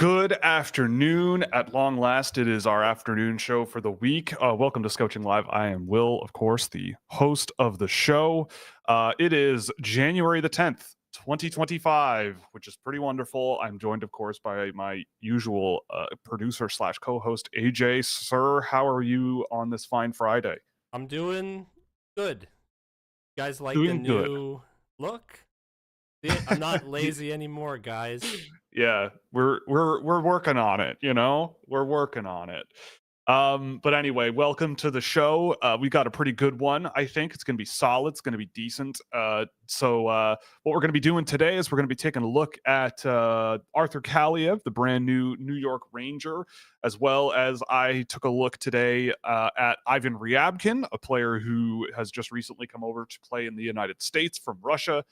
Good afternoon. At long last, it is our afternoon show for the week. Welcome to Scouching Live. I am Will, of course, the host of the show. It is January the 10th, 2025, which is pretty wonderful. I'm joined, of course, by my usual producer slash co-host, AJ. Sir, how are you on this fine Friday? I'm doing good. You guys like the Doing good. new look? See, I'm not lazy anymore, guys. Yeah, we're working on it, we're working on it. But anyway, welcome to the show. We got a pretty good one. I think it's going to be solid. It's going to be decent. So what we're going to be doing today is we're going to be taking a look at Arthur Kaliyev, the brand new New York Ranger, as well as I took a look today at Ivan Ryabkin, a player who has just recently come over to play in the United States from Russia,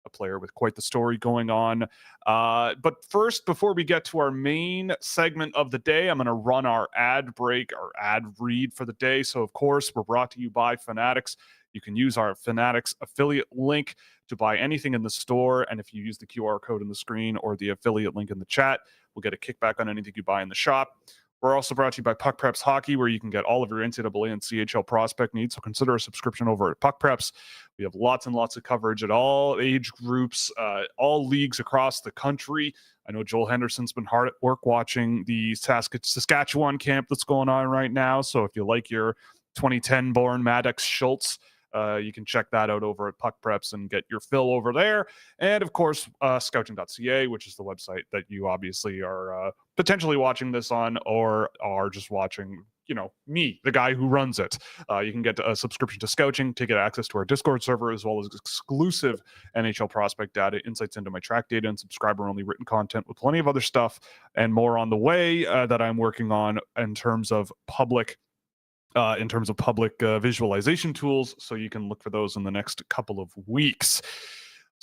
a player with quite the story going on. But first, before we get to our main segment of the day, I'm going to run our ad break, our ad read for the day. So, of course, we're brought to you by Fanatics. You can use our Fanatics affiliate link to buy anything in the store. And if you use the QR code on the screen or the affiliate link in the chat, we'll get a kickback on anything you buy in the shop. We're also brought to you by Puck Preps Hockey, where you can get all of your NCAA and CHL prospect needs. So consider a subscription over at Puck Preps. We have lots and lots of coverage at all age groups, all leagues across the country. I know Joel Henderson's been hard at work watching the Saskatchewan camp that's going on right now. So if you like your 2010 born Maddox Schultz, you can check that out over at Puck Preps and get your fill over there. And of course, scouching.ca, which is the website that you obviously are potentially watching this on, or are just watching, me, the guy who runs it. You can get a subscription to Scouching to get access to our Discord server, as well as exclusive NHL prospect data, insights into my track data, and subscriber-only written content with plenty of other stuff and more on the way that I'm working on in terms of public visualization tools. So you can look for those in the next couple of weeks.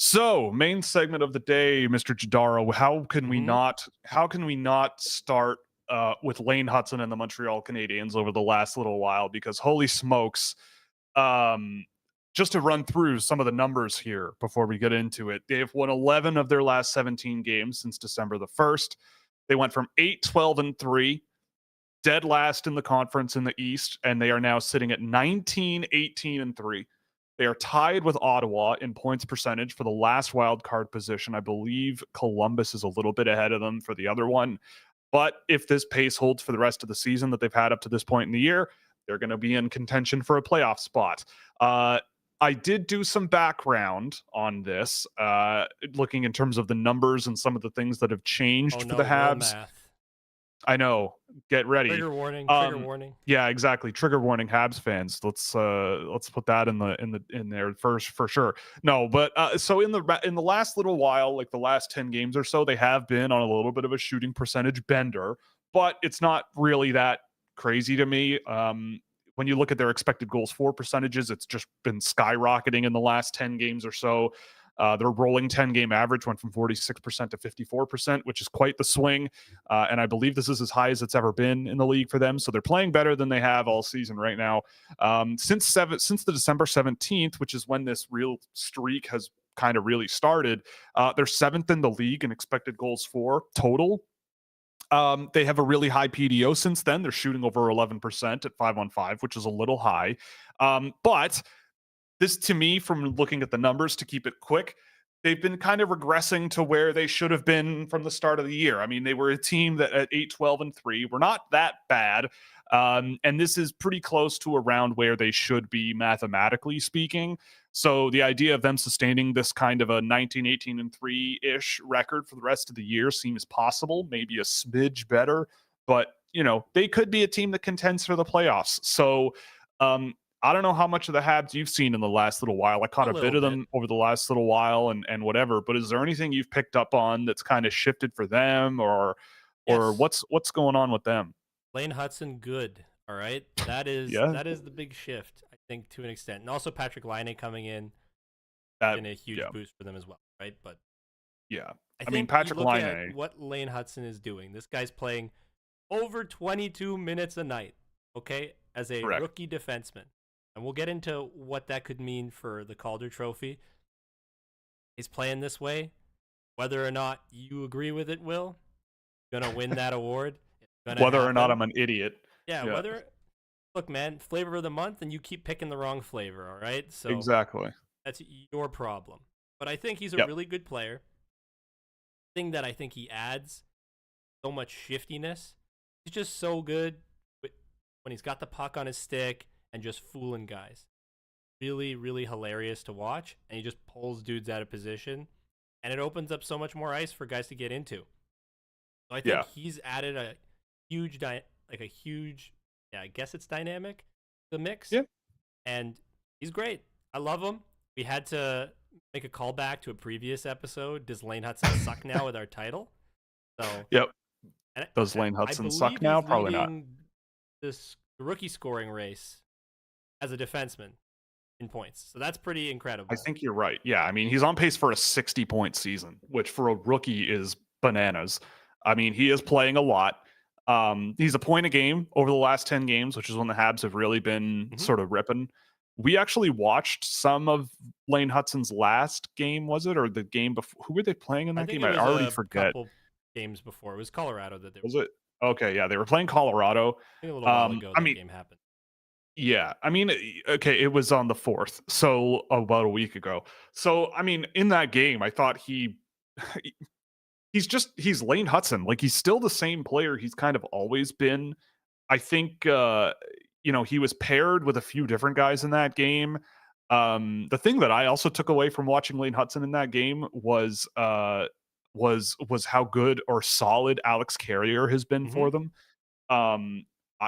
So, main segment of the day, Mr. Jadaro, how can we not start with Lane Hutson and the Montreal Canadiens over the last little while? Because holy smokes, just to run through some of the numbers here before we get into it, they've won 11 of their last 17 games since December the 1st. They went from 8-12-3, dead last in the conference in the East, and they are now sitting at 19-18-3. They are tied with Ottawa in points percentage for the last wild card position. I believe Columbus is a little bit ahead of them for the other one. But if this pace holds for the rest of the season that they've had up to this point in the year, they're going to be in contention for a playoff spot. I did do some background on this, looking in terms of the numbers and some of the things that have changed Oh for the no, Will Habs. math. I know. Get ready. Trigger warning. Trigger warning. Yeah, exactly. Trigger warning, Habs fans. Let's put that in there first for sure. No, but so in the last little while, like the last 10 games or so, they have been on a little bit of a shooting percentage bender, but it's not really that crazy to me. When you look at their expected goals for percentages, it's just been skyrocketing in the last 10 games or so. Their rolling 10-game average went from 46% to 54%, which is quite the swing. And I believe this is as high as it's ever been in the league for them. So they're playing better than they have all season right now. Since the December 17th, which is when this real streak has kind of really started, they're seventh in the league in expected goals for total. They have a really high PDO since then. They're shooting over 11% at 5-on-5, which is a little high. But this, to me, from looking at the numbers, to keep it quick, they've been kind of regressing to where they should have been from the start of the year. I mean, they were a team that at 8-12-3 were not that bad. And this is pretty close to around where they should be mathematically speaking. So the idea of them sustaining this kind of a 19-18-3-ish record for the rest of the year seems possible, maybe a smidge better. But, they could be a team that contends for the playoffs. So, I don't know how much of the Habs you've seen in the last little while. I caught A a bit little of bit. them over the last little while and whatever, but is there anything you've picked up on that's kind of shifted for them or Yes. what's going on with them? Lane Hutson, good. All right. That is Yeah. that is the big shift, I think, to an extent. And also Patrick Laine coming in That been a huge yeah. boost for them as well, right? But Yeah. I I mean, think you Patrick look at Laine. what Lane Hutson is doing. This guy's playing over 22 minutes a night, okay, as a Correct. rookie defenseman. And we'll get into what that could mean for the Calder Trophy. He's playing this way. Whether or not you agree with it, Will, gonna win that award. It's gonna Whether or not happen. I'm an idiot. Yeah, Yeah, whether look, man, flavor of the month, and you keep picking the wrong flavor. All right, so exactly. that's your problem. But I think he's a Yep. really good player. Thing that I think he adds so much shiftiness. He's just so good when he's got the puck on his stick and just fooling guys. Really, really hilarious to watch, and he just pulls dudes out of position, and it opens up so much more ice for guys to get into. So I think Yeah. he's added a huge, yeah, I guess it's dynamic, to the mix, Yeah. and he's great. I love him. We had to make a callback to a previous episode. Does Lane Hutson suck now with our title? So, Yep. and Does Lane I Hutson suck believe now? he's Probably not. leading this rookie scoring race as a defenseman in points. So that's pretty I incredible. think you're right. Yeah, I mean, he's on pace for a 60-point season, which for a rookie is bananas. I mean, he is playing a lot. He's a point a game over the last 10 games, which is when the Habs have really been Mhm. sort of ripping. We actually watched some of Lane Hutson's last game, was it? Or the game before? Who were they playing in I that think game? it I was already a forget. couple games before. It was Colorado that they were. Was it? Okay, yeah, they were playing Colorado. I think a little while ago I that mean, game happened. yeah, I mean, okay, it was on the 4th, so about a week ago. So, I mean, in that game, I thought he's Lane Hutson. Like he's still the same player he's kind of always been. I think he was paired with a few different guys in that game. The thing that I also took away from watching Lane Hutson in that game was how good or solid Alex Carrier has been Hmm. for them.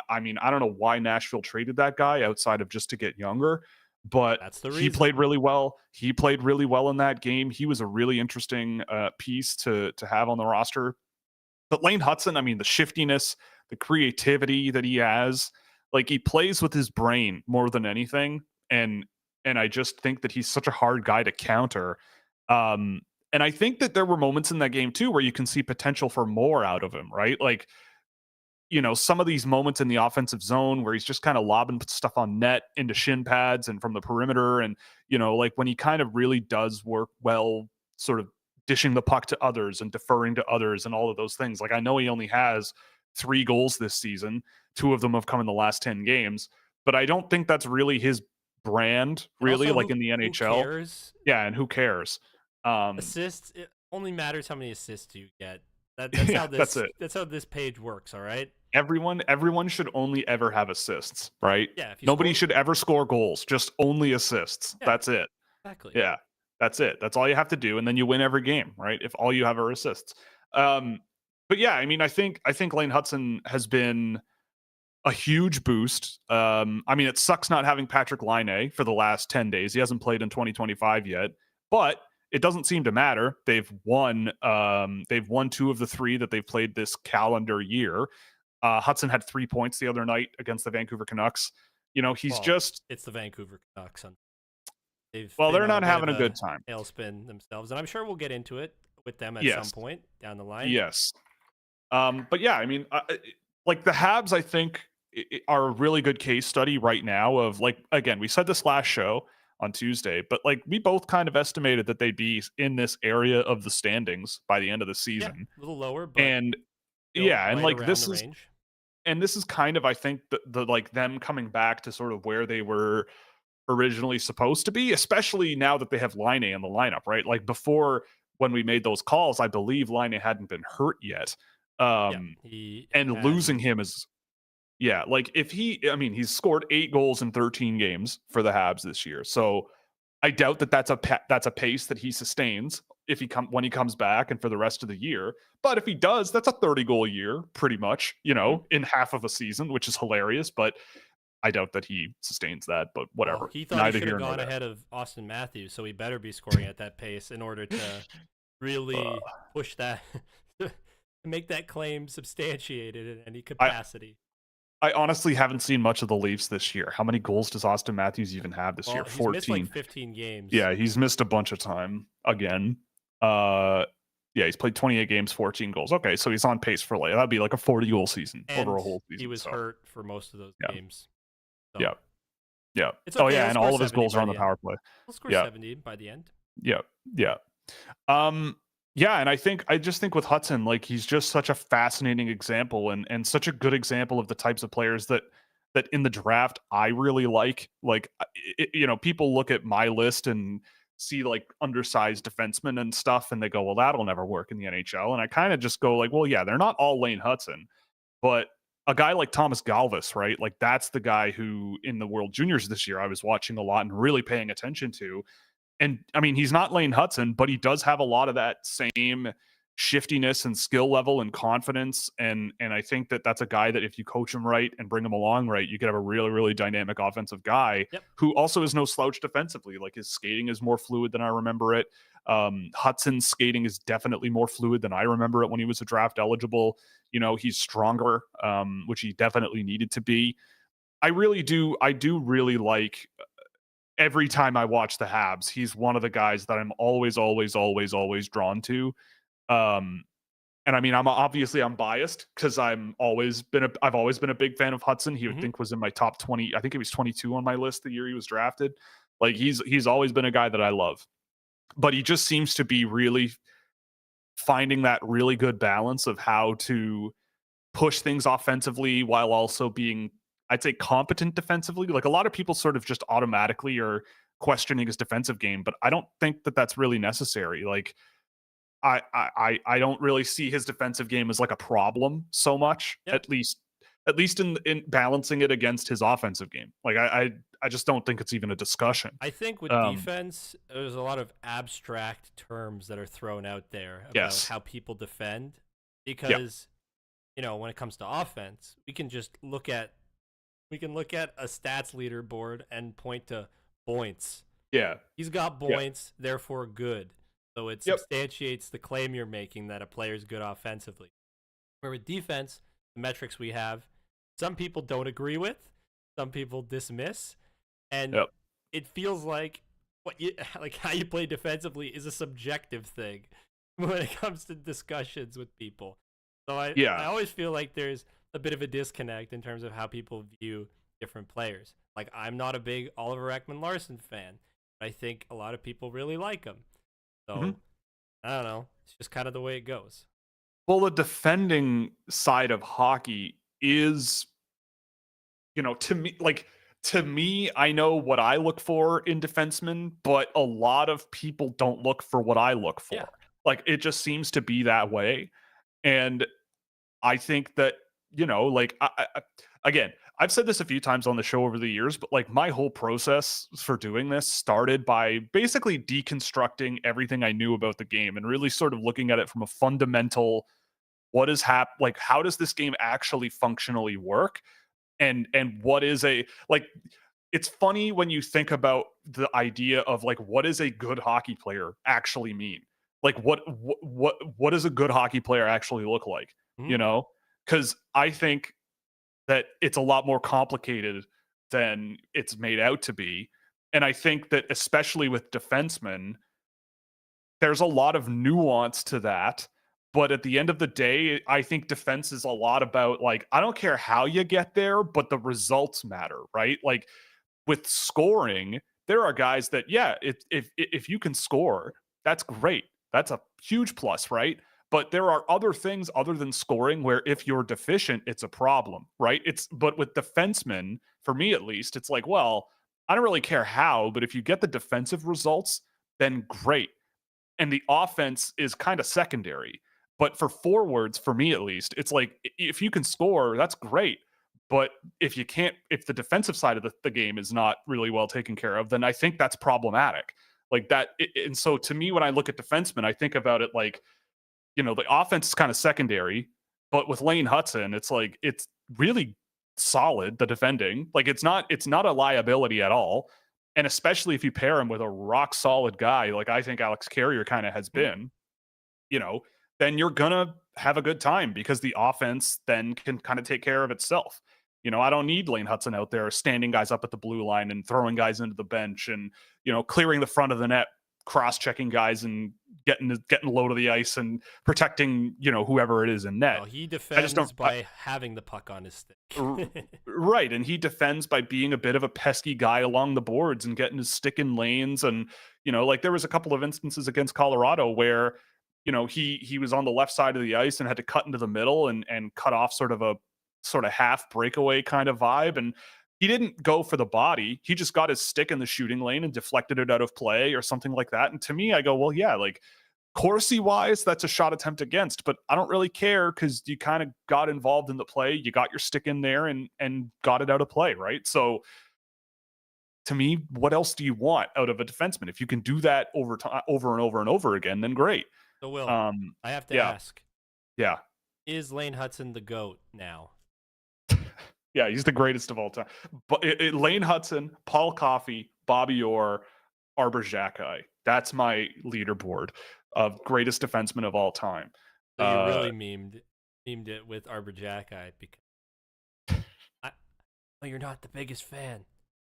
I mean, I don't know why Nashville traded that guy outside of just to get younger, but That's the he reason. played really well. He played really well in that game. He was a really interesting piece to have on the roster. But Lane Hutson, I mean, the shiftiness, the creativity that he has, like he plays with his brain more than anything, and I just think that he's such a hard guy to counter. Um, and I think that there were moments in that game too where you can see potential for more out of him, right? Like some of these moments in the offensive zone where he's just kind of lobbing stuff on net into shin pads and from the perimeter. And, like when he kind of really does work well, sort of dishing the puck to others and deferring to others and all of those things. Like I know he only has 3 goals this season, 2 of them have come in the last 10 games, but I don't think that's really his brand, And really, also, like in the who NHL. cares? Yeah. And who cares? Assists. It only matters how many assists you get. That's Yeah, how that's this it. that's how this page works. All right. Everyone should only ever have assists, right? Yeah. If you Nobody score. should ever score goals, just only assists. Yeah. That's it. Exactly. Yeah. That's it. That's all you have to do and then you win every game, right? If all you have are assists. Um but yeah, I mean I think Lane Hutson has been a huge boost. I mean it sucks not having Patrick Laine for the last 10 days. He hasn't played in 2025 yet, but it doesn't seem to matter. They've won 2 of the 3 that they've played this calendar year. Hutson had 3 points the other night against the Vancouver Canucks. He's Well, just it's the Vancouver Canucks. They've well, been they're on a not bit of having a a good time. tailspin themselves, and I'm sure we'll get into it with them at some Yes, point down the line. yes. But yeah, I mean, like the Habs, I think are a really good case study right now. Of like, again, we said this last show on Tuesday, but like we both kind of estimated that they'd be in this area of the standings by the end of the Yeah, season, a little lower, but and still yeah, and right like around the range. this is kind of I think the like them coming back to sort of where they were originally supposed to be, especially now that they have Line in the lineup, right? Like before when we made those calls, I believe Line hadn't been hurt yet. Yeah, Um, he and losing hadn't. him is, yeah, like I mean, he's scored 8 goals in 13 games for the Habs this year. So I doubt that that's a pace that he sustains if when he comes back and for the rest of the year. But if he does, that's a 30-goal year, pretty much, Mhm. in half of a season, which is hilarious. But I doubt that he sustains that, but Well, whatever. he thought he Neither should have here nor gone there. ahead of Austin Matthews, so he better be scoring at that pace in order to really Uh, push that, to make that claim substantiated in any I capacity. I honestly haven't seen much of the Leafs this year. How many goals does Austin Matthews even have this Well, year? he's missed like 14. 15 games, Yeah, he's missed a bunch of time again. Uh yeah, he's played 28 games, 14 goals. Okay, so he's on pace for like that'd be like a 40-goal season over and a whole he season. was So hurt for most of those yeah, games. yeah, So yeah. it's Oh okay. yeah, He'll and score all of his 70 goals are by on the the end. power play. He'll score Yeah, 70 by the end. yeah, yeah. Um, Yeah, and I just think with Hutson, like he's just such a fascinating example and such a good example of the types of players that in the draft I really like. Like people look at my list and see like undersized defensemen and stuff, and they go, "Well, that'll never work in the NHL." And I kind of just go like, "Well, yeah, they're not all Lane Hutson, but a guy like Thomas Galvis, right? Like that's the guy who in the World Juniors this year I was watching a lot and really paying attention to, and I mean, he's not Lane Hutson, but he does have a lot of that same shiftiness and skill level and confidence. And I think that that's a guy that if you coach him right and bring him along right, you could have a really really dynamic offensive guy Yep. who also is no slouch defensively. Like his skating is more fluid than I remember it. Hudson's skating is definitely more fluid than I remember it when he was a draft eligible. He's stronger, which he definitely needed to be. I really do. I do really like every time I watch the Habs, he's one of the guys that I'm always, always, always, always drawn to. Um, and I mean, I'm biased because I've always been a big fan of Hudson. He would Hmm. think was in my top 20. I think he was 22 on my list the year he was drafted. Like he's always been a guy that I love, but he just seems to be really finding that really good balance of how to push things offensively while also being, I'd say, competent defensively. Like a lot of people sort of just automatically are questioning his defensive game, but I don't think that that's really necessary. Like I don't really see his defensive game as like a problem so much, Yep. at least in balancing it against his offensive game. Like I just don't think it's even a discussion. I think with Um, defense, there's a lot of abstract terms that are thrown out there about yes. how people defend Yeah. because when it comes to offense, we can look at a stats leaderboard and point to points. Yeah. He's got Yeah. points, therefore good. So it Yep. substantiates the claim you're making that a player's good offensively. Where with defense, the metrics we have, some people don't agree with, some people dismiss, and Yep. it feels like what you like how you play defensively is a subjective thing when it comes to discussions with people. So I Yeah. always feel like there's a bit of a disconnect in terms of how people view different players. Like I'm not a big Oliver Ekman Larson fan. But I think a lot of people really like him. Mhm. So I don't know. It's just kind of the way it goes. Well, the defending side of hockey is, to me, I know what I look for in defensemen, but a lot of people don't look for what I look Yeah. for. Like it just seems to be that way. And I think that, like again, I've said this a few times on the show over the years, but like my whole process for doing this started by basically deconstructing everything I knew about the game and really sort of looking at it from a fundamental, what is like how does this game actually functionally work, and what is a like, it's funny when you think about the idea of like what does a good hockey player actually mean, like what does a good hockey player actually look like, Mhm. you know because I think that it's a lot more complicated than it's made out to be. And I think that especially with defensemen, there's a lot of nuance to that. But at the end of the day, I think defense is a lot about like, I don't care how you get there, but the results matter, right? Like with scoring, there are guys that, yeah, if you can score, that's great. That's a huge plus, right? But there are other things other than scoring where if you're deficient, it's a problem, right? But with defensemen, for me at least, it's like, well, I don't really care how, but if you get the defensive results, then great, and the offense is kind of secondary. But for forwards, for me at least, it's like if you can score, that's great. But if you can't, if the defensive side of the game is not really well taken care of, then I think that's problematic. Like that. And so to me, when I look at defensemen, I think about it like, the offense is kind of secondary, but with Lane Hutson, it's like it's really solid, the defending. Like it's not a liability at all. And especially if you pair him with a rock solid guy, like I think Alex Carrier kind of has Mhm. been, you know, then you're gonna have a good time because the offense then can kind of take care of itself. I don't need Lane Hutson out there standing guys up at the blue line and throwing guys into the bench and, clearing the front of the net, cross-checking guys and getting low to the ice and protecting, whoever it is in net. No, he I just don't defends I, by having the puck on his r- stick. right, and he defends by being a bit of a pesky guy along the boards and getting his stick in lanes, and like there was a couple of instances against Colorado where he was on the left side of the ice and had to cut into the middle and cut off sort of a sort of half breakaway kind of vibe. And he didn't go for the body. He just got his stick in the shooting lane and deflected it out of play or something like that. And to me, I go, well, yeah, like Corsi wise, that's a shot attempt against, but I don't really care because you kind of got involved in the play. You got your stick in there and got it out of play, right? So to me, what else do you want out of a defenseman? If you can do that over time, over and over and over again, then great. So, Will, I have to Yeah, ask: yeah, is Lane Hutson the GOAT now? yeah. He's the greatest of all time. But Lane Hutson, Paul Coffey, Bobby Orr, Arbor Xhekaj. That's my leaderboard of greatest defenseman of all time. So you really memed it with Arbor Xhekaj because oh, you're not the biggest fan.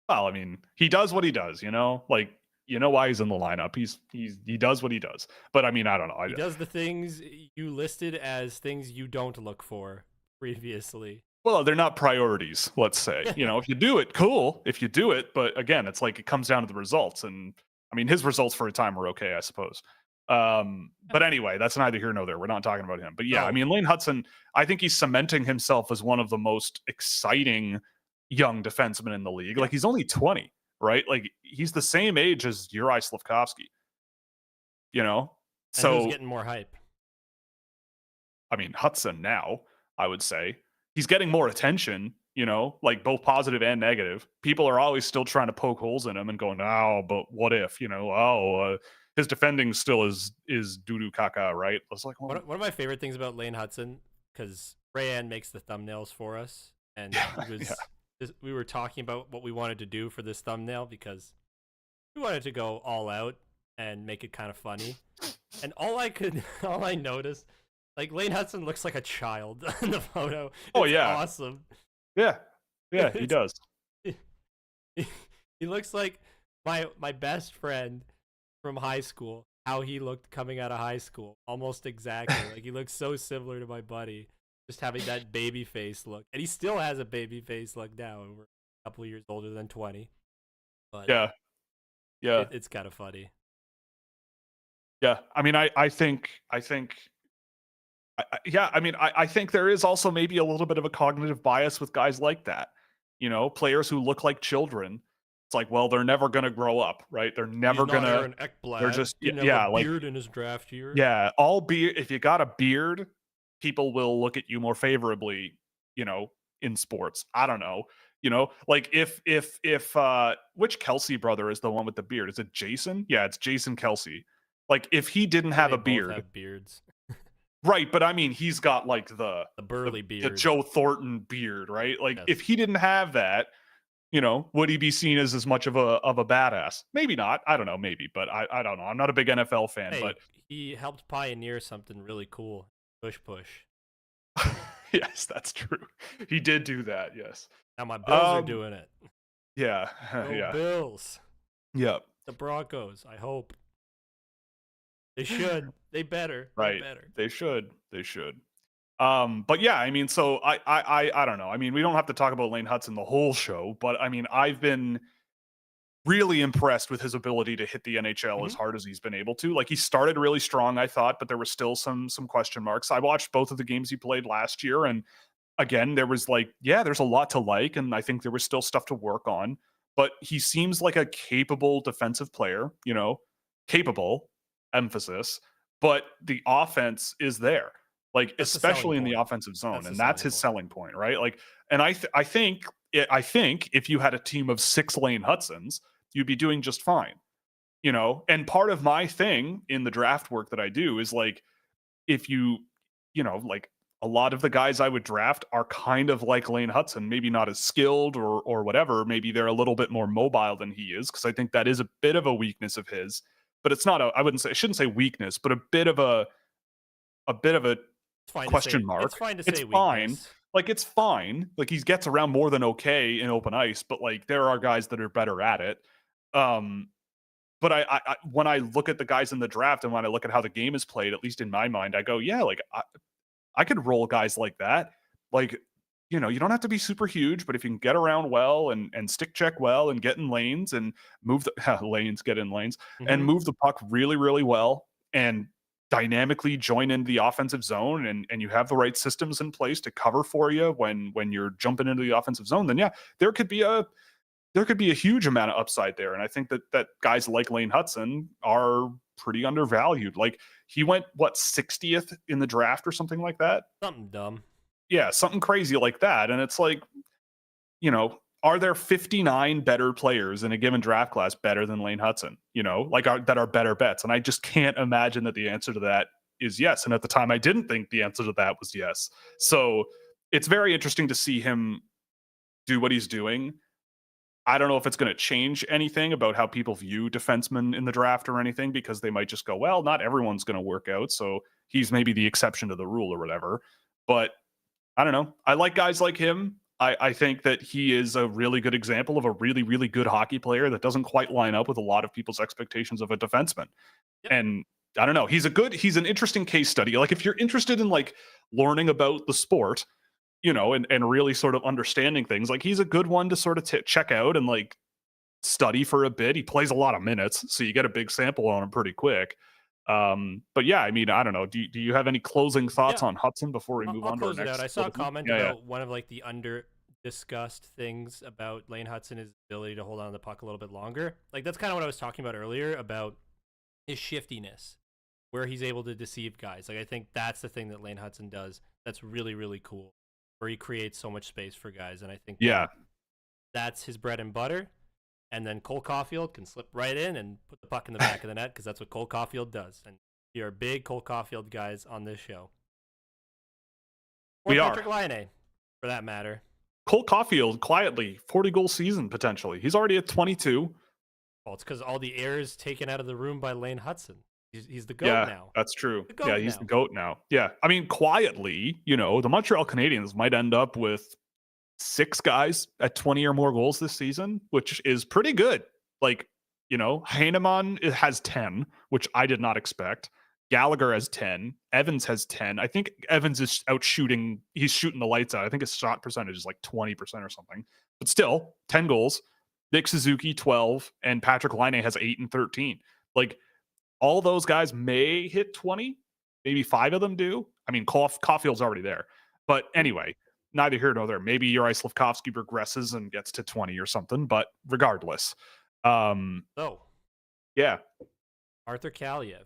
Well, I mean, he does what he does, like why he's in the lineup. He does what he does. But I mean, I don't know. He does the things you listed as things you don't look for previously. Well, they're not priorities, let's say. If you do it, cool. If you do it, but again, it's like it comes down to the results. And I mean, his results for a time were okay, I suppose. But anyway, that's neither here nor there. We're not talking about him. But yeah, I mean, Lane Hutson, I think he's cementing himself as one of the most exciting young defensemen in the league. Like he's only 20, right? Like he's the same age as Uri Slafkovsky. And so who's getting more hype? I mean, Hutson now, I would say. He's getting more attention, like both positive and negative. People are always still trying to poke holes in him and going, oh, but what if, his defending still is doo-doo caca, right? It's like, well, one of my favorite things about Lane Hutson, because Rayanne makes the thumbnails for us, and we were talking about what we wanted to do for this thumbnail because we wanted to go all out and make it kind of funny. And all I noticed, like Lane Hutson looks like a child in the photo. It's awesome. Yeah, he does. He looks like my best friend from high school. How he looked coming out of high school, almost exactly. Like he looks so similar to my buddy, just having that baby face look, and he still has a baby face look now. And we're a couple of years older than 20. But yeah, it's kind of funny. Yeah, I mean, I think I think there is also maybe a little bit of a cognitive bias with guys like that. Players who look like children. It's like, well, they're never going to grow up, right? They're never going to. They're just beard in his draft year. Yeah, if you got a beard, people will look at you more favorably. In sports, I don't know. Like if which Kelsey brother is the one with the beard? Is it Jason? Yeah, it's Jason Kelsey. Like if he didn't have a beard, have beards. Right, but I mean, he's got like the burly beard, the Joe Thornton beard, right? Like if he didn't have that, would he be seen as much of a badass? Maybe not. I don't know. Maybe, but I don't know. I'm not a big NFL fan, but he helped pioneer something really cool. Push. Yes, that's true. He did do that. Yes. Now my Bills are doing it. Yeah. Yeah. Bills. Yep. The Broncos. I hope. They should. They better. Right. They should. But yeah, I mean, so I don't know. I mean, we don't have to talk about Lane Hutson the whole show, but I mean, I've been really impressed with his ability to hit the NHL as hard as he's been able to. Like he started really strong, I thought, but there were still some question marks. I watched both of the games he played last year, and again, there was like, there's a lot to like, and I think there was still stuff to work on. But he seems like a capable defensive player, capable, emphasis, but the offense is there. Like that's especially in the offensive zone, and that's his selling point, right? Like, and I think if you had a team of 6 Lane Hutsons, you'd be doing just fine, And part of my thing in the draft work that I do is like, if like a lot of the guys I would draft are kind of like Lane Hutson, maybe not as skilled or whatever. Maybe they're a little bit more mobile than he is, because I think that is a bit of a weakness of his. But it's not I shouldn't say weakness, but a bit of a question mark. It's fine to say weakness. Fine. Like it's fine. Like he gets around more than okay in open ice, but like there are guys that are better at it. But I when I look at the guys in the draft and when I look at how the game is played, at least in my mind, I go, yeah, like I could roll guys like that. Like, you don't have to be super huge, but if you can get around well and stick check well and get in lanes and move the lanes, get in lanes and move the puck really, really well and dynamically join into the offensive zone and you have the right systems in place to cover for you when you're jumping into the offensive zone, then yeah, there could be a huge amount of upside there. And I think that guys like Lane Hutson are pretty undervalued. Like he went what 60th in the draft or something like that. Something dumb. Yeah, something crazy like that. And it's like, are there 59 better players in a given draft class better than Lane Hutson? Like that are better bets. And I just can't imagine that the answer to that is yes. And at the time, I didn't think the answer to that was yes. So it's very interesting to see him do what he's doing. I don't know if it's going to change anything about how people view defensemen in the draft or anything, because they might just go, well, not everyone's going to work out. So he's maybe the exception to the rule or whatever. But I don't know. I like guys like him. I think that he is a really good example of a really, really good hockey player that doesn't quite line up with a lot of people's expectations of a defenseman. Yep. And I don't know. He's an interesting case study. Like if you're interested in like learning about the sport, and really sort of understanding things, like he's a good one to sort of check out and like study for a bit. He plays a lot of minutes, so you get a big sample on him pretty quick. But yeah, I mean, I don't know. Do you have any closing thoughts Yeah, on Hutson before we move I'll on to our close it out. next? I saw a comment Yeah, yeah. about one of like the under discussed things about Lane Hutson, his ability to hold on to the puck a little bit longer. Like that's kind of what I was talking about earlier about his shiftiness, where he's able to deceive guys. Like I think that's the thing that Lane Hutson does that's really, really cool, where he creates so much space for guys. And I think Yeah. that's his bread and butter. And then Cole Caulfield can slip right in and put the puck in the back of the net because that's what Cole Caulfield does. And we are big Cole Caulfield guys on this show. Or We are. Patrick Laine, for that matter. Cole Caulfield, quietly, 40-goal season potentially. He's already at 22. Well, it's because all the air is taken out of the room by Lane Hutson. He's the GOAT Yeah, now. that's true. The GOAT Yeah, he's now. the GOAT now. Yeah. I mean, quietly, the Montreal Canadiens might end up with 6 guys at 20 or more goals this season, which is pretty good. Like, Heinemann has 10, which I did not expect. Gallagher has 10. Evans has 10. I think Evans is he's shooting the lights out. I think his shot percentage is like 20% or something. But still, 10 goals. Nick Suzuki, 12. And Patrick Laine has 8 and 13. Like, all those guys may hit 20. Maybe 5 of them do. I mean, Caulfield's already there. But anyway, neither here nor there. Maybe Uri Slafkovsky regresses and gets to 20 or something. But regardless. So, yeah. Arthur Kaliyev.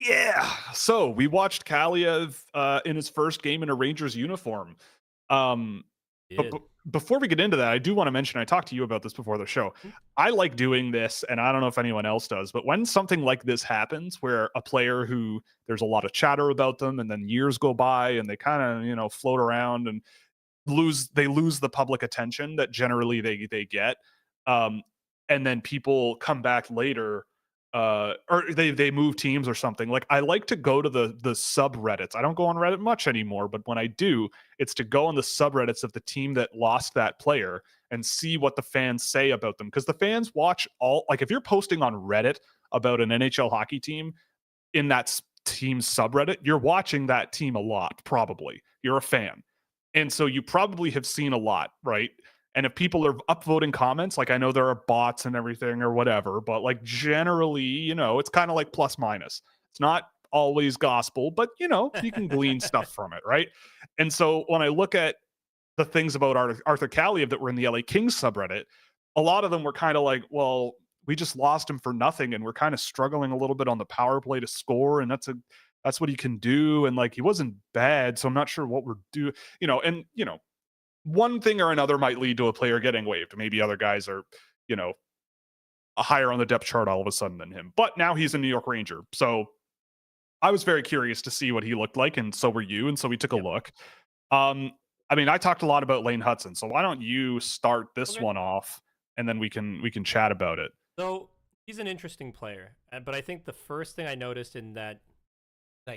Yeah. So we watched Kaliyev in his first game in a Rangers uniform. But before we get into that, I do want to mention, I talked to you about this before the show. I like doing this, and I don't know if anyone else does, but when something like this happens, where a player who there's a lot of chatter about them, and then years go by and they kind of, float around and lose the public attention that generally they get. And then people come back later, or they move teams or something. Like I like to go to the subreddits. I don't go on Reddit much anymore, but when I do, it's to go on the subreddits of the team that lost that player and see what the fans say about them. Because the fans watch like if you're posting on Reddit about an NHL hockey team in that team's subreddit, you're watching that team a lot, probably. You're a fan. And so you probably have seen a lot, right? And if people are upvoting comments, like I know there are bots and everything or whatever, but like generally, it's kind of like plus minus. It's not always gospel, but you can glean stuff from it, right? And so when I look at the things about Arthur Kaliyev that were in the LA Kings subreddit, a lot of them were kind of like, well, we just lost him for nothing, and we're kind of struggling a little bit on the power play to score, and that's what he can do, and like he wasn't bad, so I'm not sure what we're doing, one thing or another might lead to a player getting waived. Maybe other guys are, higher on the depth chart all of a sudden than him. But now he's a New York Ranger. So I was very curious to see what he looked like, and so were you. And so we took a look. I mean, I talked a lot about Lane Hutson. So why don't you start this one off, and then we can chat about it. So he's an interesting player, but I think the first thing I noticed in that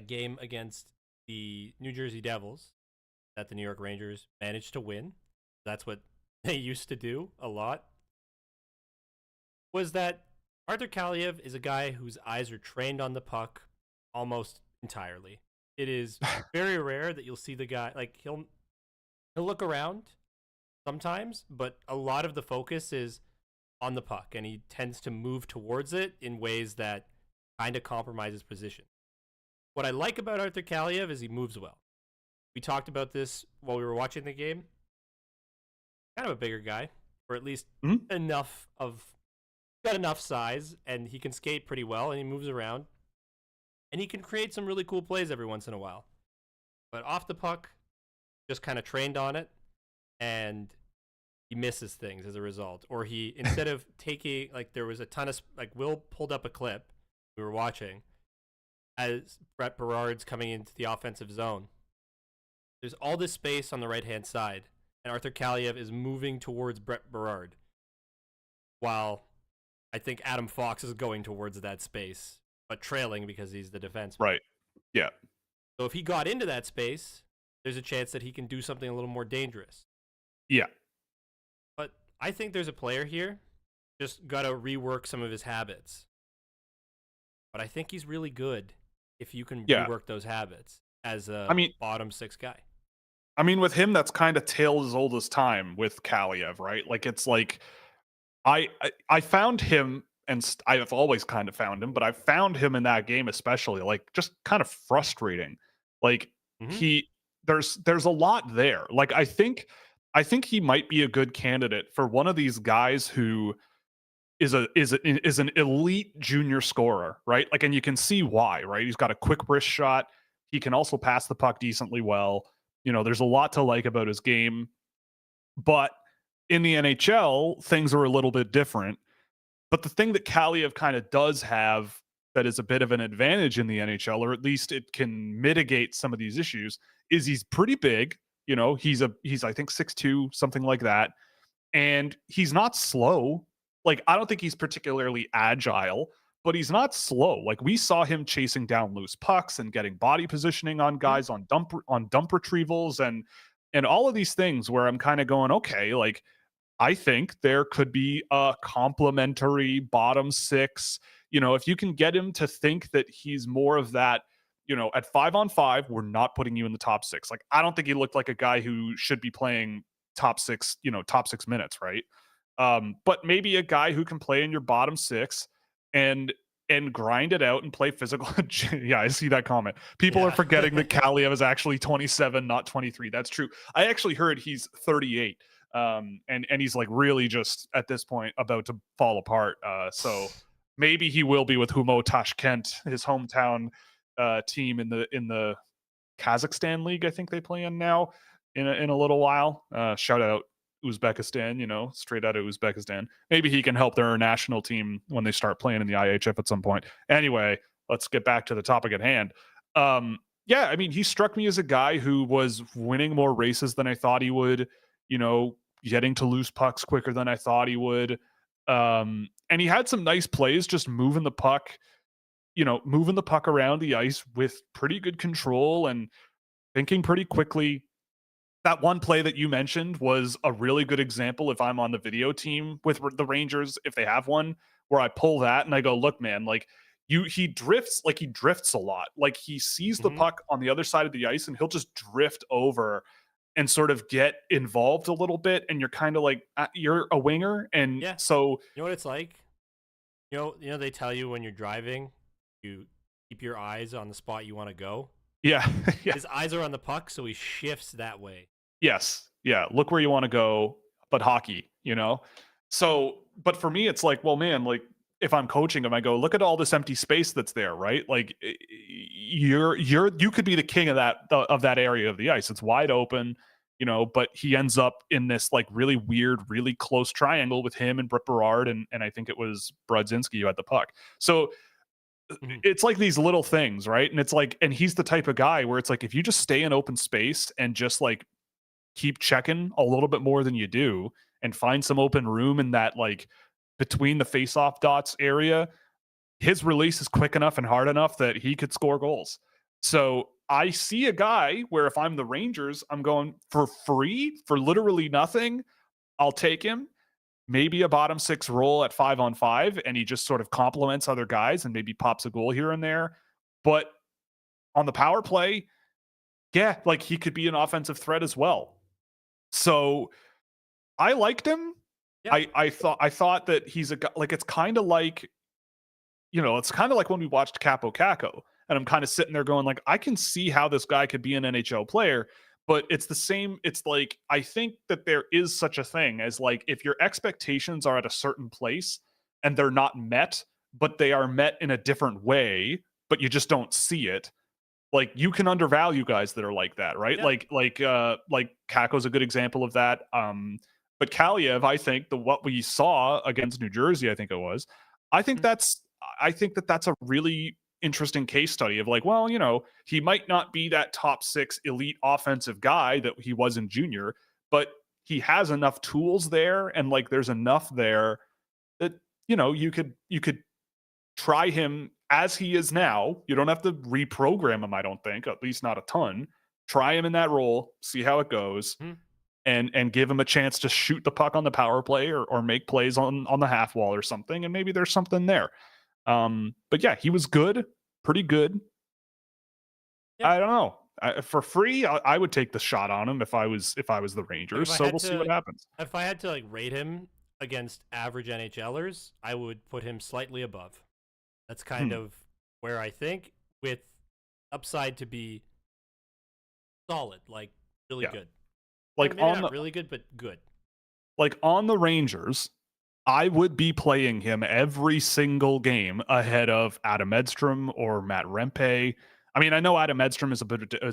game against the New Jersey Devils that the New York Rangers managed to win, that's what they used to do a lot, was that Arthur Kaliyev is a guy whose eyes are trained on the puck almost entirely. It is very rare that you'll see the guy, like he'll look around sometimes, but a lot of the focus is on the puck, and he tends to move towards it in ways that kind of compromise his position. What I like about Arthur Kaliyev is he moves well. We talked about this while we were watching the game. Kind of a bigger guy, or at least Mhm. enough of got enough size, and he can skate pretty well, and he moves around, and he can create some really cool plays every once in a while. But off the puck, just kind of trained on it, and he misses things as a result. Or he, instead of taking, like, there was a ton of, like, Will pulled up a clip we were watching as Brett Berard's coming into the offensive zone. There's all this space on the right-hand side, and Arthur Kaliyev is moving towards Brett Berard, while I think Adam Fox is going towards that space, but trailing because he's the defenseman. Right. Yeah. So if he got into that space, there's a chance that he can do something a little more dangerous. Yeah. But I think there's a player here, just got to rework some of his habits. But I think he's really good if you can rework those habits as a bottom six guy. I mean, with him, that's kind of tale as old as time with Kaliev, right? Like, it's like I found him, and I've always kind of found him, but I found him in that game especially, like, just kind of frustrating. Like, he there's a lot there. Like, I think he might be a good candidate for one of these guys who is an elite junior scorer, right? Like, and you can see why, right? He's got a quick wrist shot. He can also pass the puck decently well. You know, there's a lot to like about his game. But in the NHL, things are a little bit different. But the thing that Kaliev kind of does have that is a bit of an advantage in the NHL, or at least it can mitigate some of these issues, is he's pretty big. You know, he's I think 6'2", something like that. And he's not slow. Like, I don't think he's particularly agile, but he's not slow. Like, we saw him chasing down loose pucks and getting body positioning on guys on dump retrievals and all of these things where I'm kind of going, okay, like, I think there could be a complementary bottom six. You know, if you can get him to think that he's more of that, you know, at 5-on-5, we're not putting you in the top six. Like, I don't think he looked like a guy who should be playing top six minutes, right? But maybe a guy who can play in your bottom six and grind it out and play physical. Yeah, I see that comment. People are forgetting that Kaliev is actually 27, not 23. That's true. I actually heard he's 38. And he's like really just at this point about to fall apart. So maybe he will be with Humo Tashkent, his hometown team in the Kazakhstan league. I think they play in now in a little while. Shout out Uzbekistan, you know, straight out of Uzbekistan. Maybe he can help their national team when they start playing in the IHF at some point. Anyway, let's get back to the topic at hand. Yeah, I mean, he struck me as a guy who was winning more races than I thought he would, you know, getting to loose pucks quicker than I thought he would. And he had some nice plays just moving the puck around the ice with pretty good control and thinking pretty quickly. That one play that you mentioned was a really good example. If I'm on the video team with the Rangers, if they have one, where I pull that and I go, look, man, like he drifts a lot. Like, he sees the puck on the other side of the ice and he'll just drift over and sort of get involved a little bit. And you're kind of like, you're a winger. And so, you know what it's like? You know, they tell you when you're driving, you keep your eyes on the spot you want to go. Yeah. His eyes are on the puck, so he shifts that way. Yes. Yeah. Look where you want to go, but hockey, you know? So, but for me, it's like, well, man, like, if I'm coaching him, I go, look at all this empty space that's there, right? Like, you could be the king of that area of the ice. It's wide open, you know, but he ends up in this like really weird, really close triangle with him and Britt Berard, and I think it was Brodzinski who had the puck. So it's like these little things, right? And it's like, and he's the type of guy where it's like, if you just stay in open space and just like keep checking a little bit more than you do and find some open room in that, like, between the face-off dots area, his release is quick enough and hard enough that he could score goals. So I see a guy where if I'm the Rangers, I'm going for free, for literally nothing. I'll take him. Maybe a bottom six role at 5-on-5, and he just sort of complements other guys and maybe pops a goal here and there. But on the power play, yeah, like, he could be an offensive threat as well. So I liked him. Yeah. I thought that he's a guy, like, it's kind of like, you know, it's kind of like when we watched Capo Caco. And I'm kind of sitting there going like, I can see how this guy could be an NHL player, but it's the same. It's like, I think that there is such a thing as like, if your expectations are at a certain place and they're not met, but they are met in a different way, but you just don't see it, like you can undervalue guys that are like that, right? Yeah. Like Kako's a good example of that. But Kaliyev, I think the what we saw against New Jersey, I think it was, I think Mhm. that's I think that that's a really interesting case study of like, well, he might not be that top 6 elite offensive guy that he was in junior, but he has enough tools there, and like there's enough there that you could try him as he is now. You don't have to reprogram him, I don't think, at least not a ton. Try him in that role, see how it goes, Mhm. and give him a chance to shoot the puck on the power play or make plays on the half wall or something, and maybe there's something there. But yeah, he was good, pretty good. Yeah. I don't know. For free, I would take the shot on him if I was the Like Rangers. So we'll see what happens. if I had to like rate him against average NHLers, I would put him slightly above. That's kind Hmm. of where I think, with upside to be solid, like really Yeah, good. like Maybe on not the really good, but good. Rangers, I would be playing him every single game ahead of Adam Edstrom or Matt Rempe. I mean, I know Adam Edstrom is a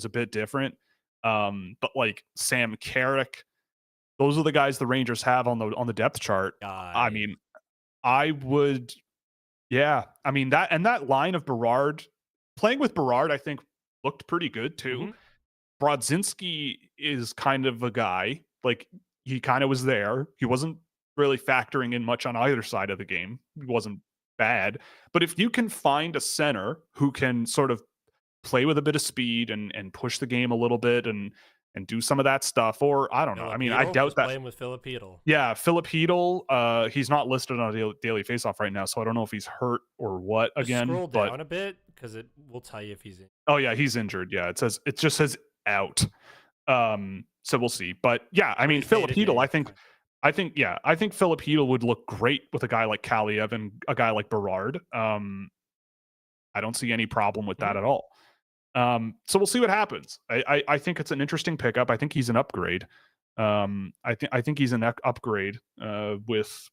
bit different, but like Sam Carrick, those are the guys the Rangers have on the depth chart. I Guys. mean, I would, yeah. I mean that line of Berard, playing with Berard, I think looked pretty good too. Hmm. Brodzinski is kind of a guy, like, he kinda was there. He wasn't really factoring in much on either side of the game. He wasn't bad. But if you can find a center who can sort of play with a bit of speed and push the game a little bit and do some of that stuff, or I don't know. I mean, I Filipino, doubt just that. playing with Filipino. Yeah, Philip Hedl, he's not listed on a daily faceoff right now, so I don't know if he's hurt or what Just again, scroll but down a bit because it will tell you if he's in. oh yeah, he's injured. Yeah, it just says out. So we'll see. But yeah, I But mean, he's day Philip to Hedl, day. I think Philip Hedl would look great with a guy like Kaliev and a guy like Berard. I don't see any problem with that Mhm. at all. So we'll see what happens. I think it's an interesting pickup. I think he's an upgrade. I think he's an upgrade with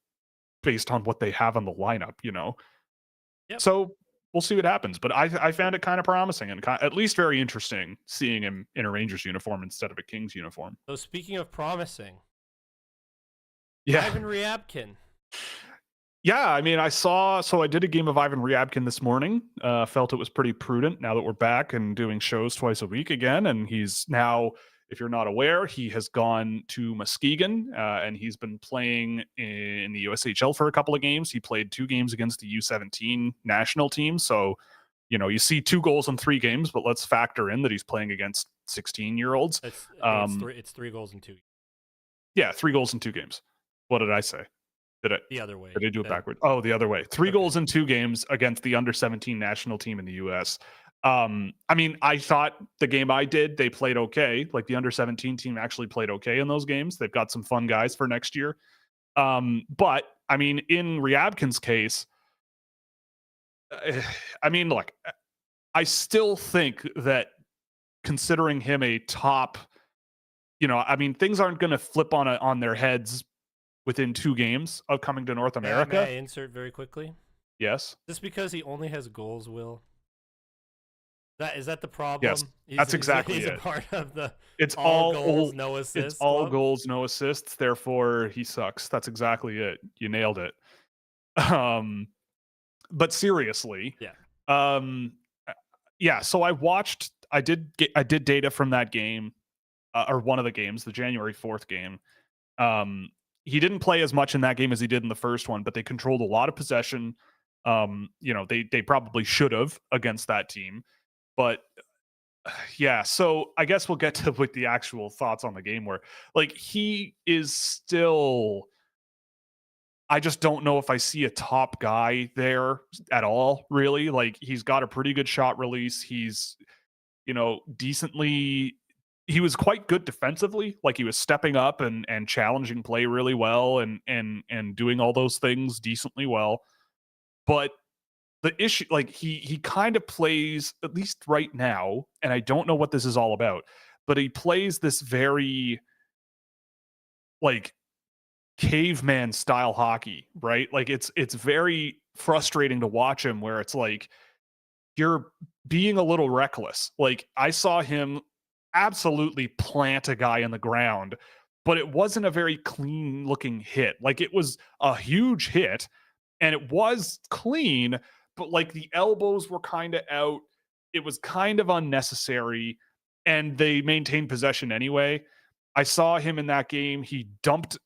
based on what they have on the lineup. Yep. So we'll see what happens. But I found it kind of promising and at least very interesting seeing him in a Rangers uniform instead of a Kings uniform. So speaking of promising, Yeah. Ivan Ryabkin. Yeah, I mean, I did a game of Ivan Ryabkin this morning. Felt it was pretty prudent now that we're back and doing shows twice a week again. And he's now, if you're not aware, he has gone to Muskegon and he's been playing in the USHL for a couple of games. He played 2 games against the U17 national team. So, you see 2 goals in 3 games, but let's factor in that he's playing against 16-year-olds. I think it's three. It's 3 goals and 2. Yeah, 3 goals in 2 games. What did I say? Did I The other way. did I do it backward? Oh, the other way. Three Okay. goals in 2 games against the under 17 national team in the US. I mean, I thought the game I did, they played okay. Like the under 17 team actually played okay in those games. They've got some fun guys for next year. But I mean, in Ryabkin's case, I mean, look, I still think that considering him a top, I mean, things aren't going to flip on their heads within 2 games of coming to North May I America. insert very quickly? Yes. Just because he only has goals, Will. Is that the Yes. problem? That's exactly He's a it. part of the It's all all goals, ol no it's assists all club. goals, no assists, therefore he sucks. That's exactly it. You nailed it. Um, but seriously, Yeah. um, uh, yeah, so I did data from that game, or one of the games, the January 4th game. Um, he didn't play as much in that game as he did in the first one, but they controlled a lot of possession. They probably should have against that team, but yeah, so I guess we'll get to with the actual thoughts on the game where like he is still, I just don't know if I see a top guy there at all, really. Like he's got a pretty good shot release. He's, decently, he was quite good defensively. Like he was stepping up and challenging play really well and doing all those things decently well. But the issue, like he kind of plays, at least right now, and I don't know what this is all about, but he plays this very like caveman style hockey, right? Like it's very frustrating to watch him where it's like you're being a little reckless. Like I saw him absolutely plant a guy in the ground, but it wasn't a very clean looking hit. Like it was a huge hit and it was clean, but like the elbows were kind of out. It was kind of unnecessary and they maintained possession anyway. I saw him in that game. He dumped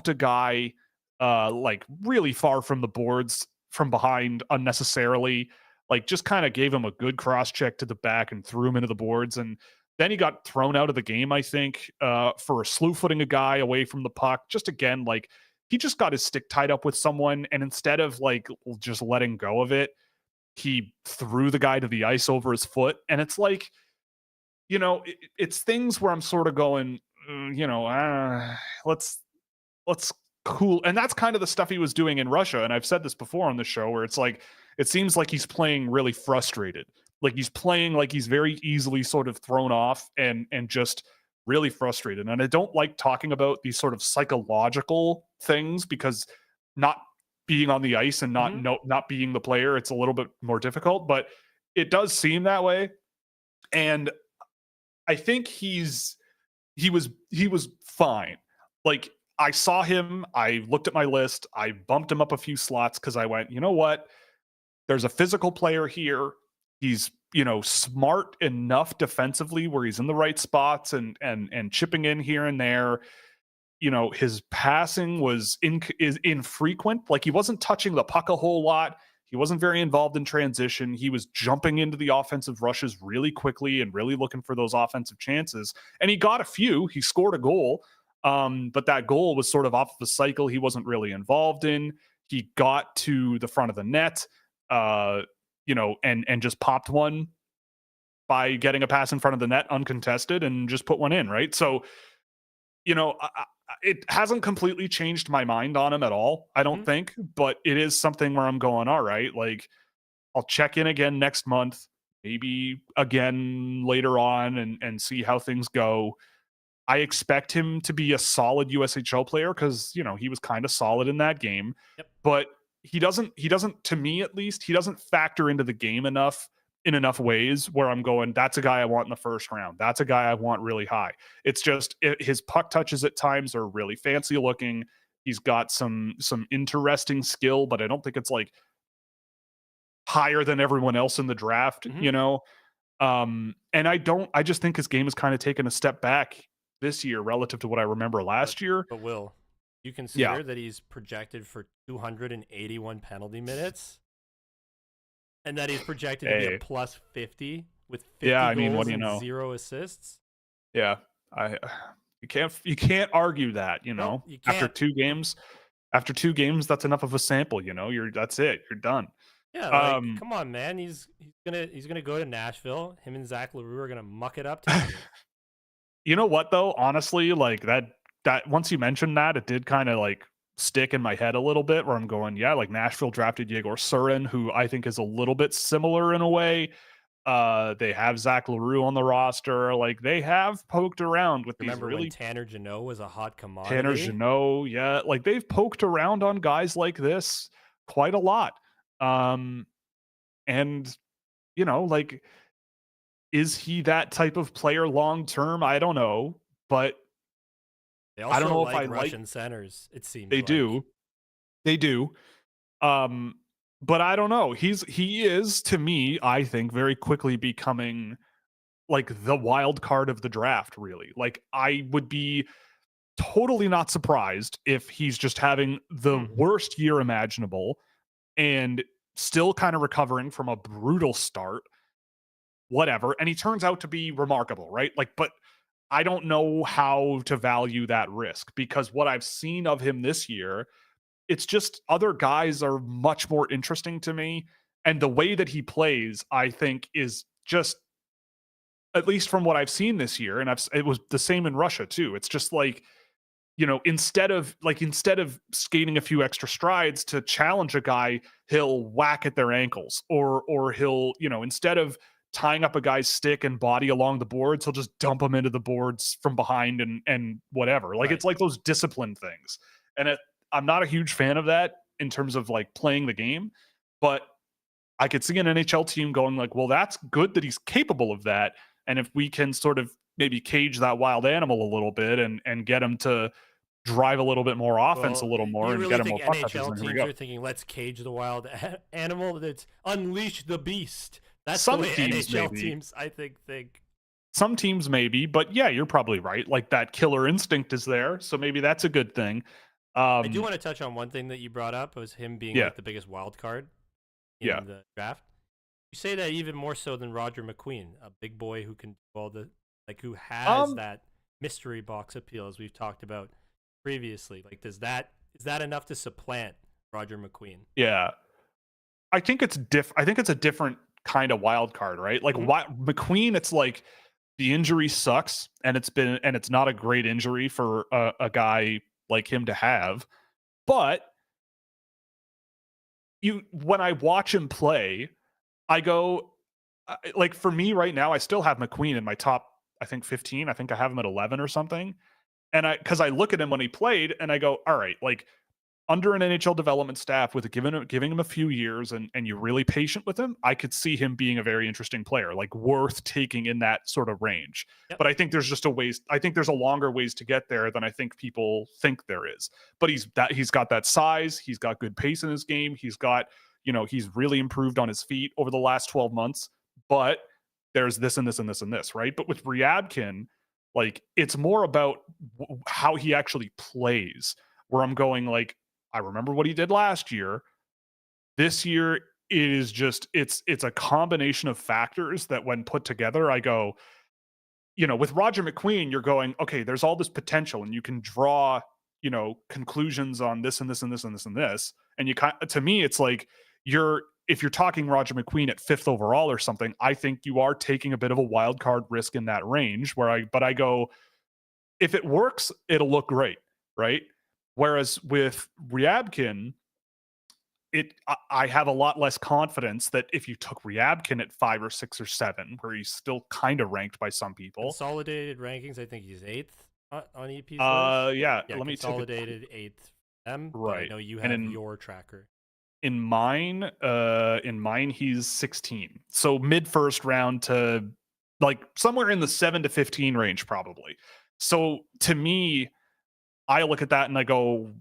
a guy like really far from the boards from behind unnecessarily. Like just kind of gave him a good cross check to the back and threw him into the boards. And then he got thrown out of the game, I think, for slew footing a guy away from the puck. Just again, like he just got his stick tied up with someone, and instead of like just letting go of it, he threw the guy to the ice over his foot. And it's like, it's things where I'm sort of going, let's cool. And that's kind of the stuff he was doing in Russia. And I've said this before on the show where it's like, it seems like he's playing really frustrated. Like he's playing like he's very easily sort of thrown off and just really frustrated. And I don't like talking about these sort of psychological things because not being on the ice and not Mhm. not being the player, it's a little bit more difficult, but it does seem that way. And I think he was fine. Like I saw him, I looked at my list, I bumped him up a few slots because I went, you know what? There's a physical player here. He's, smart enough defensively where he's in the right spots and chipping in here and there. His passing is infrequent. Like he wasn't touching the puck a whole lot. He wasn't very involved in transition. He was jumping into the offensive rushes really quickly and really looking for those offensive chances. And he got a few. He scored a goal. But that goal was sort of off the cycle he wasn't really involved in. He got to the front of the net, and just popped one by getting a pass in front of the net uncontested and just put one in, right? So, it hasn't completely changed my mind on him at all, I don't Mhm. think, but it is something where I'm going, all right, like I'll check in again next month, maybe again later on and see how things go. I expect him to be a solid USHL player because he was kind of solid in that game, Yep. but he doesn't to me at least he doesn't factor into the game enough in enough ways where I'm going, that's a guy I want in the first round. That's a guy I want really high. It's just his puck touches at times are really fancy looking. He's got some interesting skill, but I don't think it's like higher than everyone else in the draft, Mhm. and I just think his game has kind of taken a step back this year relative to what I remember But last year. but Will, you Yeah. consider that he's projected for 281 penalty minutes and that he's projected to be a Hey. plus 50 with Yeah, 50 I mean, what goals do you and know? 0 assists? Yeah. I you can't argue that, No, you After can't. 2 games, that's enough of a sample, that's it. You're done. Yeah, like Um come on, man. He's gonna go to Nashville. Him and Zach LaRue are gonna muck it up together. You know what though? Honestly, like that once you mentioned that, it did kind of like stick in my head a little bit where I'm going, yeah, like Nashville drafted Yegor Surin, who I think is a little bit similar in a way. They have Zach LaRue on the roster. Like they have poked around with these Remember when really Tanner Jeannot was a hot Tanner commodity? Jeannot, yeah, like they've poked around on guys like this quite a lot. Um, and like, is he that type of player long term? I don't know, but They I don't also know if I like like. Russian centers, it seems They like. do, they do. Um, but I don't know. He is to me, I think, very quickly becoming like the wild card of the draft. Really, like I would be totally not surprised if he's just having the Hmm. worst year imaginable and still kind of recovering from a brutal start, whatever. And he turns out to be remarkable, right? Like, but I don't know how to value that risk because what I've seen of him this year, it's just other guys are much more interesting to me. And the way that he plays, I think, is just, at least from what I've seen this year, and it was the same in Russia too. It's just like instead of skating a few extra strides to challenge a guy, he'll whack at their ankles, or he'll, instead of tying up a guy's stick and body along the boards, he'll just dump him into the boards from behind and whatever. Like Right. it's like those discipline things. And I'm not a huge fan of that in terms of like playing the game, but I could see an NHL team going like, well, that's good that he's capable of that. And if we can sort of maybe cage that wild animal a little bit and get him to drive a little bit more offense a Well, little do more you and really get him think more puck touches, NHL then here we teams go. are thinking, let's cage the wild animal? That's unleash the beast. That's the Some way teams NHL maybe. teams, I think. Some teams maybe, but yeah, you're probably right. Like that killer instinct is there, so maybe that's a good thing. I do Um, want to touch on one thing that you brought up was him being yeah, like the biggest wild card yeah. in the draft. You say that even more so than Roger McQueen, a big boy who can do all the who has Um, that mystery box appeal as we've talked about previously. Like, is that enough to supplant Roger McQueen? yeah. I think it's a different kind of wild card, right? Like Hmm. McQueen, it's like the injury sucks, and it's not a great injury for a guy like him to have. But when I watch him play, I go like for me right now, I still have McQueen in my top. I think 15. I think I have him at 11 or something. And because I look at him when he played, and I go, all right, like under an NHL development staff with giving him a few years and you're really patient with him, I could see him being a very interesting player, like worth taking in that sort of range. Yep. But I think there's just a ways. I think there's a longer ways to get there than I think people think there is. But he's got that size. He's got good pace in his game. He's really improved on his feet over the last 12 months. But there's this and this and this and this, right? But with Ryabkin, like it's more about how he actually plays. Where I'm going like I remember what he did last year. This year it is just it's a combination of factors that when put together, I go, with Roger McQueen, you're going, okay, there's all this potential and you can draw, conclusions on this and this and this and this and this. And to me, it's like if you're talking Roger McQueen at fifth overall or something, I think you are taking a bit of a wild card risk in that range but I go, if it works, it'll look great, right? Whereas with Ryabkin, I have a lot less confidence that if you took Ryabkin at 5 or 6 or 7, where he's still kind of ranked by some people. Consolidated rankings, I think he's eighth on EP's list. Yeah, Yeah, let me take a consolidated eighth for them, but I right. know you And have your tracker. in mine he's 16. So mid first round to like somewhere in the 7 to 15 range probably. So to me, I look at that and I go,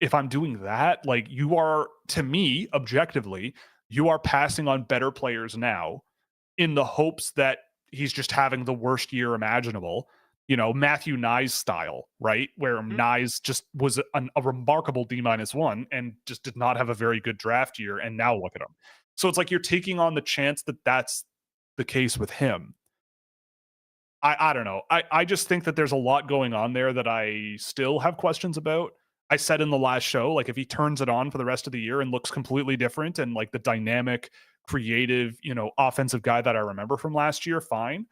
if I'm doing that, like you are, to me, objectively, you are passing on better players now in the hopes that he's just having the worst year imaginable. Matthew Nyes style, right? Where Mhm. Nyes just was a remarkable D-1 and just did not have a very good draft year. And now look at him. So it's like you're taking on the chance that that's the case with him. I don't know. I just think that there's a lot going on there that I still have questions about. I said in the last show, like if he turns it on for the rest of the year and looks completely different and like the dynamic, creative, offensive guy that I remember from last year, fine.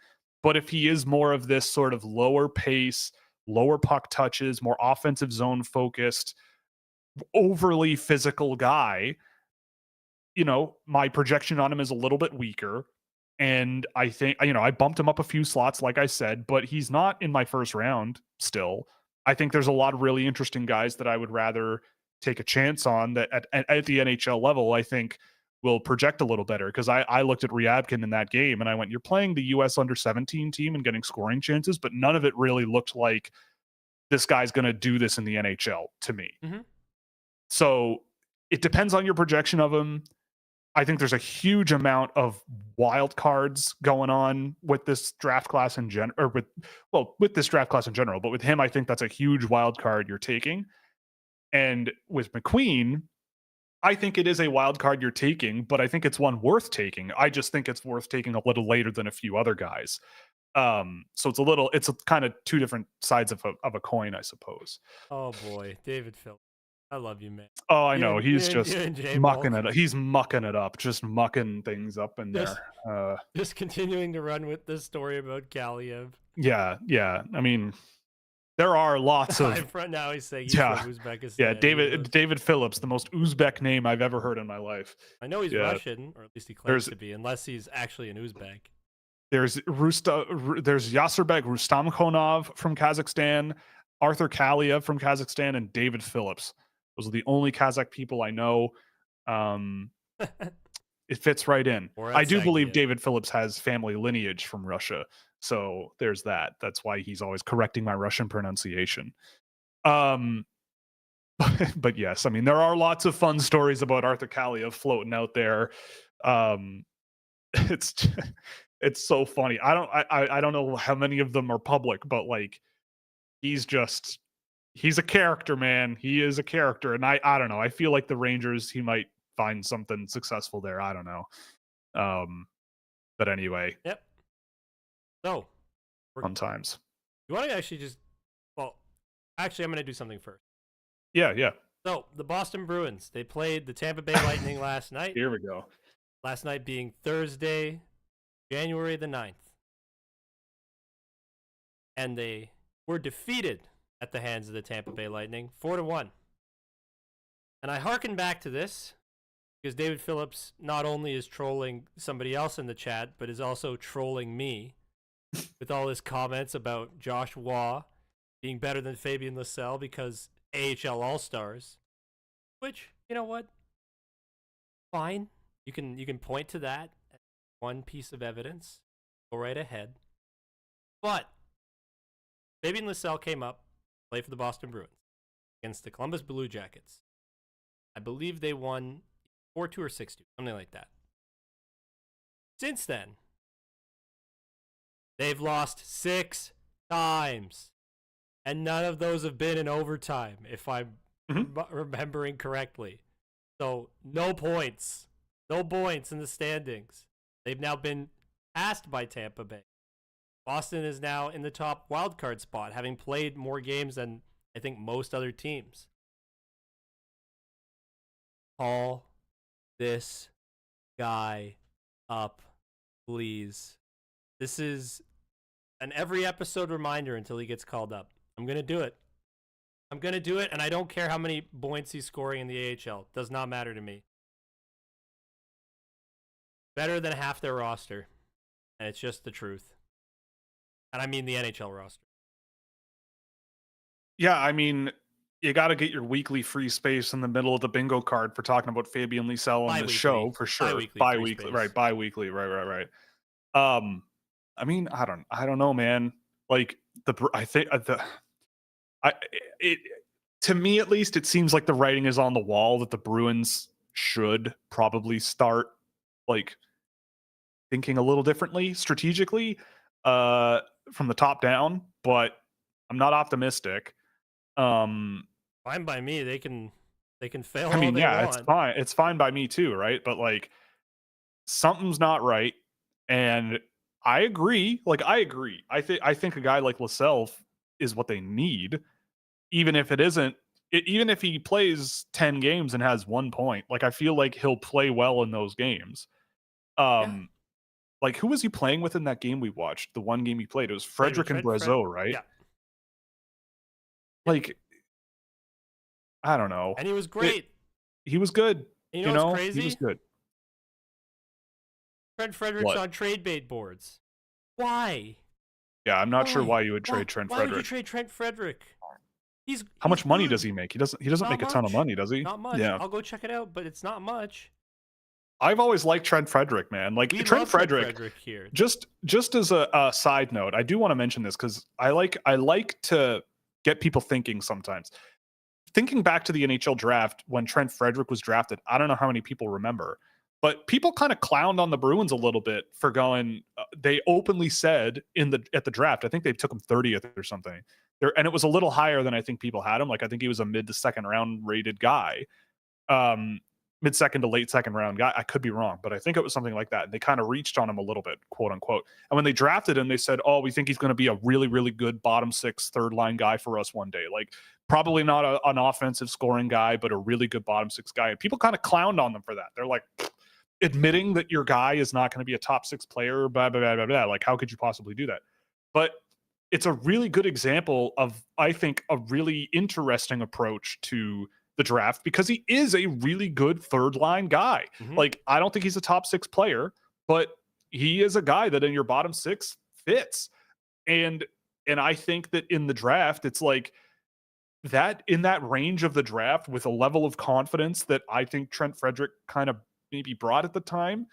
But if he is more of this sort of lower pace, lower puck touches, more offensive zone focused, overly physical guy, my projection on him is a little bit weaker. And I think, I bumped him up a few slots, like I said, but he's not in my first round still. I think there's a lot of really interesting guys that I would rather take a chance on that at the NHL level, I think will project a little better. Because I looked at Ryabkin in that game and I went, you're playing the US under 17 team and getting scoring chances, but none of it really looked like this guy's going to do this in the NHL to me. Mhm. So it depends on your projection of him. I think there's a huge amount of wild cards going on with this draft class in general, or with this draft class in general. But with him, I think that's a huge wild card you're taking. And with McQueen, I think it is a wild card you're taking, but I think it's one worth taking. I just think it's worth taking a little later than a few other guys. So it's a kind of two different sides of a coin, I suppose. Oh boy, David Phil, I love you, man. Oh, I know. He's You just and J mucking Bolt it. He's mucking it up, just mucking things up in just there. just continuing to run with this story about Kaliyev. Yeah, yeah. I mean, there are lots In of front now, he's saying he's yeah, from Uzbekistan. yeah. He was. David Phillips, the most Uzbek name I've ever heard in my life. I know he's Yeah, Russian, or at least he claims there's to be, unless he's actually an Uzbek. there's there's Yasurbek Rustamkhonov from Kazakhstan, Arthur Kaliyev from Kazakhstan, and David Phillips. Those are the only Kazakh people I know. Um, it fits right in. I do believe Sagiev. David Phillips has family lineage from Russia, so there's that. That's why he's always correcting my Russian pronunciation. Um, but yes, I mean there are lots of fun stories about Arthur Kaliyev floating out there. Um, it's it's so funny. I don't know how many of them are public, but like he's a character, man. He is a character, and I don't know. I feel like the Rangers, he might find something successful there. I don't know. But anyway, Yep. So, fun times. you want to actually just, well, actually, I'm going to do something first. Yeah, yeah. So, the Boston Bruins, they played the Tampa Bay Lightning last night. Here we go. Last night being Thursday, January the 9th. And they were defeated at the hands of the Tampa Bay Lightning, 4-1. And I hearken back to this because David Phillips not only is trolling somebody else in the chat, but is also trolling me with all his comments about Josh Waugh being better than Fabian Lysell because AHL All-Stars. Which, you know what? Fine. You can point to that as one piece of evidence. Go right ahead. But Fabian Lysell came up, played for the Boston Bruins against the Columbus Blue Jackets. I believe they won 4-2 or 6-2, something like that. Since then, they've lost 6 times. And none of those have been in overtime, if I'm remembering correctly. So, no points. No points in the standings. They've now been passed by Tampa Bay. Boston is now in the top wildcard spot, having played more games than I think most other teams. Call this guy up, please. This is an every episode reminder until he gets called up. I'm going to do it. I'm going to do it, and I don't care how many points he's scoring in the AHL. Does not matter to me. Better than half their roster, and it's just the truth. And I mean the NHL roster. Yeah, I mean, you got to get your weekly free space in the middle of the bingo card for talking about Fabian Lysell on the show, for sure. Bi-weekly, right? Bi-weekly, right. I mean, I don't know, man. Like to me at least, it seems like the writing is on the wall that the Bruins should probably start like thinking a little differently strategically from the top down, but I'm not optimistic. Fine by me. They can fail. I mean, all they yeah, want. it's fine. It's fine by me too, right? But like something's not right. And I agree. I think a guy like Lysell is what they need, even if it isn't. Even if he plays 10 games and has 1 point, like I feel like he'll play well in those games. Like who was he playing with in that game we watched? The one game he played, it was Frederick and Brazeau, right? Yeah. Like I don't know. And he was great. He was good. And you know what's crazy? He was good. Trent Frederick's on trade bait boards. Why? Yeah, I'm not sure why you would trade Trent Frederick. Why would you trade Trent Frederick? How much money does he make? He doesn't make a ton of money, does he? Not much. Yeah. I'll go check it out, but it's not much. I've always liked Trent Frederick, man. Like Trent Frederick here. Just as a side note, I do want to mention this because I like to get people thinking sometimes. Thinking back to the NHL draft when Trent Frederick was drafted, I don't know how many people remember, but people kind of clowned on the Bruins a little bit for going. They openly said at the draft, I think they took him 30th or something. And it was a little higher than I think people had him. Like I think he was a mid to second round rated guy, mid second to late second round guy. I could be wrong, but I think it was something like that. And they kind of reached on him a little bit, quote unquote. And when they drafted him, they said, "Oh, we think he's going to be a really, really good bottom 6, third line guy for us one day. Like probably not an offensive scoring guy, but a really good bottom 6 guy." And people kind of clowned on them for that. They're like, admitting that your guy is not going to be a top 6 player, blah, blah, blah, blah, blah. Like, how could you possibly do that? But it's a really good example of, I think, a really interesting approach to the draft because he is a really good third line guy. Hmm. Like, I don't think he's a top 6 player, but he is a guy that in your bottom 6 fits. And I think that in the draft, it's like that in that range of the draft with a level of confidence that I think Trent Frederick kind of maybe brought at the time,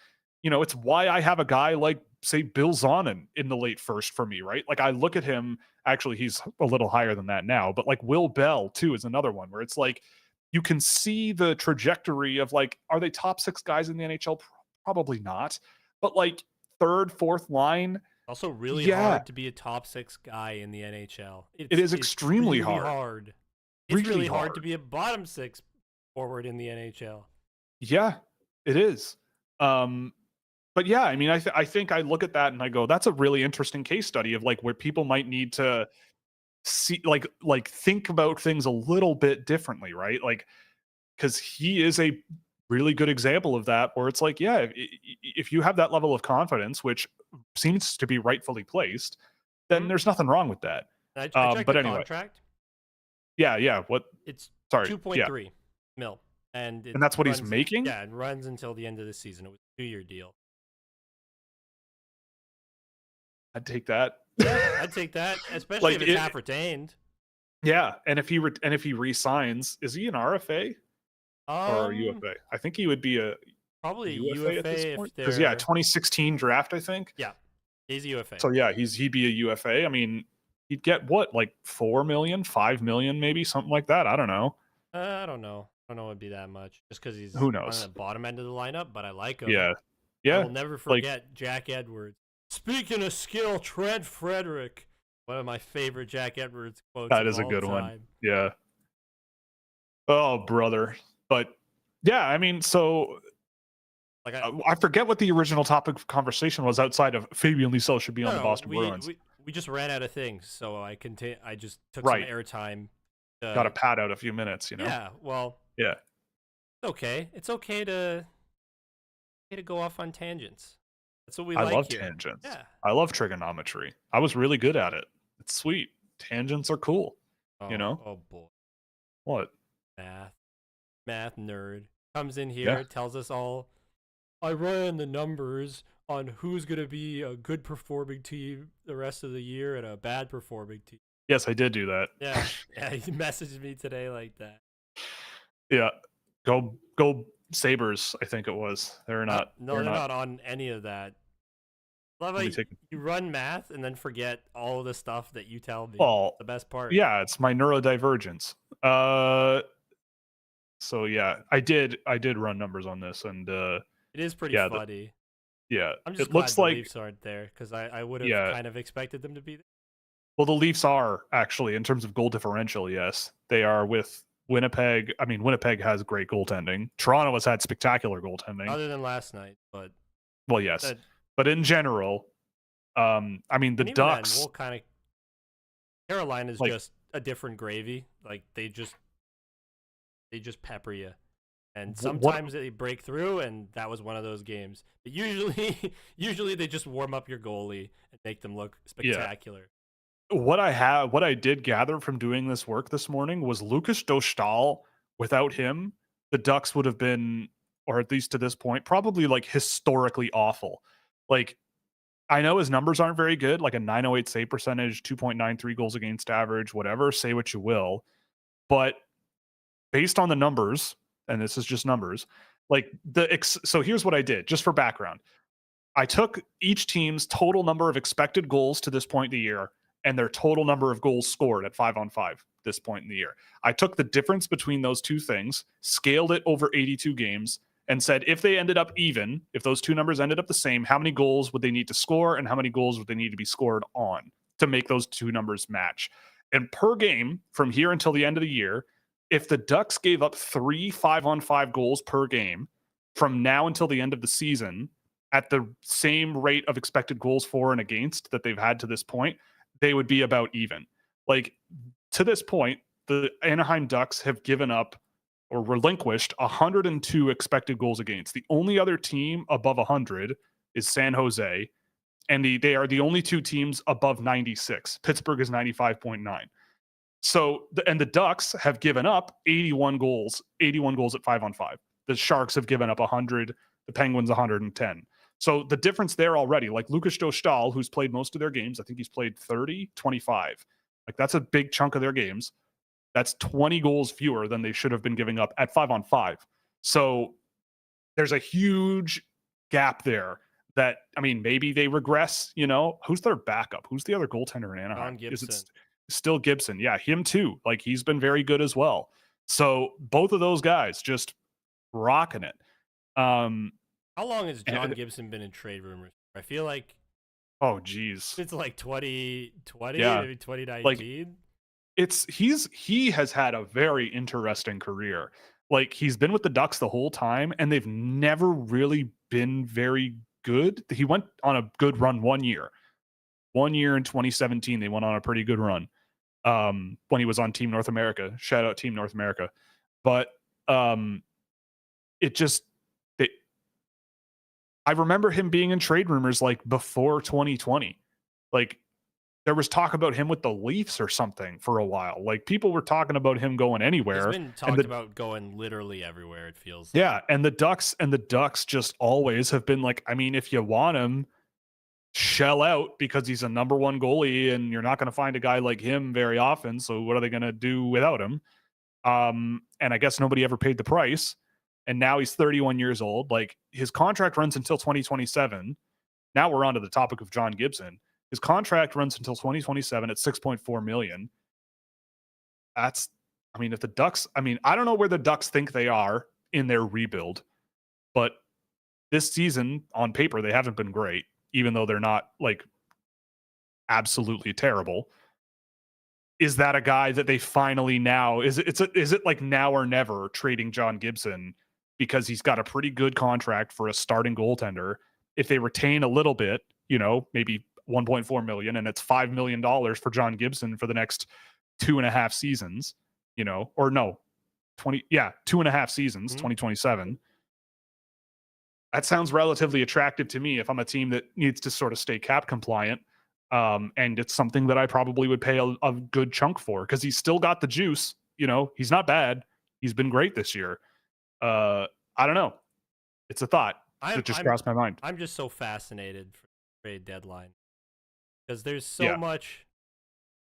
it's why I have a guy like, say, Bill Zonin in the late first for me, right? Like, I look at him, actually, he's a little higher than that now, but like Will Bell, too, is another one where it's like you can see the trajectory of like, are they top 6 guys in the NHL? Probably not. But like third, fourth line, Also, really yeah, hard to be a top 6 guy in the NHL. it is It's extremely really hard. hard. It's Really really hard to hard. be a bottom 6 forward in the NHL. Yeah, it is. Um, but yeah, I mean, I think I look at that and I go, that's a really interesting case study of like where people might need to see think about things a little bit differently, right? Like, because he is a really good example of that, where it's like, yeah, if you have that level of confidence, which seems to be rightfully placed, then Mhm. there's nothing wrong with that. I checked But the anyway, contract. yeah. What? It's Sorry, yeah, 2.3 mil, and it and that's what he's runs. making. Yeah, it runs until the end of the season. It was a 2-year deal. I'd take that. Yeah, I'd take that, especially Like if it's it, half retained. yeah. And if he resigns, is he an RFA or a Um, UFA? I think he would be a Probably UFA at this UFA point if because yeah, they're 2016 draft, I think. yeah, he's UFA. So yeah, he'd be a UFA. I mean, he'd get what, like 4 million, 5 million, maybe something like that. I don't know. I don't know. I don't know it'd be that much just because he's Who on the knows? bottom end of the lineup, but I like him. Yeah, I yeah. will never Like forget Jack Edwards. Speaking of skill, Trent Frederick. One of my favorite Jack Edwards quotes that of is a all good one. time. Yeah. Oh, brother. But yeah, I mean, so Like I forget what the original topic of conversation was outside of Fabian Lisel should be on the no, Boston Bruins. we just ran out of things, so I just took some Right. airtime. Got to pad out a few minutes. Yeah, well, Yeah. it's okay. It's okay to go off on tangents. That's what we I like love here. tangents. Yeah. I love trigonometry. I was really good at it. It's sweet. Tangents are cool. You Oh, know? oh boy. What? Math nerd comes in Yeah. here, tells us all. I ran the numbers on who's going to be a good performing team the rest of the year and a bad performing team. Yes, I did do that. Yeah, yeah. He messaged me today like that. Yeah. Go Sabres, I think it was. They're not No, they're not on any of that. Love how let me take you run math and then forget all of the stuff that you tell me. well, The best part. yeah, it's my neurodivergence. So yeah, I did run numbers on this and It is pretty yeah, funny. yeah. I'm just It glad looks the like Leafs aren't there because I would have yeah. kind of expected them to be there. Well, the Leafs are actually in terms of goal differential, yes. They are with Winnipeg. I mean, Winnipeg has great goaltending. Toronto has had spectacular goaltending. Other than last night, but Well, yes. that, But in general, I mean, the and even then, Ducks we'll kind of Carolina's like just a different gravy. Like they just pepper you, and what sometimes they break through, and that was one of those games. But usually they just warm up your goalie and make them look spectacular. what I did gather from doing this work this morning was Lucas Dostal. Without him, the Ducks would have been, or at least to this point, probably like historically awful. Like, I know his numbers aren't very good, like a 908 save percentage, 2.93 goals against average, whatever, say what you will. But based on the numbers, and this is just numbers, like so here's what I did, just for background. I took each team's total number of expected goals to this point in the year and their total number of goals scored at 5-on-5 this point in the year. I took the difference between those two things, scaled it over 82 games, and said if they ended up even, if those two numbers ended up the same, how many goals would they need to score and how many goals would they need to be scored on to make those two numbers match? And per game from here until the end of the year, if the Ducks gave up 3 5-on-5 goals per game from now until the end of the season at the same rate of expected goals for and against that they've had to this point, they would be about even. Like, to this point, the Anaheim Ducks have given up or relinquished 102 expected goals against. The only other team above 100 is San Jose. And they are the only two teams above 96. Pittsburgh is 95.9. So, and the Ducks have given up 81 goals at 5-on-5. The Sharks have given up 100, the Penguins 110. So the difference there already, like Lukas Dostal, who's played most of their games, I think he's played 30, 25. Like that's a big chunk of their games. That's 20 goals fewer than they should have been giving up at 5-on-5. So there's a huge gap there that, I mean, maybe they regress, who's their backup? Who's the other goaltender in Anaheim? John Gibson. Is it still Gibson? Yeah, him too. Like he's been very good as well. So both of those guys just rocking it. How long has John Gibson been in trade rumors? I feel like oh geez, it's like 2020, yeah, maybe 2019. Like he has had a very interesting career. Like he's been with the Ducks the whole time, and they've never really been very good. He went on a good run 1 year. 1 year in 2017, they went on a pretty good run when he was on Team North America. Shout out Team North America. But I remember him being in trade rumors like before 2020. Like there was talk about him with the Leafs or something for a while. Like people were talking about him going anywhere. He's been talked about going literally everywhere, it feels like. Yeah, and the Ducks just always have been like, I mean, if you want him, shell out because he's a number one goalie and you're not going to find a guy like him very often. So what are they going to do without him? And I guess nobody ever paid the price. And now he's 31 years old. Like his contract runs until 2027. Now we're on to the topic of John Gibson. His contract runs until 2027 at $6.4 million. That's, I mean, if the Ducks, I mean, I don't know where the Ducks think they are in their rebuild, but this season on paper, they haven't been great, even though they're not like absolutely terrible. Is that a guy that they finally now, is it like now or never trading John Gibson because he's got a pretty good contract for a starting goaltender? If they retain a little bit, maybe 1.4 million, and it's $5 million for John Gibson for the next 2.5 seasons, or no, 2.5 seasons, 2027. That sounds relatively attractive to me if I'm a team that needs to sort of stay cap compliant. And it's something that I probably would pay a good chunk for because he's still got the juice. He's not bad. He's been great this year. I don't know. It's a thought that just crossed my mind. I'm just so fascinated for the trade deadline because there's so much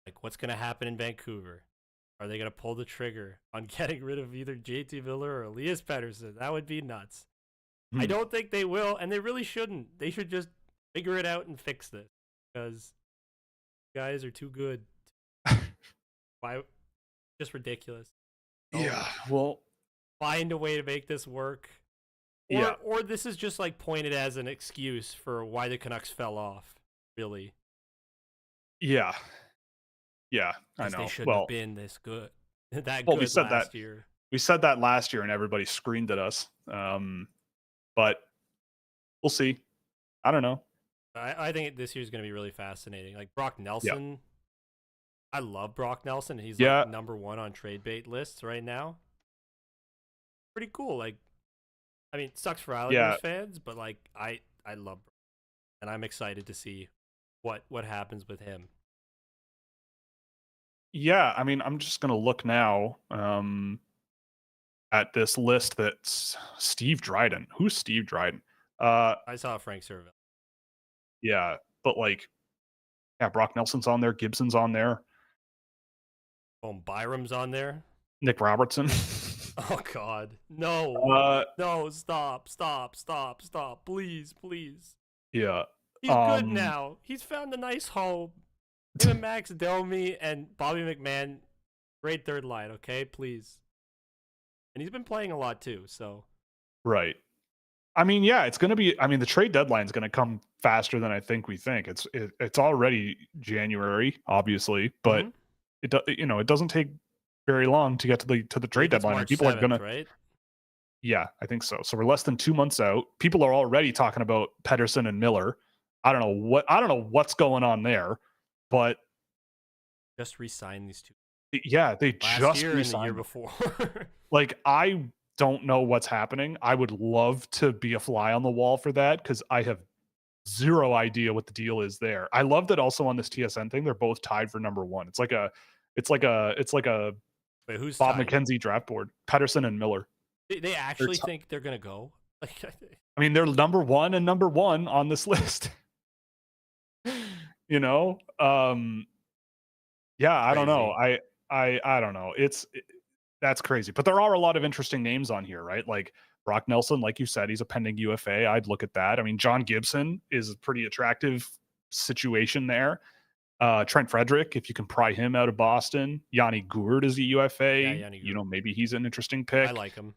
like what's going to happen in Vancouver. Are they going to pull the trigger on getting rid of either JT Miller or Elias Pettersson? That would be nuts. I don't think they will, and they really shouldn't. They should just figure it out and fix this because guys are too good. Why? Just ridiculous. Yeah, well, find a way to make this work. Or this is just like pointed as an excuse for why the Canucks fell off. Really. Yeah, I know. They shouldn't have been this good. Good last year. We said that last year, and everybody screamed at us. But we'll see. I don't know. I think this year's going to be really fascinating. Like Brock Nelson. I love Brock Nelson. He's like number one on trade bait lists right now. Pretty cool. Like, I mean, it sucks for Islanders fans, but like I love Brock, and I'm excited to see what happens with him. Yeah, I mean, I'm just gonna look now at this list that's Steve Dryden. Who's Steve Dryden? I saw Frank Serville. Yeah, but like, Brock Nelson's on there, Gibson's on there. Oh, Byram's on there. Nick Robertson. Oh God, no, no, stop, please. Yeah, he's good now. He's found a nice home. Him and Max Domi and Bobby McMahon, great third line. Okay, please. And he's been playing a lot too. So, right. I mean, it's going to be. I mean, the trade deadline is going to come faster than I think we think. It's already January, obviously, but it doesn't take very long to get to the trade deadline. March people 7th, are going to, right? Yeah, I think so. So we're less than 2 months out. People are already talking about Pettersson and Miller. I don't know what's going on there, but just re-signed these two. Yeah, they last just year re-signed and the year before. Like, I don't know what's happening. I would love to be a fly on the wall for that because I have Zero idea what the deal is there. I love that also on this TSN thing, they're both tied for number one. It's like a Wait, who's Bob tied? McKenzie draft board. Pedersen and Miller. They They're actually think they're gonna go? Like, I mean, they're number one and number one on this list. you know? Yeah, I don't know. crazy. I don't know. That's crazy. But there are a lot of interesting names on here, right? Like Brock Nelson, like you said, he's a pending UFA. I'd look at that. I mean, John Gibson is a pretty attractive situation there. Trent Frederick, if you can pry him out of Boston. Yanni Gourde is a Yeah, UFA. Yanni You Gourde. know, maybe he's an interesting I pick. like him.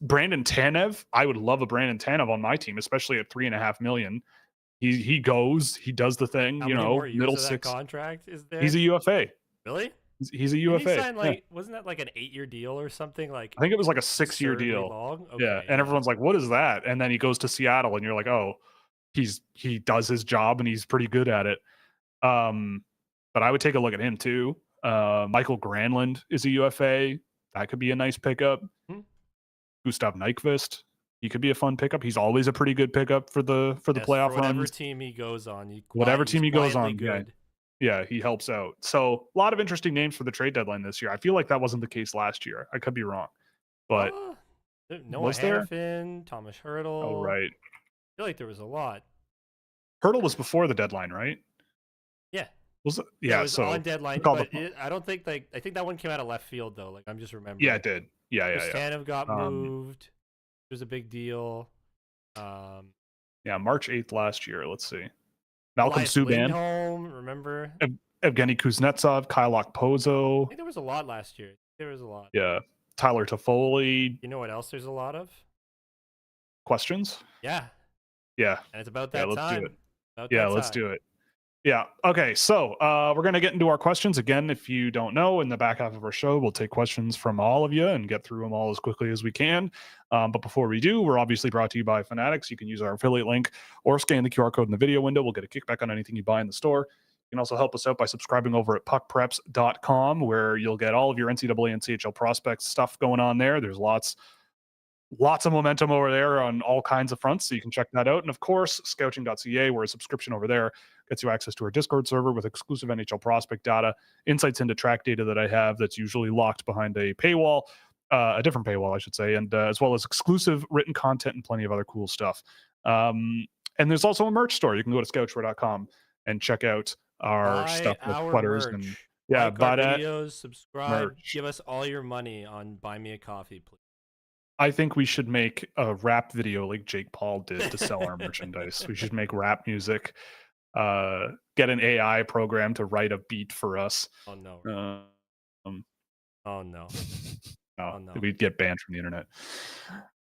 Brandon Tanev, I would love a Brandon Tanev on my team, especially at 3.5 million. He goes, he does the thing, How many more years middle of that six. contract is there? He's a UFA. Really? He's a Didn't he UFA. sign Yeah. wasn't that like an 8-year deal or something? Like I think it was like a 6-year absurdly deal. long? Yeah. Okay, And yeah. everyone's like, what is that? And then he goes to Seattle and you're like, oh, he does his job and he's pretty good at it. But I would take a look at him too. Michael Granlund is a UFA. That could be a nice pickup. Hmm. Gustav Nyquist, he could be a fun pickup. He's always a pretty good pickup for the Yes, playoff for whatever runs. team he goes on, Whatever team he goes on, good. yeah, he helps out. So a lot of interesting names for the trade deadline this year. I feel like that wasn't the case last year. I could be wrong, but Noah was there? Hanifin, Thomas Oh, Hertl. right. I feel like there was a lot. Hurdle was before the deadline, right? Yeah. Was it? It Yeah. was So on deadline, took all but the- I don't think I think that one came out of left field though. Like I'm just remembering. yeah, it did. Yeah. Kristanov got Um, moved. It was a big deal. Yeah, March 8th last year. Let's see. Malcolm Elias Subban, Lindholm, remember? I Evgeny Kuznetsov, Kyle Okposo. think there was a lot last year. There was a lot. Yeah. Tyler Toffoli. You know what else there's a lot of? Questions? Yeah. Yeah. And it's about Yeah, that let's do time. it. About Yeah, that let's time. do it. Yeah. Okay. So we're going to get into our questions again. If you don't know, in the back half of our show, we'll take questions from all of you and get through them all as quickly as we can. But before we do, we're obviously brought to you by Fanatics. You can use our affiliate link or scan the QR code in the video window. We'll get a kickback on anything you buy in the store. You can also help us out by subscribing over at puckpreps.com, where you'll get all of your NCAA and CHL prospects stuff going on there. There's lots of momentum over there on all kinds of fronts, so you can check that out. And of course, scouching.ca, where a subscription over there gets you access to our Discord server with exclusive NHL prospect data, insights into track data that I have that's usually locked behind a paywall, a different paywall, I should say, and as well as exclusive written content and plenty of other cool stuff. And there's also a merch store. You can go to scouchware.com and check out our stuff with sweaters merch. and yeah, like our buy that videos, subscribe, merch. give us all your money on Buy Me a Coffee, please. I think we should make a rap video like Jake Paul did to sell our merchandise. We should make rap music, get an AI program to write a beat for us. Oh no. Oh no. No, Oh, no. we'd get banned from the internet.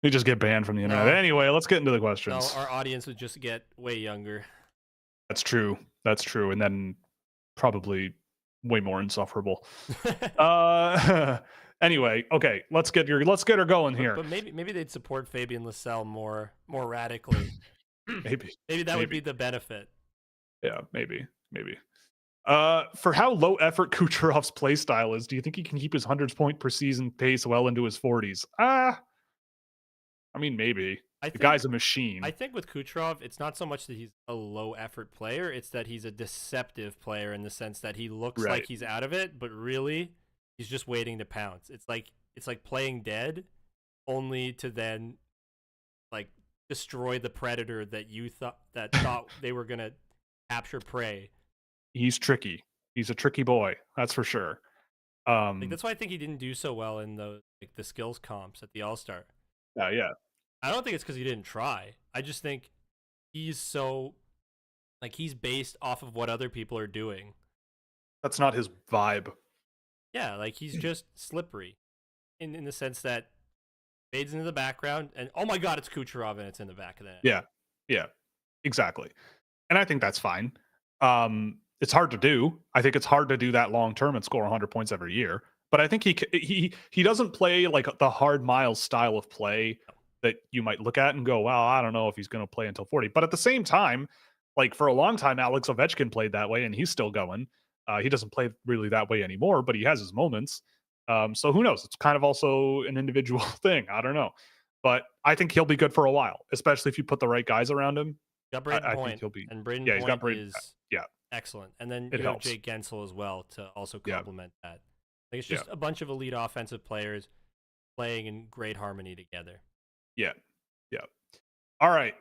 We just get banned from the internet. No. Anyway, let's get into the No, questions. our audience would just get way younger. That's true. And then probably way more insufferable. Anyway, okay, let's get her going here. But maybe they'd support Fabian Lysell more radically. Maybe that would be the benefit. Yeah, maybe. For how low effort Kucherov's play style is, do you think he can keep his 100 point per season pace well into his 40s? I mean, maybe. The guy's a machine. I think with Kucherov, it's not so much that he's a low effort player, it's that he's a deceptive player in the sense that he looks like he's out of it, but really he's just waiting to pounce. It's like playing dead, only to then like destroy the predator that you thought they were gonna capture prey. He's tricky. He's a tricky boy, that's for sure. That's why I think he didn't do so well in the skills comps at the All-Star. Yeah. I don't think it's because he didn't try. I just think he's so he's based off of what other people are doing. That's not his vibe. Yeah, he's just slippery in the sense that fades into the background and oh my god, it's Kucherov and it's in the back of the net. Yeah, exactly. And I think that's fine. It's hard to do. I think it's hard to do that long term and score 100 points every year. But I think he doesn't play like the hard miles style of play that you might look at and go, wow, I don't know if he's going to play until 40. But at the same time, for a long time, Alex Ovechkin played that way and he's still going. He doesn't play really that way anymore, but he has his moments. So who knows? It's kind of also an individual thing. I don't know. But I think he'll be good for a while, especially if you put the right guys around him. Got Braden I think Point, he'll be. and Braden Yeah, he's got Point Braden. is Yeah, excellent. And then it you have helps. Jake Gensel as well to also Yeah, complement that. Like it's yeah, just a bunch of elite offensive players playing in great harmony together. yeah, yeah. All right,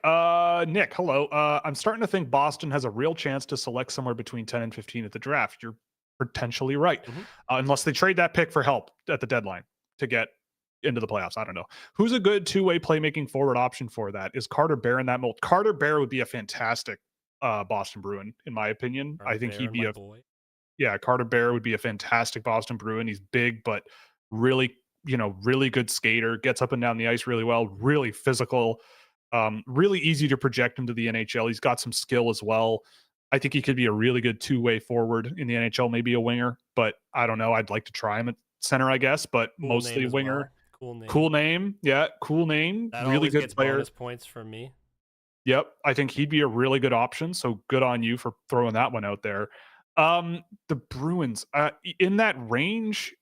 Nick. Hello. I'm starting to think Boston has a real chance to select somewhere between 10 and 15 at the draft. You're potentially right, Mhm. unless they trade that pick for help at the deadline to get into the playoffs. I don't know. Who's a good two-way playmaking forward option for that? Is Carter Bear in that mold? Carter Bear would be a fantastic Boston Bruin, in my opinion. I Carter think Bear he'd and be my a boy. yeah, Carter Bear would be a fantastic Boston Bruin. He's big, but really, really good skater, gets up and down the ice really well, really physical, really easy to project into the NHL. He's got some skill as well. I think he could be a really good two-way forward in the NHL, maybe a winger, but I don't know. I'd like to try him at center, I guess, but Cool name mostly as winger. well. Cool name. Cool name. Yeah, cool name. That Really always good gets player. bonus points from me. Yep, I think he'd be a really good option. So good on you for throwing that one out there. The Bruins in that range.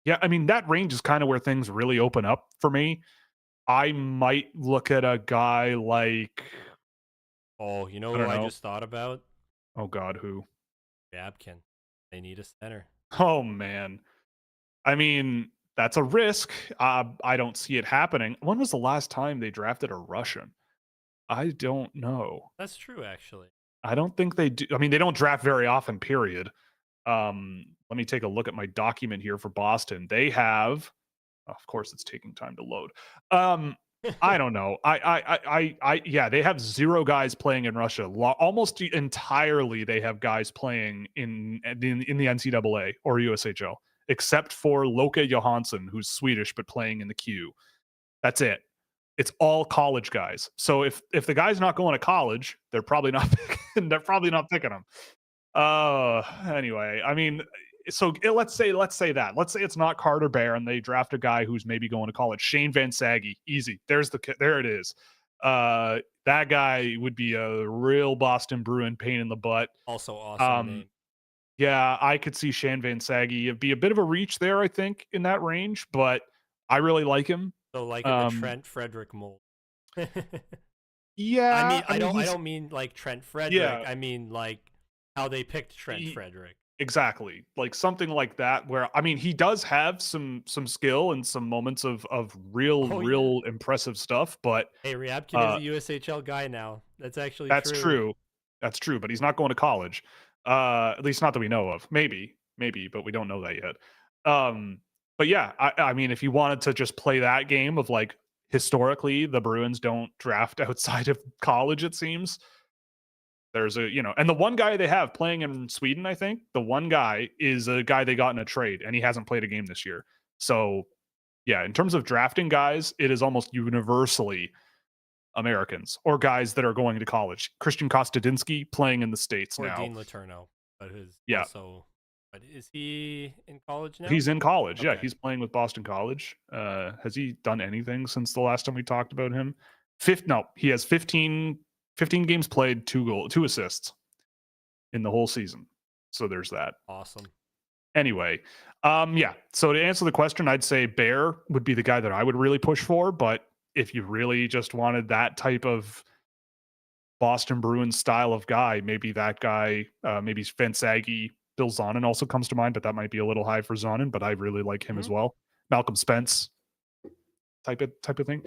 Yeah, I mean that range is kind of where things really open up for me. I might look at a guy like Oh, you know I who don't I know. just thought about? Oh God, who? Jabkin. They need a center. Oh man. I mean that's a risk. I don't see it happening. When was the last time they drafted a Russian? I don't know. That's true, actually. I don't think they do. I mean, they don't draft very often. Period. Let me take a look at my document here for Boston. They have, of course, it's taking time to load. I don't know. Yeah, they have zero guys playing in Russia. Almost entirely, they have guys playing in the NCAA or USHL, except for Loka Johansson, who's Swedish but playing in the Q. That's it. It's all college guys. So if the guy's not going to college, they're probably not picking him. Anyway, I mean, so let's say that. Let's say it's not Carter Bear and they draft a guy who's maybe going to college. Shane Van Saggy, easy. There it is. That guy would be a real Boston Bruin pain in the butt. Also awesome Um, name. yeah, I could see Shane Van Saggy. It'd be a bit of a reach there, I think, in that range, but I really like him. So like in the Um, Trent Frederick mold. I yeah, mean, I mean I he's don't mean like Trent Frederick. yeah, I mean like how they picked Trent he, Frederick. exactly. Like something like that where I mean he does have some skill and some moments of real Oh yeah. real impressive stuff, but Hey, Ryabkin is uh a USHL guy now. That's actually that's true. true. That's true, but he's not going to college. At least not that we know of. Maybe, but we don't know that yet. But yeah, I mean if you wanted to just play that game of like historically the Bruins don't draft outside of college, it seems. There's and the one guy they have playing in Sweden, I think, the one guy is a guy they got in a trade and he hasn't played a game this year. So, yeah, in terms of drafting guys, it is almost universally Americans or guys that are going to college. Christian Kostadinsky playing in the States Or now. Dean Letourneau, but who's Yeah, also. But is he in college now? he's in college. Yeah, Okay. he's playing with Boston College. Has he done anything since the last time we talked about him? No, he has 15 games played, 2 assists in the whole season. So there's that. Awesome. Anyway, yeah. So to answer the question, I'd say Bear would be the guy that I would really push for. But if you really just wanted that type of Boston Bruins style of guy, maybe that guy, maybe Fansagi, Bill Zonin also comes to mind, but that might be a little high for Zonin. But I really like him as Mhm. well. Malcolm Spence type of thing.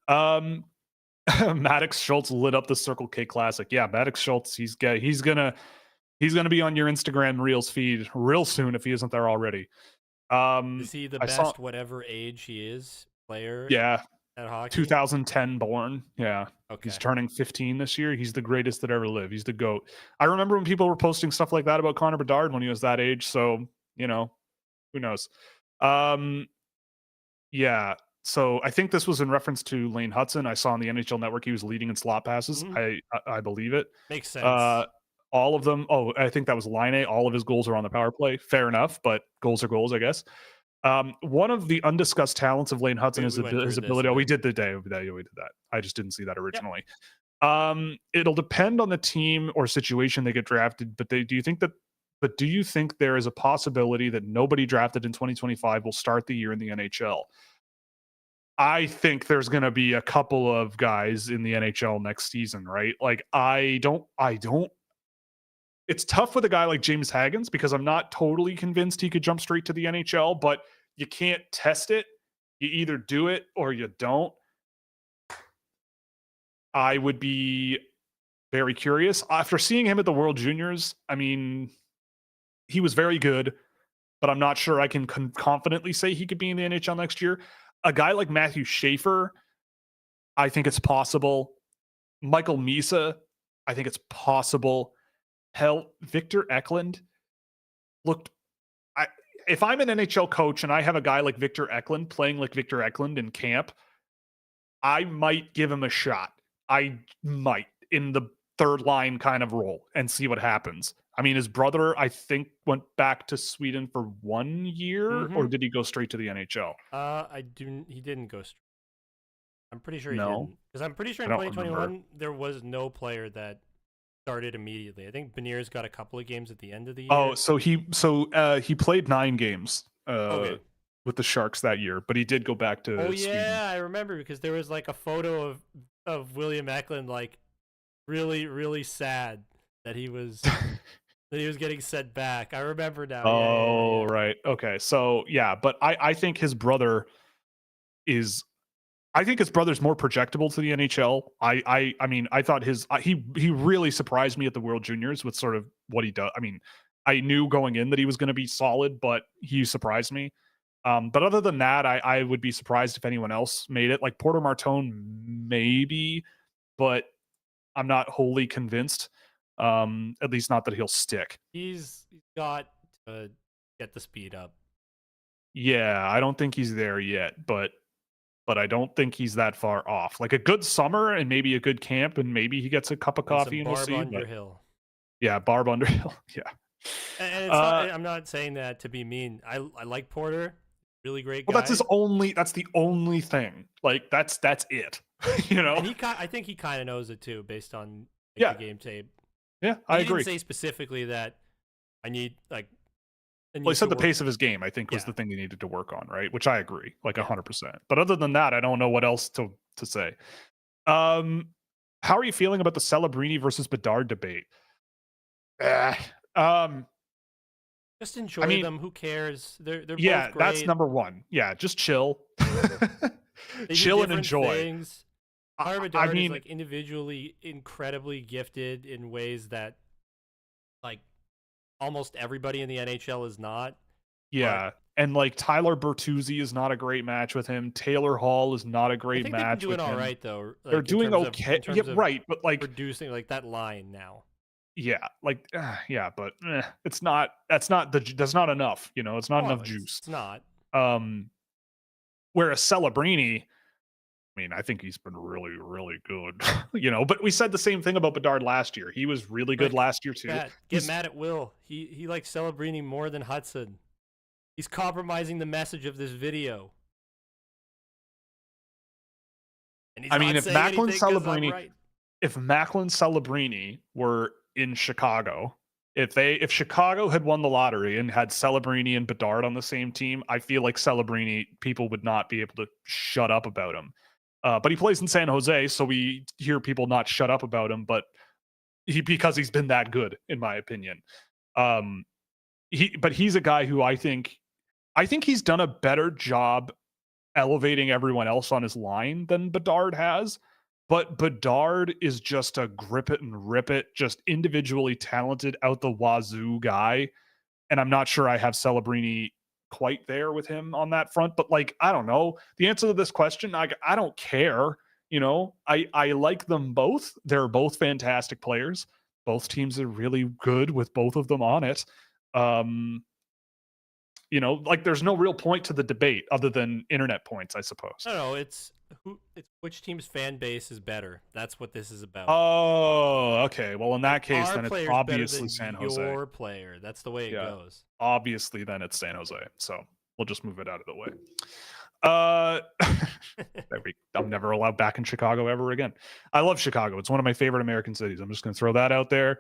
Um, Maddox Schultz lit up the Circle K Classic. Yeah, Maddox Schultz. He's gonna be on your Instagram Reels feed real soon if he isn't there already. Is he the I saw, best, whatever age he is, player yeah, at hockey? 2010 born. Yeah, he's Okay. turning 15 this year. He's the greatest that ever lived. He's the goat. I remember when people were posting stuff like that about Connor Bedard when he was that age. So who knows? Um, yeah. So I think this was in reference to Lane Hutson. I saw on the NHL Network he was leading in slot passes. Mhm. I believe it. Makes Uh, sense. all of them. Oh, I think that was Line A. All of his goals are on the power play. Fair enough, but goals are goals, I guess. One of the undiscussed talents of Lane Hutson is We went his through this, ability. Oh, we but did the day of the day. We did that. I just didn't see that yep. originally. It'll depend on the team or situation they get drafted. But do you think there is a possibility that nobody drafted in 2025 will start the year in the NHL? I think there's going to be a couple of guys in the NHL next season, right? Like I don't it's tough with a guy like James Haggins because I'm not totally convinced he could jump straight to the NHL, but you can't test it. You either do it or you don't. I would be very curious. After seeing him at the World Juniors, I mean, he was very good, but I'm not sure I can confidently say he could be in the NHL next year. A guy like Matthew Schaefer, I think it's possible. Michael Misa, I think it's possible. Hell, Victor Eklund looked. I, if I'm an NHL coach and I have a guy like Victor Eklund playing like Victor Eklund in camp, I might give him a shot. I might in the third line kind of role and see what happens. I mean, his brother, I think, went back to Sweden for 1 year, or Mm-hmm. did he go straight to the NHL? He didn't go straight. I'm pretty sure he No, didn't, because I'm pretty sure I in don't remember. 2021 there was no player that started immediately. I think Beniers got a couple of games at the end of the Oh, year. so he played 9 games Okay. with the Sharks that year, but he did go back Oh to Sweden. yeah, I remember because there was like a photo of William Eklund like really really sad that he was getting sent back. I remember now. Oh, Yeah. right. Okay. So yeah, but I think his brother is I think his brother's more projectable to the NHL. I mean, I thought he really surprised me at the World Juniors with sort of what he does. I mean, I knew going in that he was going to be solid, but he surprised me. But other than that, I would be surprised if anyone else made it. Like Porter Martone, maybe, but I'm not wholly convinced. At least not that he'll stick. He's got to get the speed up. Yeah, I don't think he's there yet, but I don't think he's that far off. Like a good summer and maybe a good camp, and maybe he gets a cup of And some coffee and we'll Barb see. But Underhill. yeah, Barb Underhill. Yeah. And it's not. Uh, I'm not saying that to be mean. I like Porter, really great well, that's guy. his only. That's the only thing. Like that's it. you know. And I think he kind of knows it too, based on like the Yeah. game tape. Yeah, But I he didn't agree. say specifically that I Well, he need to said the work. pace of his game, I think, was Yeah, the thing he needed to work on, right? Which I agree, like yeah. 100%. But other than that, I don't know what else to say. Um, how are you feeling about the Celebrini versus Bedard debate? Eh, um, Just I enjoy mean, them. Who cares? They're both yeah, that's great. number one. Yeah, just chill, They do chill and different enjoy. things. I, Connor I Bedard is mean, like individually incredibly gifted in ways that like almost everybody in the NHL is not. But yeah, and like Tyler Bertuzzi is not a great match with him. Taylor Hall is not a I great think they've been match doing with all him. right though, They're like doing okay. in Yeah, terms of right, but like producing like that line now. yeah, like yeah, but it's not. That's not enough. You know, it's not Oh, enough juice. it's not. Um, whereas Celebrini, I mean, I think he's been really, really good. you know, but we said the same thing about Bedard last year. He was really good Like last year too. get He's, mad at Will. He likes Celebrini more than Hutson. He's compromising the message of this video. And he's I mean, not saying anything because I'm right. If Macklin Celebrini were in Chicago, if Chicago had won the lottery and had Celebrini and Bedard on the same team, I feel like Celebrini people would not be able to shut up about him. But he plays in San Jose, so we hear people not shut up about him. But because he's been that good, in my opinion. Um, but he's a guy who I think he's done a better job elevating everyone else on his line than Bedard has. But Bedard is just a grip it and rip it, just individually talented out the wazoo guy. And I'm not sure I have Celebrini quite there with him on that front. But like, I don't know. The answer to this question, I don't care. You know, I like them both. They're both fantastic players. Both teams are really good with both of them on it. Um, you know, like there's no real point to the debate other than internet points, I suppose. I don't know. It's which team's fan base is better. That's what this is about. Oh, okay. Well, in Like that case, our then it's player's better obviously than San Jose. your player. That's the way it Yeah, goes. obviously, then it's San Jose. So we'll just move it out of the way. Uh, I'm never allowed back in Chicago ever again. I love Chicago. It's one of my favorite American cities. I'm just going to throw that out there.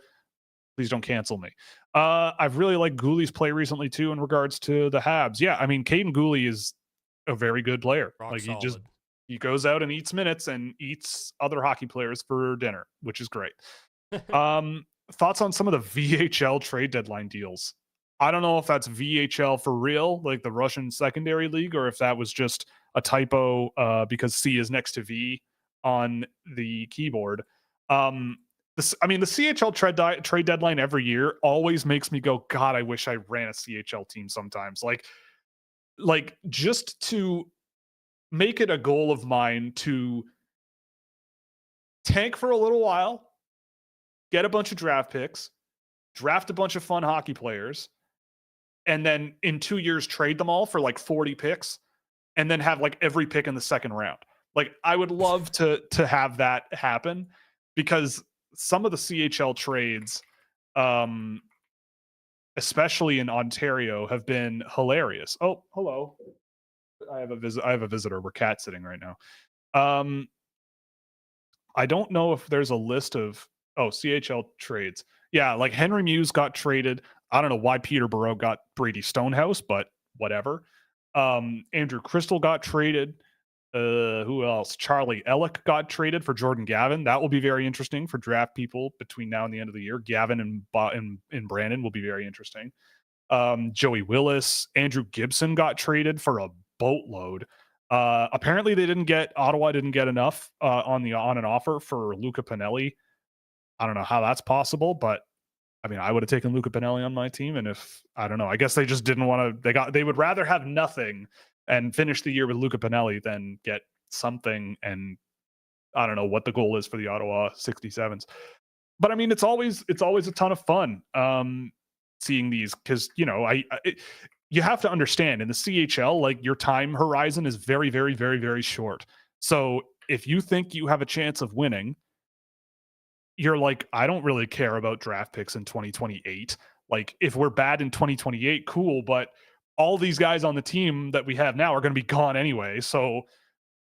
Please don't cancel me. I've really liked Gooley's play recently too in regards to the Habs. Yeah, I mean, Caden Gooley is a very good player. Rock Like he just solid. He goes out and eats minutes and eats other hockey players for dinner, which is great. Um, Thoughts on some of the VHL trade deadline deals? I don't know if that's VHL for real, like the Russian secondary league, or if that was just a typo because C is next to V on the keyboard. I mean, the CHL trade deadline every year always makes me go, God, I wish I ran a CHL team sometimes. Like just to make it a goal of mine to tank for a little while, get a bunch of draft picks, draft a bunch of fun hockey players, and then in 2 years trade them all for like 40 picks and then have like every pick in the second round. Like I would love to have that happen because some of the CHL trades especially in Ontario have been hilarious. Oh, hello. I have a visitor. We're cat sitting right now. Um I don't know if there's a list of CHL trades. Yeah, like Henry Muse got traded. I don't know why Peterborough got Brady Stonehouse, but whatever. Andrew Crystal got traded. Who else? Charlie Ellick got traded for Jordan Gavin. That will be very interesting for draft people between now and the end of the year. Gavin and Brandon will be very interesting. Joey Willis, Andrew Gibson got traded for a boatload. Apparently, Ottawa didn't get enough on an offer for Luca Pinelli. I don't know how that's possible, but I mean, I would have taken Luca Pinelli on my team, and if I don't know, I guess they just didn't want to. They would rather have nothing and finish the year with Luca Pinelli than get something. And I don't know what the goal is for the Ottawa 67s, but I mean, it's always a ton of fun seeing these because you have to understand in the CHL, like your time horizon is very, very, very, very short. So if you think you have a chance of winning, you're like, I don't really care about draft picks in 2028. Like, if we're bad in 2028, cool, but all these guys on the team that we have now are going to be gone anyway. So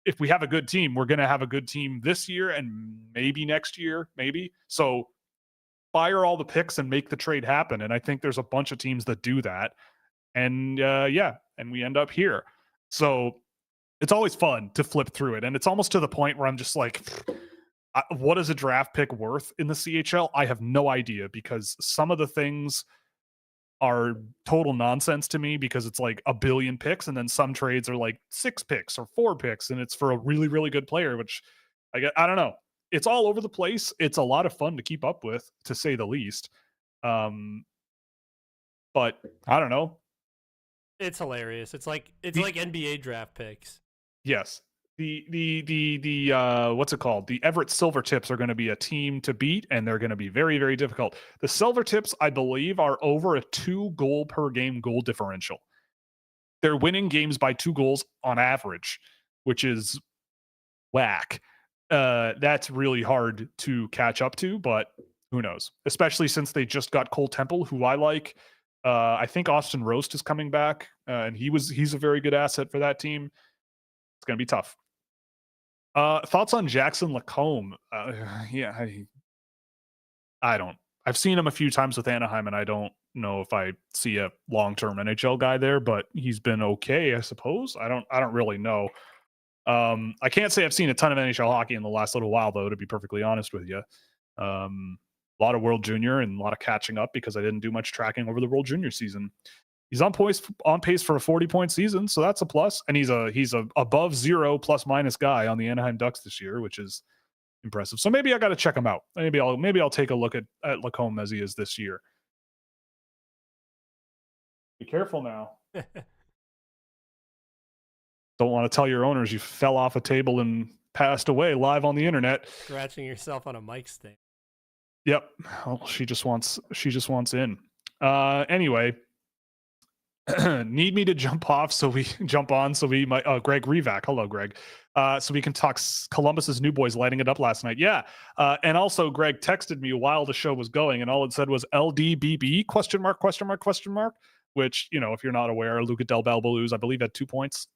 if we have a good team, we're going to have a good team this year and maybe next year, maybe. So fire all the picks and make the trade happen. And I think there's a bunch of teams that do that. And and we end up here. So it's always fun to flip through it. And it's almost to the point where I'm just like, what is a draft pick worth in the CHL? I have no idea because some of the things are total nonsense to me because it's like a billion picks and then some trades are like 6 picks or 4 picks and it's for a really, really good player, which I don't know. It's all over the place. It's a lot of fun to keep up with, to say the least. But I don't know. It's hilarious. It's like NBA draft picks. Yes. The what's it called? The Everett Silvertips are going to be a team to beat, and they're going to be very, very difficult. The Silvertips, I believe, are over a 2 goal per game goal differential. They're winning games by 2 goals on average, which is whack. That's really hard to catch up to, but who knows? Especially since they just got Cole Temple, who I like. I think Austin Roast is coming back, and he's a very good asset for that team. It's going to be tough. Thoughts on Jackson Lacombe? Yeah, I don't. I've seen him a few times with Anaheim, and I don't know if I see a long-term NHL guy there, but he's been okay, I suppose. I don't really know. I can't say I've seen a ton of NHL hockey in the last little while, though, to be perfectly honest with you. A lot of World Junior and a lot of catching up because I didn't do much tracking over the World Junior season. He's on pace for a 40-point season, so that's a plus. And he's a above 0 plus minus guy on the Anaheim Ducks this year, which is impressive. So maybe I got to check him out. Maybe I'll take a look at Lacombe as he is this year. Be careful now. Don't want to tell your owners you fell off a table and passed away live on the internet. Scratching yourself on a mic stand. Yep. Well, she just wants in. Anyway. Need me to jump off so we jump on so we might Greg Revac. Hello, Greg. So we can talk Columbus's new boys lighting it up last night. Yeah. And also Greg texted me while the show was going and all it said was LDBB question mark, which, if you're not aware, Luca Del Balbaluz, I believe, had 2 points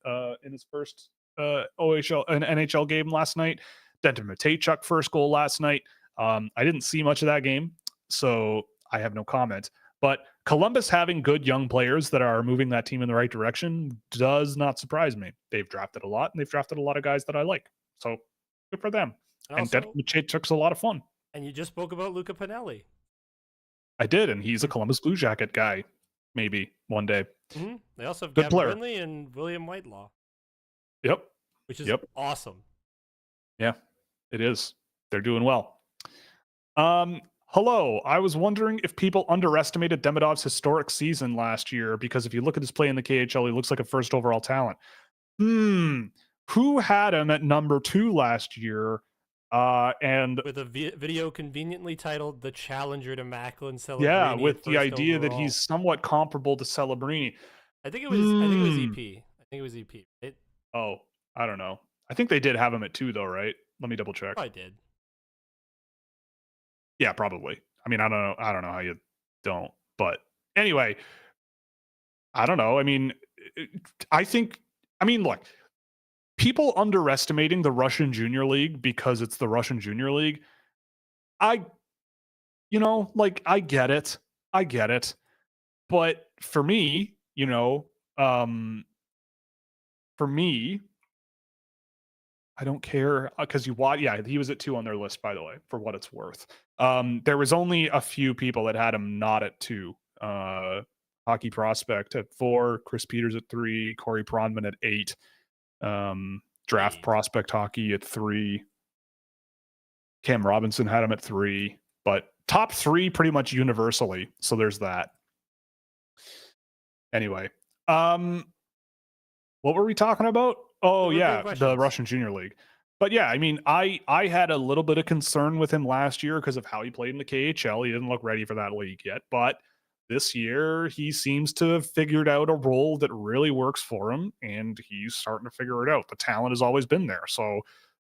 in his first OHL and NHL game last night. Denton Matejchuk first goal last night. I didn't see much of that game, so I have no comment. But Columbus having good young players that are moving that team in the right direction does not surprise me. They've drafted a lot, and they've drafted a lot of guys that I like. So good for them. And And Dennis also, Mitchell's a lot of fun. and you just spoke about Luca Pinelli. I did, and he's a Columbus Blue Jacket guy. Maybe one day. Mm-hmm. They also have Good Gavin player. Brindley and William Whitelaw. Yep. Which is Yep. awesome. Yeah, it is. They're doing well. Hello. I was wondering if people underestimated Demidov's historic season last year, because if you look at his play in the KHL, he looks like a first overall talent. Who had him at number 2 last year? And with a video conveniently titled "The Challenger to Macklin Celebrini." Yeah, with the first idea overall. that he's somewhat comparable to Celebrini. I think it was. I think it was EP. I think it was EP. Oh, I don't know. I think they did have him at 2 though, right? Let me double check. I did. Yeah, probably. I mean, I don't know. I don't know how you don't. But anyway, I don't know. I mean, I think. I mean, look. People underestimating the Russian Junior League because it's the Russian Junior League. I get it. I get it. But for me, I don't care because you watch. Yeah, he was at 2 on their list, by the way, for what it's worth. There was only a few people that had him not at 2. Hockey Prospect at 4, Chris Peters at 3, Corey Pronman at 8. Draft Prospect Hockey at 3. Cam Robinson had him at 3, but top 3 pretty much universally. So there's that. Anyway, what were we talking about? Oh yeah, the Russian Junior League. But yeah, I mean, I had a little bit of concern with him last year because of how he played in the KHL. He didn't look ready for that league yet, but this year he seems to have figured out a role that really works for him, and he's starting to figure it out. The talent has always been there. So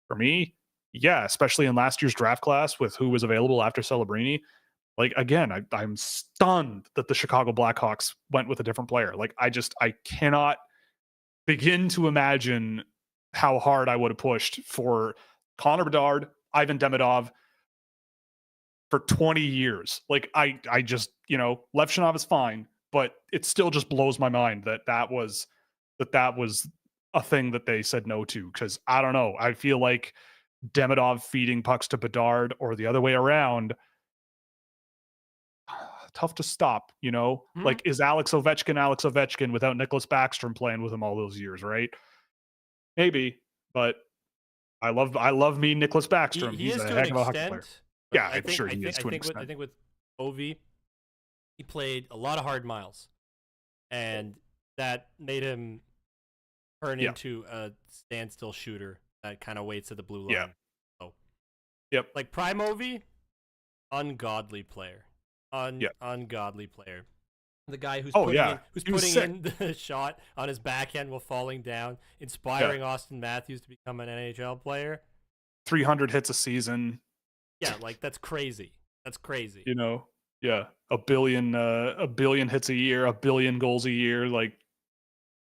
for me, yeah, especially in last year's draft class with who was available after Celebrini, like, again, I'm stunned that the Chicago Blackhawks went with a different player. Like, I cannot begin to imagine how hard I would have pushed for Connor Bedard, Ivan Demidov for 20 years. Like, I just, Levchinov is fine, but it still just blows my mind that was a thing that they said no to. Because I don't know. I feel like Demidov feeding pucks to Bedard or the other way around, tough to stop, Like, is Alex Ovechkin without Nicholas Backstrom playing with him all those years, right? Maybe, but I love me Nicholas Backstrom. He's a heck of a hockey player. Yeah, I'm sure he is to an extent. I think with Ovi, he played a lot of hard miles, and that made him turn into a standstill shooter that kind of waits at the blue line. Yeah. So, yep. Like prime Ovi, ungodly player. Ungodly player. The guy who's putting in the shot on his backhand while falling down, inspiring Austin Matthews to become an NHL player. 300 hits a season. Yeah, like that's crazy. That's crazy. Yeah, a billion hits a year, a billion goals a year, like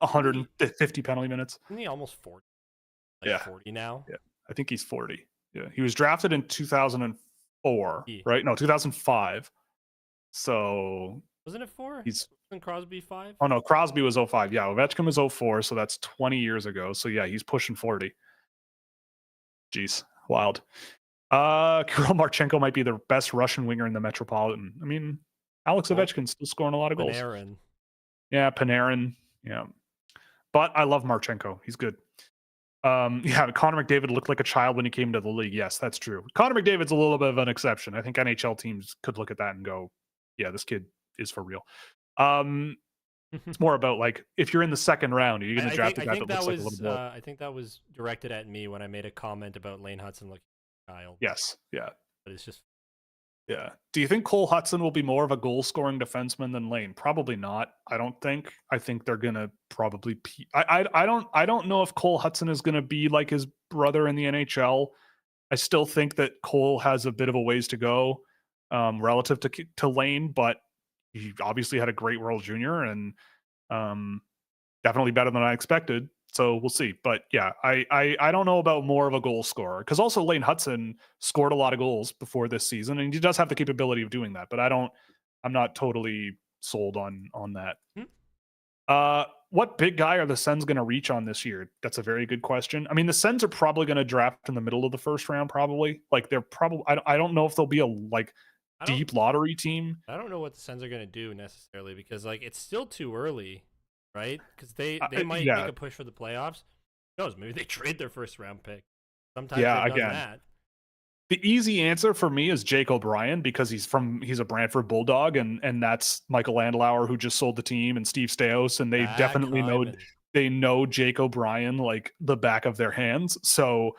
150 penalty minutes. Isn't he almost 40? 40 now? Yeah, I think he's 40. Yeah, he was drafted in 2004, right? No, 2005. So wasn't it 4? Wasn't Crosby 5? Oh no, Crosby was 05. Yeah, Ovechkin was 04, so that's 20 years ago. So yeah, he's pushing 40. Jeez, wild. Kirill Marchenko might be the best Russian winger in the Metropolitan. I mean, Alex Ovechkin's still scoring a lot of goals. Panarin. Yeah, Panarin. Yeah. But I love Marchenko. He's good. Yeah, Connor McDavid looked like a child when he came to the league. Yes, that's true. Connor McDavid's a little bit of an exception. I think NHL teams could look at that and go, yeah, this kid is for real. It's more about, like, if you're in the second round, are you going to draft a guy that looks like a little more? I think that was directed at me when I made a comment about Lane Hutson looking like a child. Yes, yeah. But it's just... Yeah. Do you think Cole Hutson will be more of a goal-scoring defenseman than Lane? Probably not. I don't think. I think they're going to probably... I don't know if Cole Hutson is going to be like his brother in the NHL. I still think that Cole has a bit of a ways to go relative to Lane, but he obviously had a great World Junior and definitely better than I expected. So we'll see. But yeah, I don't know about more of a goal scorer, because also Lane Hutson scored a lot of goals before this season, and he does have the capability of doing that. But I'm not totally sold on that. Hmm? What big guy are the Sens going to reach on this year? That's a very good question. I mean, the Sens are probably going to draft in the middle of the first round, probably. Like they're probably. I don't know if they'll be a like I don't deep lottery team. I don't know what the Sens are gonna do necessarily because like it's still too early, right? Because they might make Yeah, a push for the playoffs. Who knows? Maybe they trade their first round pick. Sometimes yeah. they've done Again, that. the easy answer for me is Jake O'Brien because he's a Brantford Bulldog, and that's Michael Landauer who just sold the team, and Steve Stais, and Zach Hyman. they know Jake O'Brien like the back of their hands. So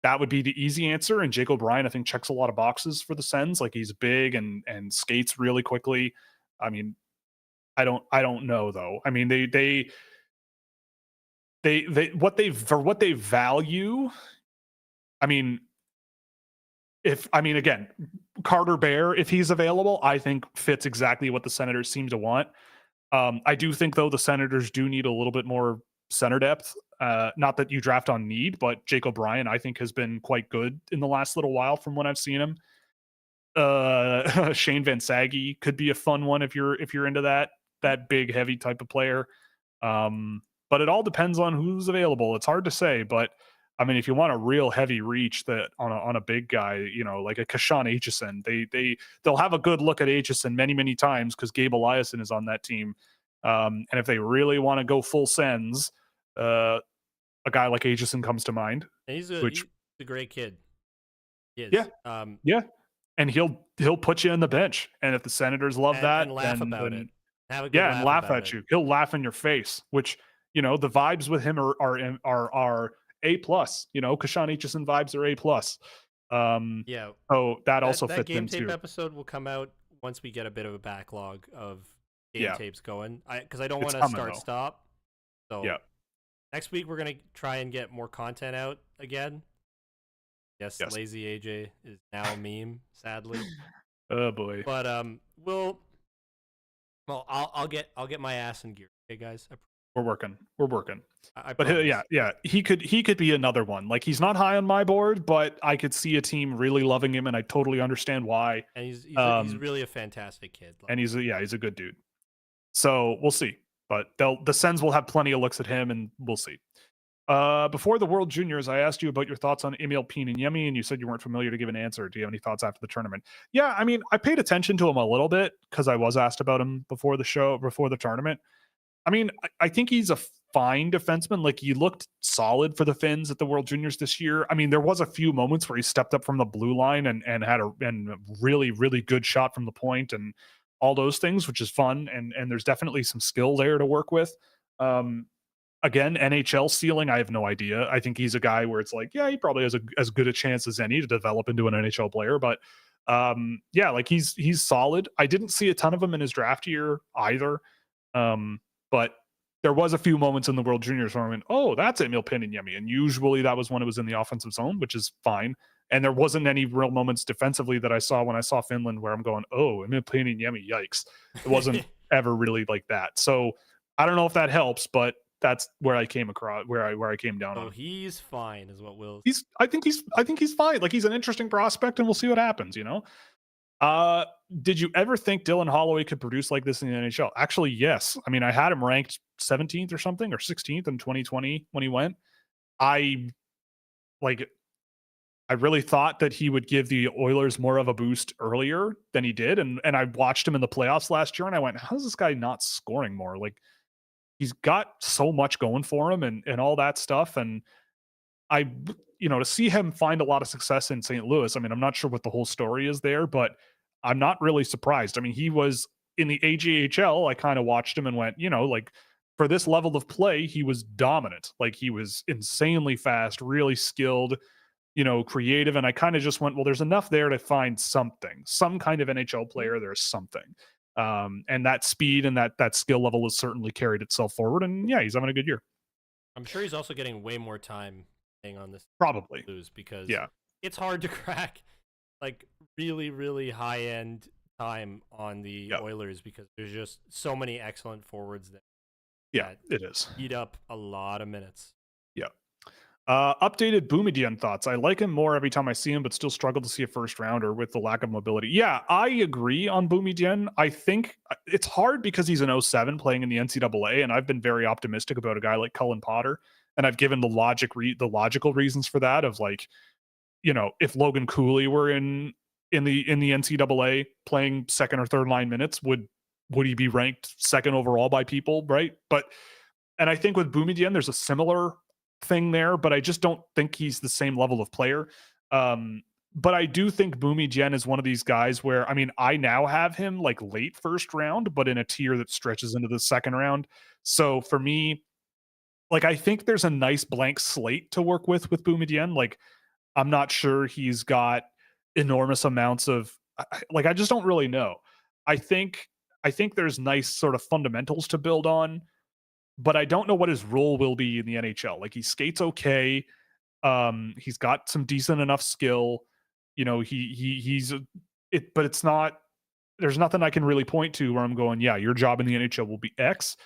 that would be the easy answer. And Jake O'Brien, I think, checks a lot of boxes for the Sens. Like he's big and skates really quickly. I mean, I don't know though. I mean, they what they for what they value. I mean, if I mean again, Carter Bear, if he's available, I think fits exactly what the Senators seem to want. I do think though the Senators do need a little bit more center depth. Not that you draft on need, but Jake O'Brien I think has been quite good in the last little while from when I've seen him. Shane Van Saggy could be a fun one if you're into that big heavy type of player. But it all depends on who's available. It's hard to say, but I mean, if you want a real heavy reach that on a big guy, you know, like a Kashan Aitchison, they'll have a good look at Aitchison many times because Gabe Eliason is on that team. And if they really want to go full Sens, a guy like Aitchison comes to mind. And Which he's a great kid. He is. yeah, yeah, and he'll put you in the bench. And if the Senators love and that, laugh about it. Have a good yeah, and laugh laugh about at it. you. He'll laugh in your face, which you know the vibes with him are A plus. You know, Kashan Aitchison vibes are A plus. Yeah. So that also That fits game in tape too. episode will come out once we get a bit of a backlog of game Yeah, tapes going. Because I don't it's want to coming start though. stop. So Yeah, next week we're gonna try and get more content out again. Yes, yes. lazy AJ is now a meme, sadly. Oh boy, But I'll get my ass in gear. Okay, guys, we're working. We're working. I But promise. yeah, yeah, he could be another one. Like he's not high on my board, but I could see a team really loving him, and I totally understand why. And he's Um, really a fantastic kid. Like, and he's a good dude. So we'll see. But the Sens will have plenty of looks at him, and we'll see. Before the World Juniors, I asked you about your thoughts on Emil Pieniemi, and you said you weren't familiar to give an answer. Do you have any thoughts after the tournament? Yeah, I mean, I paid attention to him a little bit because I was asked about him before the tournament. I mean, I think he's a fine defenseman. Like he looked solid for the Finns at the World Juniors this year. I mean, there was a few moments where he stepped up from the blue line and had a really good shot from the point and all those things, which is fun. And there's definitely some skill there to work with. Um, Again, NHL ceiling, I have no idea. I think he's a guy where it's like, yeah, he probably has as good a chance as any to develop into an NHL player. But yeah, like he's solid. I didn't see a ton of him in his draft year either. But there was a few moments in the World Juniors where I went, oh, that's Emil Pieniemi. And usually that was when it was in the offensive zone, which is fine. And there wasn't any real moments defensively that I saw when I saw Finland where I'm going, oh, Emil Pieniemi, yikes. It wasn't ever really like that. So I don't know if that helps, but that's where I came across where I came down oh, on. he's fine, is what Will. I think he's fine. Like he's an interesting prospect, and we'll see what happens, you know? Did you ever think Dylan Holloway could produce like this in the NHL? Actually, yes. I mean, I had him ranked 17th or something or 16th in 2020 when he went. I like I really thought that he would give the Oilers more of a boost earlier than he did. And I watched him in the playoffs last year and I went, how is this guy not scoring more? Like he's got so much going for him and all that stuff. And I, you know, to see him find a lot of success in St. Louis, I mean, I'm not sure what the whole story is there, but I'm not really surprised. I mean, he was in the AJHL. I kind of watched him and went, you know, like for this level of play, he was dominant. Like he was insanely fast, really skilled, you know, creative. And I kind of just went, well, there's enough there to find something, some kind of NHL player. There's something. And that speed and that skill level has certainly carried itself forward. And yeah, he's having a good year. I'm sure he's also getting way more time playing on this Probably. Blues because Yeah. it's hard to crack like really high end time on the Yep. Oilers because there's just so many excellent forwards that Yeah, it is. eat up a lot of minutes. Yeah. Updated Boumediene thoughts. I like him more every time I see him, but still struggle to see a first rounder with the lack of mobility. Yeah, I agree on Boumediene. I think it's hard because he's an '07 playing in the NCAA, and I've been very optimistic about a guy like Cullen Potter, and I've given the logical reasons for that of like, if Logan Cooley were in the NCAA playing second or third line minutes, would he be ranked second overall by people, right? And I think with Boumediene, there's a similar thing there, but I just don't think he's the same level of player. But I do think Boumediene is one of these guys where, I mean, I now have him like late first round, but in a tier that stretches into the second round. So for me, like I think there's a nice blank slate to work with Boumediene. Like I'm not sure he's got enormous amounts of like I just don't really know. I think I think there's nice sort of fundamentals to build on, but I don't know what his role will be in the NHL. Like he skates okay. He's got some decent enough skill. He's but it's not. There's nothing I can really point to where I'm going, yeah, your job in the NHL will be X.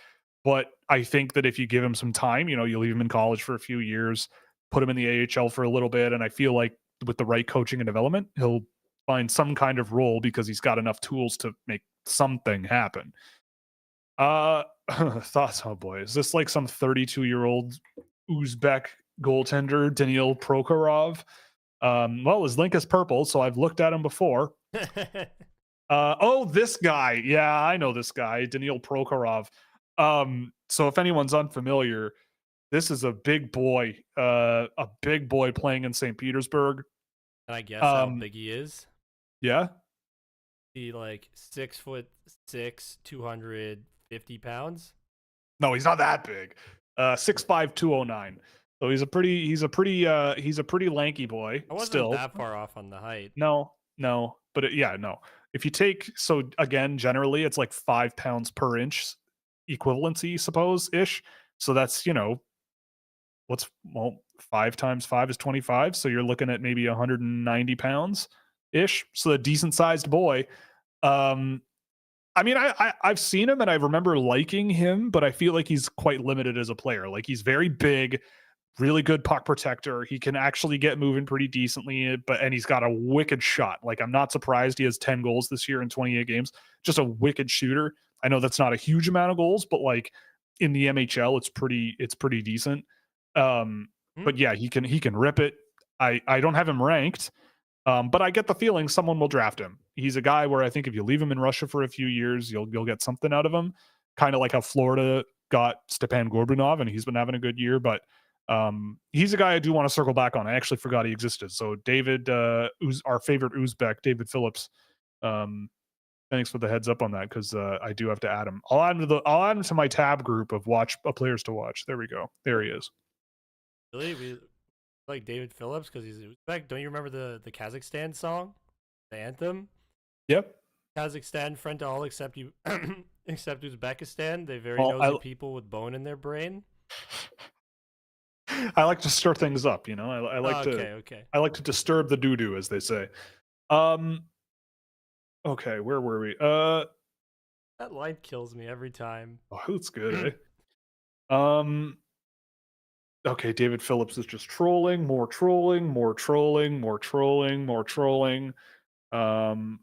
But I think that if you give him some time, you leave him in college for a few years, put him in the AHL for a little bit, and I feel like with the right coaching and development, he'll find some kind of role because he's got enough tools to make something happen. Uh, thoughts? Oh boy, is this like some 32-year-old Uzbek goaltender, Daniil Prokhorov? Well, his link is purple, so I've looked at him before. Oh, this guy. Yeah, I know this guy, Daniil Prokhorov. So if anyone's unfamiliar, this is a big boy playing in St. Petersburg. And I guess how Um, big he is. yeah. He like 6'6", 250 pounds. No, he's not that big. 6'5", 209. So he's a pretty lanky boy I wasn't still. that far off on the height. No, no, but yeah, no. If you take so again, generally it's like 5 pounds per inch equivalency, suppose ish. So that's what's well 5 times 5 is 25. So you're looking at maybe 190 pounds ish. So a decent sized boy. Um, I mean, I've seen him and I remember liking him, but I feel like he's quite limited as a player. Like he's very big, really good puck protector. He can actually get moving pretty decently, and he's got a wicked shot. Like I'm not surprised he has 10 goals this year in 28 games. Just a wicked shooter. I know that's not a huge amount of goals, but like in the MHL, it's pretty decent. Um, Hmm? but yeah, he can rip it. I don't have him ranked, but I get the feeling someone will draft him. He's a guy where I think if you leave him in Russia for a few years, you'll get something out of him. Kind of like how Florida got Stepan Gorbunov, and he's been having a good year. But he's a guy I do want to circle back on. I actually forgot he existed. So David, our favorite Uzbek, David Phillips. Um, thanks for the heads up on that because I do have to add him. I'll add him to my tab group of players to watch. There we go. There he is. Really, we like David Phillips because he's Uzbek. Don't you remember the Kazakhstan song, the anthem? Yep. Kazakhstan, friend to all except you, except Uzbekistan. They very Well, nosy people with bone in their brain. I like to stir things up. I like to Okay. I like to disturb the doo doo, as they say. Um. Okay, where were we? That line kills me every time. Oh, that's good. Um. Okay, David Phillips is just trolling, more trolling, more trolling, more trolling, more trolling. Um.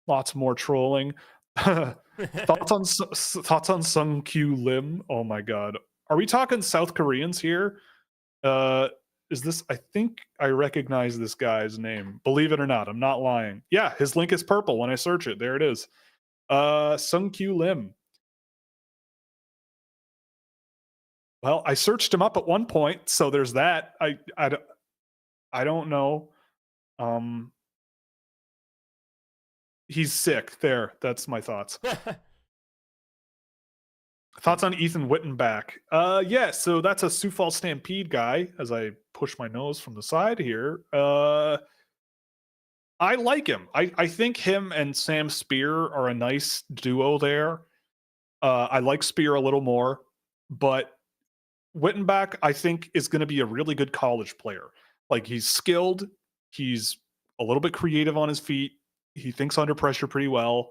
Lots more trolling. Thoughts on Sung Kyu Lim? Oh my god, are we talking South Koreans here? Uh, is this? I think I recognize this guy's name. Believe it or not, I'm not lying. Yeah, his link is purple when I search it. There it is. Sung Kyu Lim. Well, I searched him up at one point, so there's that. I don't know. Um, he's sick. There, that's my thoughts. Thoughts on Ethan Wittenbach? Yeah, so that's a Sioux Falls Stampede guy. As I push my nose from the side here, I like him. I think him and Sam Spear are a nice duo there. I like Spear a little more, but Wittenbach I think is going to be a really good college player. Like he's skilled, he's a little bit creative on his feet. He thinks under pressure pretty well.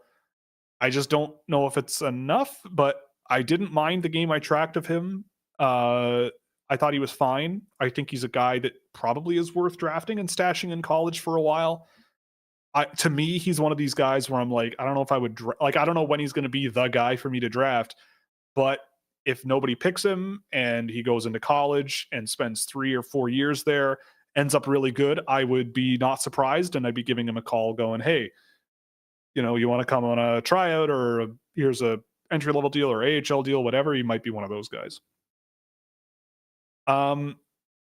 I just don't know if it's enough, but I didn't mind the game I tracked of him. I thought he was fine. I think he's a guy that probably is worth drafting and stashing in college for a while. To me, he's one of these guys where I'm like, I don't know if I would I don't know when he's going to be the guy for me to draft, but if nobody picks him and he goes into college and spends 3 or 4 years there, ends up really good, I would be not surprised and I'd be giving him a call going, hey, you want to come on a tryout or here's a entry level deal or AHL deal, whatever. He might be one of those guys. Um,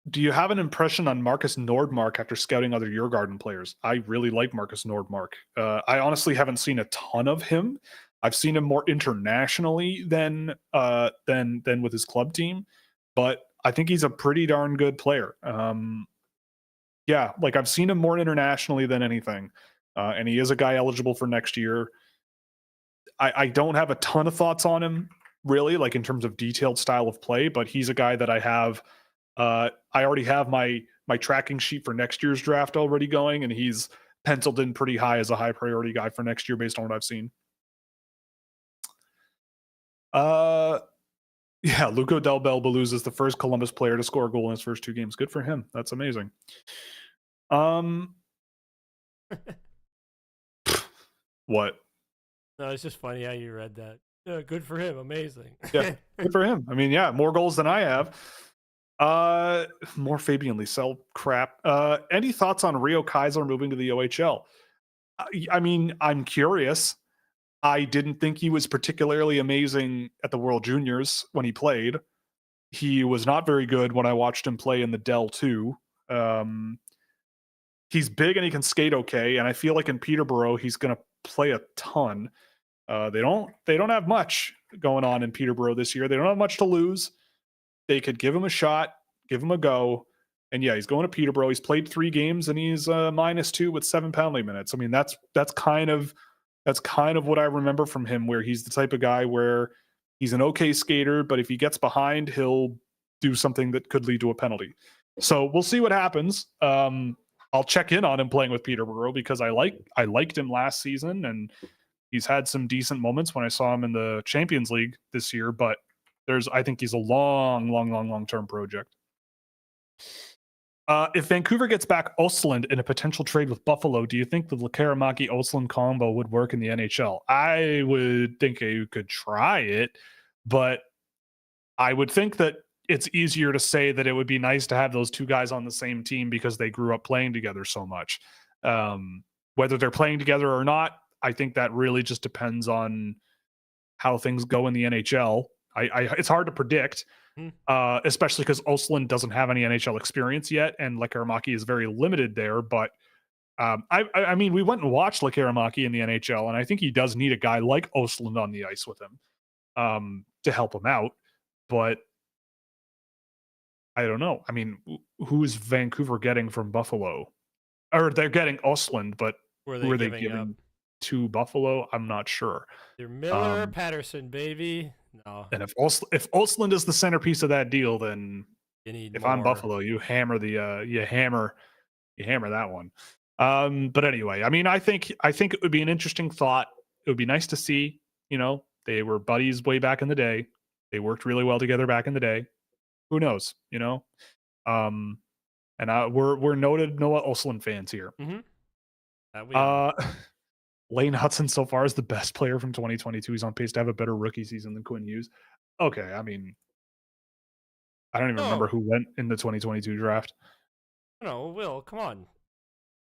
do you have an impression on Marcus Nordmark after scouting other Garden players? I really like Marcus Nordmark. I honestly haven't seen a ton of him. I've seen him more internationally than with his club team, but I think he's a pretty darn good player. Yeah, like I've seen him more internationally than anything, and he is a guy eligible for next year. I don't have a ton of thoughts on him, really, like in terms of detailed style of play, but he's a guy that I have. I already have my tracking sheet for next year's draft already going, and he's penciled in pretty high as a high priority guy for next year based on what I've seen. Uh, yeah, Luco Del Belbaluz is the first Columbus player to score a goal in his first 2 games. Good for him. That's amazing. What? No, it's just funny how you read that. Yeah, good for him. Amazing. Yeah, good for him. I mean, yeah, more goals than I have. More Fabian Lysell crap. Any thoughts on Rio Kaiser moving to the OHL? I mean, I'm curious. I didn't think he was particularly amazing at the World Juniors when he played. He was not very good when I watched him play in the Dell 2. He's big and he can skate okay, and I feel like in Peterborough he's going to play a ton. They don't have much going on in Peterborough this year. They don't have much to lose. They could give him a shot, give him a go. And yeah, he's going to Peterborough. He's played 3 games and he's -2 with 7 penalty minutes. I mean, that's kind of what I remember from him, where he's the type of guy where he's an okay skater, but if he gets behind, he'll do something that could lead to a penalty. So we'll see what happens. I'll check in on him playing with Peterborough because I liked him last season, and he's had some decent moments when I saw him in the Champions League this year, but I think he's a long term project. If Vancouver gets back Östlund in a potential trade with Buffalo, do you think the Lekaramaki Östlund combo would work in the NHL? I would think you could try it, but I would think that it's easier to say that it would be nice to have those 2 guys on the same team because they grew up playing together so much. Whether they're playing together or not, I think that really just depends on how things go in the NHL. It's hard to predict, especially because Östlund doesn't have any NHL experience yet, and Lekaramaki is very limited there. But I mean, we went and watched Lekaramaki in the NHL, and I think he does need a guy like Östlund on the ice with him to help him out. But I don't know. I mean, who is Vancouver getting from Buffalo? Or they're getting Östlund, but who are they giving to Buffalo? I'm not sure. They're Miller or Patterson, baby. No. And if Östlund is the centerpiece of that deal, then if more. I'm Buffalo, you hammer that one. But anyway, I mean, I think it would be an interesting thought. It would be nice to see. They were buddies way back in the day. They worked really well together back in the day. Who knows? And we're noted Noah Östlund fans here. Lane Hutson so far is the best player from 2022. He's on pace to have a better rookie season than Quinn Hughes. Okay, I mean, I don't even remember who went in the 2022 draft. No, Will, come on.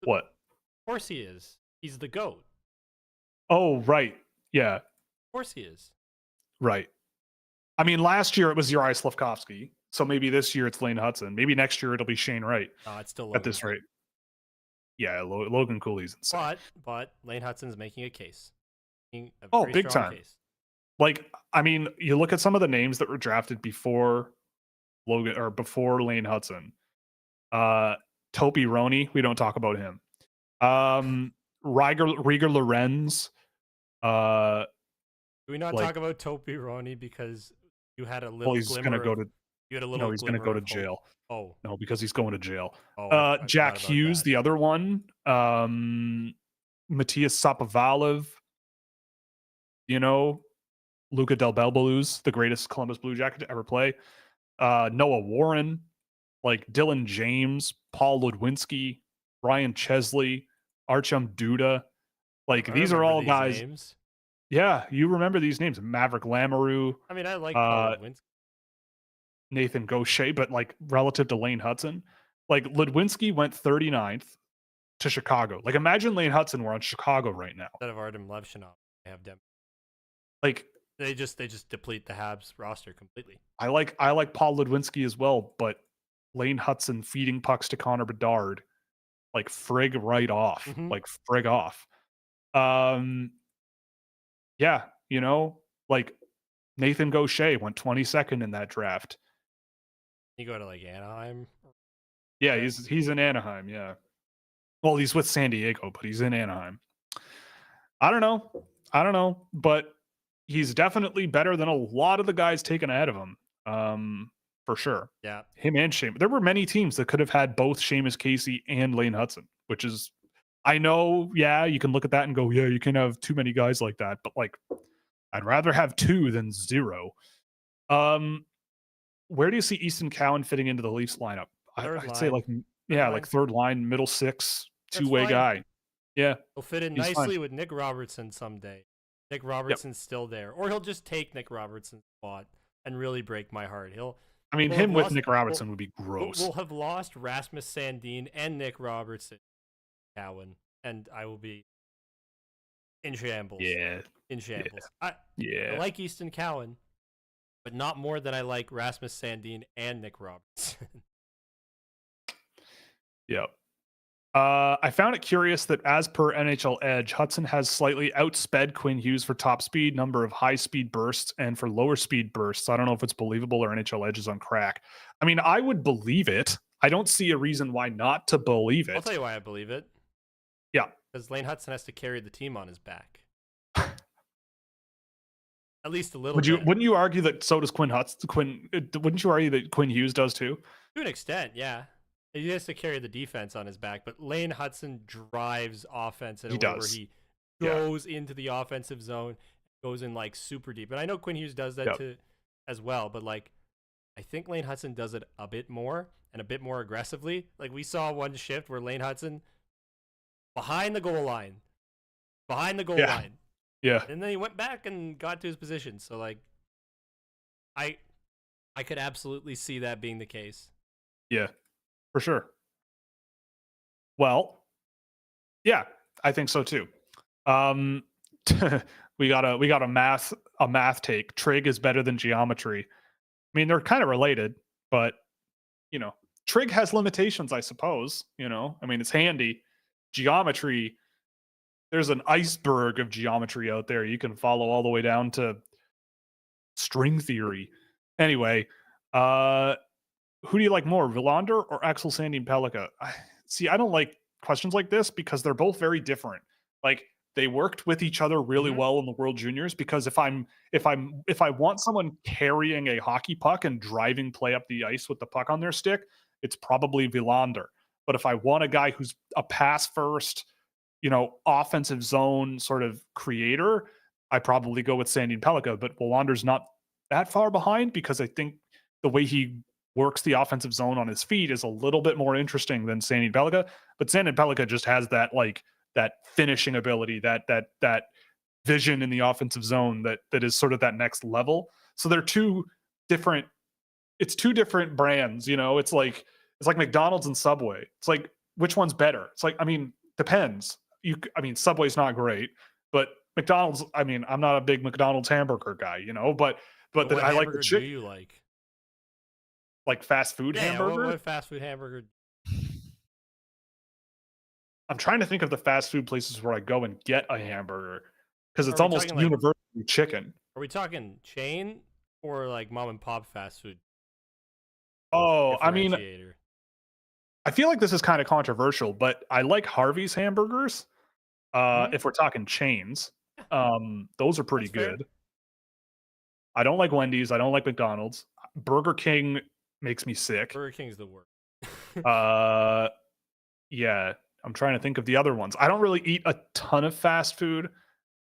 What? Of course he is. He's the GOAT. Oh, right. Yeah. Of course he is. Right. I mean, last year it was Juraj Slafkovsky, so maybe this year it's Lane Hutson. Maybe next year it'll be Shane Wright. It's still Logan. At this rate. Yeah, Logan Cooley's insane. But Lane Hutson's making a case. Big time. Case. Like, I mean, you look at some of the names that were drafted before Logan or before Lane Hutson. Topi Roney, we don't talk about him. Rieger Lorenz. Do we not talk about Topi Roney because you had a little he's glimmer? He's going to go to jail. Oh. No, because he's going to jail. I Jack Hughes, the other one. Matthias Sapovalev. Luca Del Belbaluz, the greatest Columbus Blue Jacket to ever play. Noah Warren, like Dylan James, Paul Ludwinski, Ryan Chesley, Archam Duda. Like I these are remember all these guys. names. Yeah, you remember these names: Maverick Lamoureux, I mean, I like Paul uh, Ludwinski. Nathan Gaucher, but like relative to Lane Hutson, like Ludwinski went 39th to Chicago. Like imagine Lane Hutson were on Chicago right now. Instead of Artem Levshinov, they have Dem. Like They just deplete the Habs roster completely. I like Paul Ludwinski as well, but Lane Hutson feeding pucks to Connor Bedard, like frig right off, Mm-hmm. like frig off. Um, yeah, like Nathan Gaucher went 22nd in that draft. You go to like Anaheim. Yeah, There. he's in Anaheim. Yeah, well, he's with San Diego, but he's in Anaheim. I don't know. I don't know, but he's definitely better than a lot of the guys taken ahead of him. For sure. Yeah. Him and Shane. There were many teams that could have had both Seamus Casey and Lane Hutson, which is I know, yeah, you can look at that and go, yeah, you can have too many guys like that, but like I'd rather have two than zero. Um, where do you see Easton Cowan fitting into the Leafs lineup? Third I'd say line. like Third yeah, like line. third line, middle six, That's two-way fine. guy. Yeah, He'll fit in he's fine. nicely with Nick Robertson someday. Nick Yep. Robertson's still there, or he'll just take Nick Robertson's spot and really break my heart. I mean, We'll have him with lost. Nick We'll, Robertson would be we'll gross. we'll have lost Rasmus Sandin and Nick Robertson, Cowan, and I will be in shambles. Yeah, In yeah, shambles. I yeah. like Easton Cowan, but not more than I like Rasmus Sandin and Nick Robertson. Yep. I found it curious that as per NHL Edge, Hudson has slightly outsped Quinn Hughes for top speed, number of high speed bursts, and for lower speed bursts. I don't know if it's believable or NHL Edge is on crack. I mean, I would believe it. I don't see a reason why not to believe I'll tell it. you why I believe it. Yeah. Because Lane Hutson has to carry the team on his back. At least a little bit. Wouldn't you argue that so does Quinn Hudson? Wouldn't you argue that Quinn Hughes does too? To an extent, yeah. He has to carry the defense on his back, but Lane Hutson drives offense in a He way where does. he Yeah. goes into the offensive zone, goes in like super deep. And I know Quinn Hughes does that Yep. too as well, but like I think Lane Hutson does it a bit more and a bit more aggressively. Like we saw one shift where Lane Hutson behind the goal line. Yeah. Yeah. And then he went back and got to his position. So like I could absolutely see that being the case. Yeah. For sure. Well, yeah, I think so too. Um, we got a math take. Trig is better than geometry. I mean, they're kind of related, but you know, trig has limitations, I suppose. I mean, it's handy. Geometry, there's an iceberg of geometry out there. You can follow all the way down to string theory. Anyway, who do you like more, Villander or Axel Sandin Pelika? See, I don't like questions like this because they're both very different. Like they worked with each other really Mhm. well in the World Juniors because if I want someone carrying a hockey puck and driving play up the ice with the puck on their stick, it's probably Villander. But if I want a guy who's a pass first, offensive zone sort of creator, I probably go with Sandin Pelika. But Villander's not that far behind because I think the way he works the offensive zone on his feet is a little bit more interesting than Sandin Pelika. But Sandin Pelika just has that finishing ability, that vision in the offensive zone that is sort of that next level. So they're two different brands, it's like McDonald's and Subway. It's like which one's better? It's like, I mean, depends. I mean, Subway's not great, but McDonald's, I mean, I'm not a big McDonald's hamburger guy, but What I like the hamburger do chick you like? like fast food Yeah, hamburger. what fast food hamburger? I'm trying to think of the fast food places where I go and get a hamburger because it's Are we almost talking like universally chicken. are we talking chain or like mom and pop fast food Oh, I mean, differentiator? I feel like this is kind of controversial, but I like Harvey's hamburgers. Mhm. If we're talking chains, those are pretty That's fair. good. I don't like Wendy's. I don't like McDonald's. Burger King makes me sick. Burger King's the worst. Uh, yeah, I'm trying to think of the other ones. I don't really eat a ton of fast food.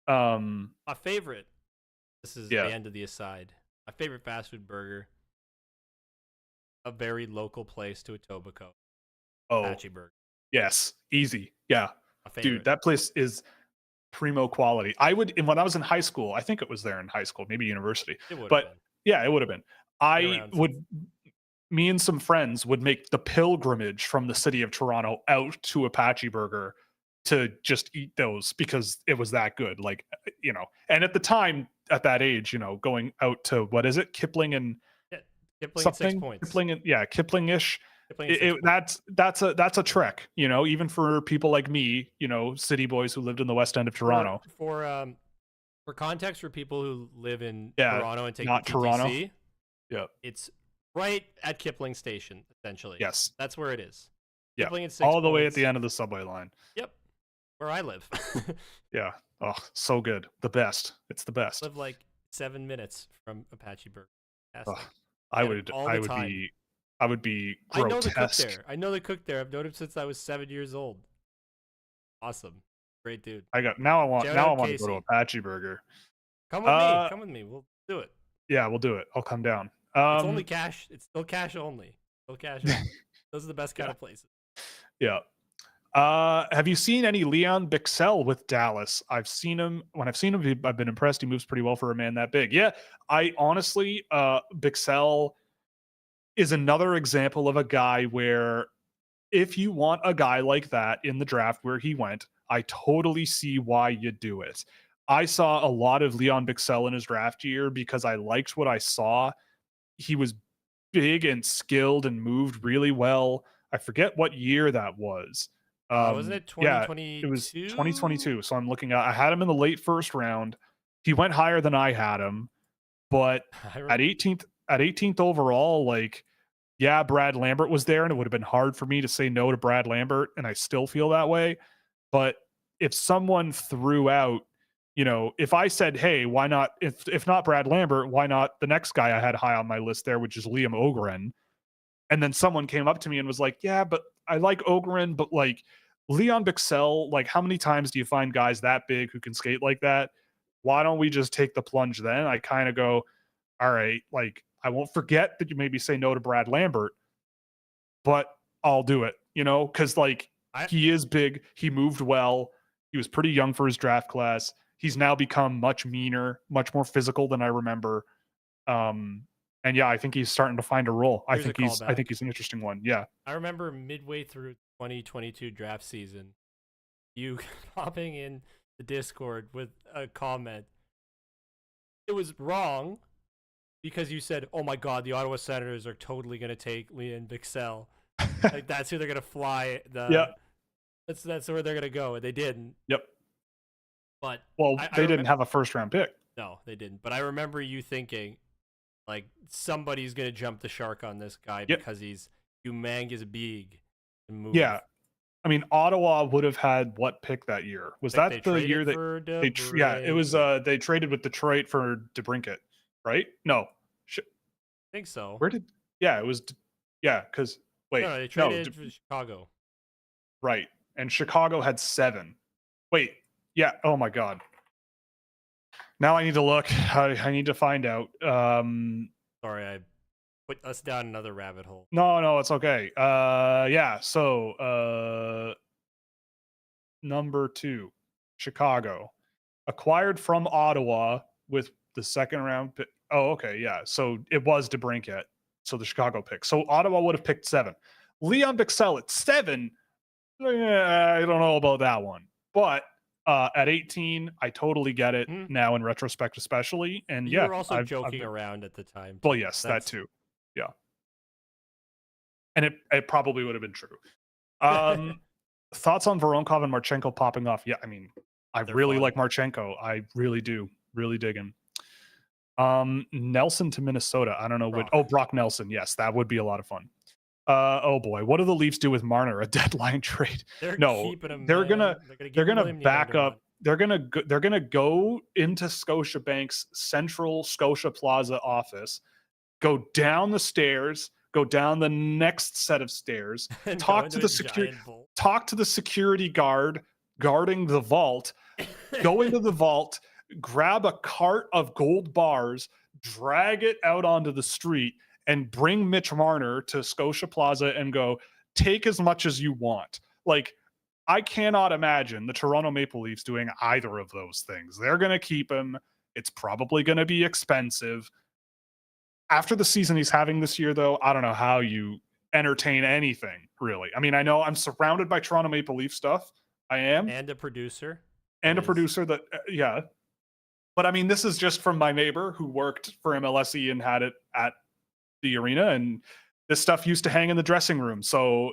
My favorite. This is Yeah. the end of the aside. My favorite fast food burger. a very local place to Etobicoke. Oh, Apache Burger, yes, easy. Yeah, my dude, favorite. that place is primo quality. I would, and when I was in high school, I think it was there in high school, maybe university, It would have but been. yeah, it would have been. Been I around since. would, me and some friends would make the pilgrimage from the city of Toronto out to Apache Burger to just eat those because it was that good. Like, and at the time, at that age, going out to what is it, Kipling and Yeah, Kipling at 6 something, points. Kipling and yeah, Kipling-ish. Kipling at 6 points. That's a trek, even for people like me, city boys who lived in the West End of For Toronto. for for context, for people who live in Yeah, Toronto and take the not Toronto. TTC, Yeah. it's right at Kipling Station. Essentially, Yes. that's where it is. Yeah. Kipling at 6 All the way at points. the end of the subway line. Yep, where I live. Yeah. Oh, so good. The best. It's the best. Live like 7 minutes from Apache Burger. Oh, Fantastic. I Get it would all I the would time. be I would be I know the cook grotesque. there. I know the cook there. I've known him since I was 7 years old. Awesome, great dude. Now I want Shout now I out want to go to Casey. Apache Burger. Come with me. Come with me. We'll do it. Yeah, we'll do it. I'll come down. It's only cash. It's still cash only. Still cash only. Those are the best kind Yeah. of places. Yeah. Have you seen any Leon Bixell with Dallas? I've seen him. When I've seen him, I've been impressed. He moves pretty well for a man that big. Yeah, I honestly, Bixell is another example of a guy where if you want a guy like that in the draft where he went, I totally see why you do it. I saw a lot of Leon Bixell in his draft year because I liked what I saw. He was big and skilled and moved really well. I forget what year that was. Wasn't it Yeah, it was 2022? 2022. So I'm looking at, I had him in the late first round. He went higher than I had him, but at 18th overall, like, yeah, Brad Lambert was there, and it would have been hard for me to say no to Brad Lambert, and I still feel that way. But if someone threw out, if I said, hey, why not, if not Brad Lambert, why not the next guy I had high on my list there, which is Liam Ogren, and then someone came up to me and was like, yeah, but I like Ogren, but like Leon Bixell, like how many times do you find guys that big who can skate like that? Why don't we just take the plunge then? I kind of go, all right, like I won't forget that you maybe say no to Brad Lambert, but I'll do it, because like he is big. He moved well. He was pretty young for his draft class. He's now become much meaner, much more physical than I remember. And yeah, I think he's starting to find a role. I think he's an interesting one. Yeah. I remember midway through 2022 draft season, you popping in the Discord with a comment. It was wrong because you said, "Oh my God, the Ottawa Senators are totally going to take Leon Bixell. Like that's who they're going to fly. Yeah, that's where they're going to go." And they didn't. Yep. But they didn't have a first round pick. No, they didn't. But I remember you thinking, like, somebody's going to jump the shark on this guy because he's humongous big and move. Yeah. I mean, Ottawa would have had what pick that year? Was that the year that it was they traded with Detroit for DeBrincat, right? No. I think so. It was because wait. No, they traded for Chicago. Right. And Chicago had 7. Wait. Yeah. Oh my God. Now I need to look. I need to find out. Sorry, I put us down another rabbit hole. No, it's okay. Yeah. So, number 2, Chicago, acquired from Ottawa with the second round pick. Oh, okay. Yeah. So it was DeBrincat. So the Chicago pick. So Ottawa would have picked 7. Leon Bixell at 7. I don't know about that one, but at 18, I totally get it now in retrospect, especially. And you were also joking around at the time. Well, yes, that too. Yeah. And it probably would have been true. Thoughts on Voronkov and Marchenko popping off? Yeah, I mean, I really like Marchenko. I really do. Really dig him. Nelson to Minnesota. I don't know Brock Nelson. Yes, that would be a lot of fun. Oh boy, what do the Leafs do with Marner? A deadline trade? They're gonna back up. They're gonna go into Scotiabank's Central Scotia Plaza office, go down the stairs, go down the next set of stairs, talk to the security guard guarding the vault, go into the vault, grab a cart of gold bars, drag it out onto the street, and bring Mitch Marner to Scotia Plaza and go, take as much as you want. Like, I cannot imagine the Toronto Maple Leafs doing either of those things. They're going to keep him. It's probably going to be expensive. After the season he's having this year, though, I don't know how you entertain anything, really. I mean, I know I'm surrounded by Toronto Maple Leaf stuff. I am. And a producer. And a producer that, yeah. But I mean, this is just from my neighbor who worked for MLSE and had it at the arena. And this stuff used to hang in the dressing room. So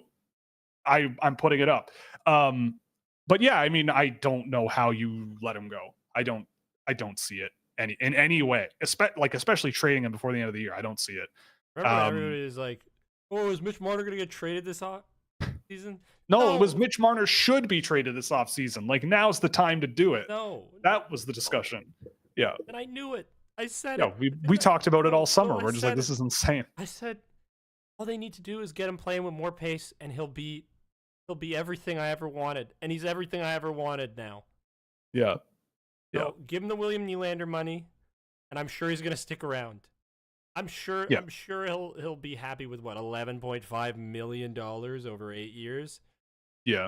I'm putting it up. But yeah, I mean, I don't know how you let him go. I don't see it in any way, especially trading him before the end of the year. I don't see it. Remember, everybody is like, "Oh, is Mitch Marner going to get traded this season?" No, it was Mitch Marner should be traded this offseason. Like, now's the time to do it. No, that was the discussion. Yeah, and I knew it. I said it. Yeah, we talked about it all summer. We're just like, this is insane. I said, all they need to do is get him playing with more pace, and he'll be everything I ever wanted, and he's everything I ever wanted now. Yeah. Yeah. So give him the William Nylander money, and I'm sure he's going to stick around. I'm sure he'll be happy with what, $11.5 million over 8 years. Yeah.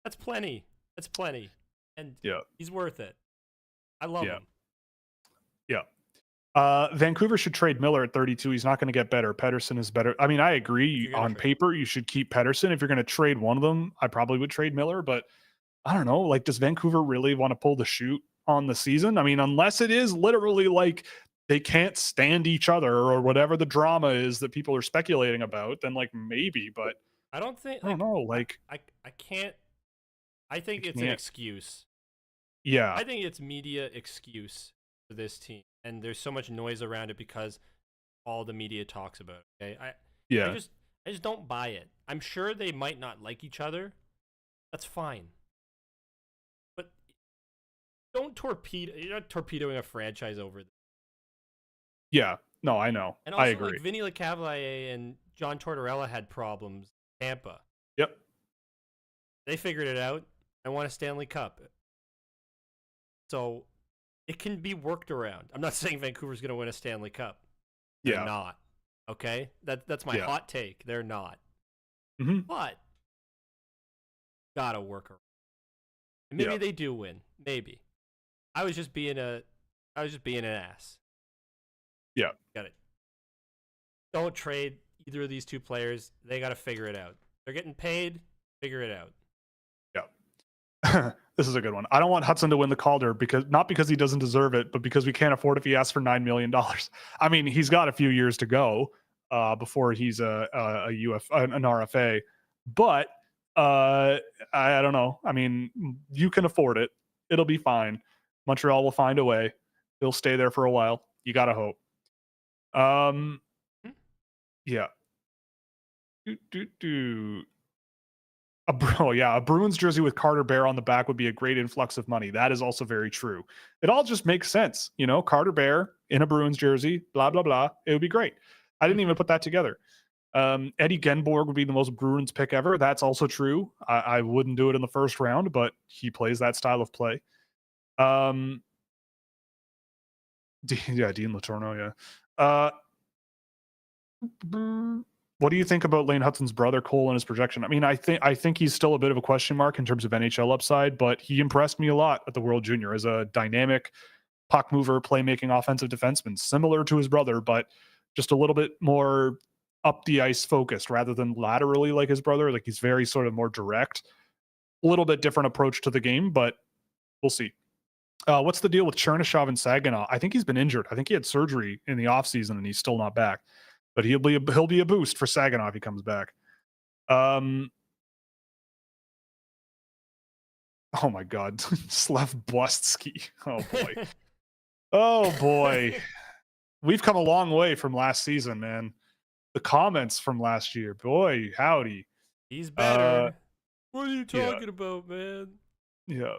That's plenty. And yeah, he's worth it. I love him. Yeah. Vancouver should trade Miller at 32. He's not going to get better. Pedersen is better. I mean, I agree. On paper, you should keep Pedersen. If you're going to trade one of them, I probably would trade Miller, but I don't know. Like, does Vancouver really want to pull the shoot on the season? I mean, unless it is literally like they can't stand each other or whatever the drama is that people are speculating about, then like maybe, but I don't think, I don't know. Like, I can't, I think it's an excuse. Yeah. I think it's media excuse for this team. And there's so much noise around it because all the media talks about it. Okay. I just don't buy it. I'm sure they might not like each other. That's fine. But don't torpedo. You're not torpedoing a franchise over this. Yeah. No, I know. And also, I agree. like, Vinny Lecavalier and John Tortorella had problems in Tampa. Yep. They figured it out and won a Stanley Cup. So it can be worked around. I'm not saying Vancouver's going to win a Stanley Cup. They're not. Okay? That's my hot take. They're not. Mm-hmm. But gotta work around. And maybe they do win. Maybe. I was just being an ass. Yeah. Got it. Don't trade either of these two players. They got to figure it out. They're getting paid. Figure it out. Yeah. This is a good one. I don't want Hutson to win the Calder not because he doesn't deserve it, but because we can't afford if he asks for $9 million. I mean, he's got a few years to go before he's an RFA. But I don't know. I mean, you can afford it. It'll be fine. Montreal will find a way. He'll stay there for a while. You got to hope. Yeah. A Bruins jersey with Carter Bear on the back would be a great influx of money. That is also very true. It all just makes sense. You know, Carter Bear in a Bruins jersey, blah, blah, blah. It would be great. I didn't even put that together. Eddie Genborg would be the most Bruins pick ever. That's also true. I wouldn't do it in the first round, but he plays that style of play. Dean Letourneau, what do you think about Lane Hutson's brother Cole and his projection? I mean, I think he's still a bit of a question mark in terms of NHL upside, but he impressed me a lot at the World Junior as a dynamic puck mover, playmaking offensive defenseman, similar to his brother, but just a little bit more up the ice focused rather than laterally like his brother. Like, he's very sort of more direct, a little bit different approach to the game, but we'll see. What's the deal with Chernyshov and Saginaw? I think he's been injured. I think he had surgery in the offseason and he's still not back. But he'll be a boost for Saginaw if he comes back. Oh my God, Slev Blestsky. Oh boy. Oh boy. We've come a long way from last season, man. The comments from last year, boy, howdy. He's better. What are you talking about, man? Yeah.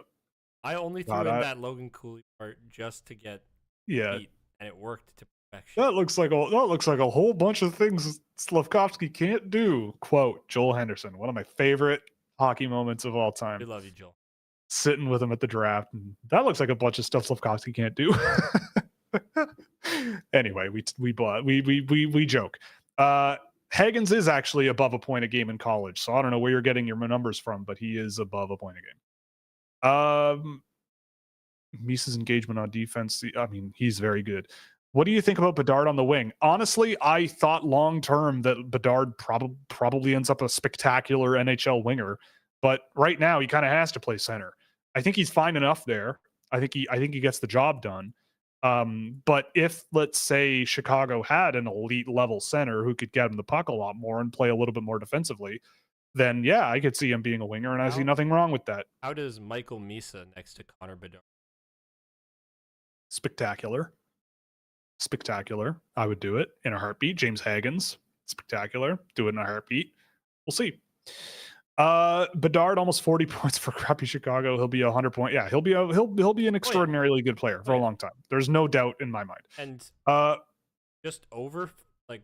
I only threw in that Logan Cooley part just to get beat, and it worked to perfection. That looks like a whole bunch of things Slavkovsky can't do. Quote Joel Henderson, one of my favorite hockey moments of all time. We love you, Joel. Sitting with him at the draft, and that looks like a bunch of stuff Slavkovsky can't do. Anyway, we joke. Uh, Hagens is actually above a point a game in college, so I don't know where you're getting your numbers from, but he is above a point a game. Misa's engagement on defense, I mean, he's very good. What do you think about Bedard on the wing? Honestly, I thought long term that Bedard probably ends up a spectacular NHL winger, but right now he kind of has to play center. I think he's fine enough there. I think he gets the job done. But if, let's say, Chicago had an elite level center who could get him the puck a lot more and play a little bit more defensively, then yeah, I could see him being a winger, and I see nothing wrong with that. How does Michael Misa next to Connor Bedard? Spectacular. Spectacular. I would do it in a heartbeat. James Hagens, spectacular. Do it in a heartbeat. We'll see. Bedard almost 40 points for crappy Chicago. He'll be 100 point. Yeah, he'll be an extraordinarily good player for a long time. There's no doubt in my mind. And uh just over, like,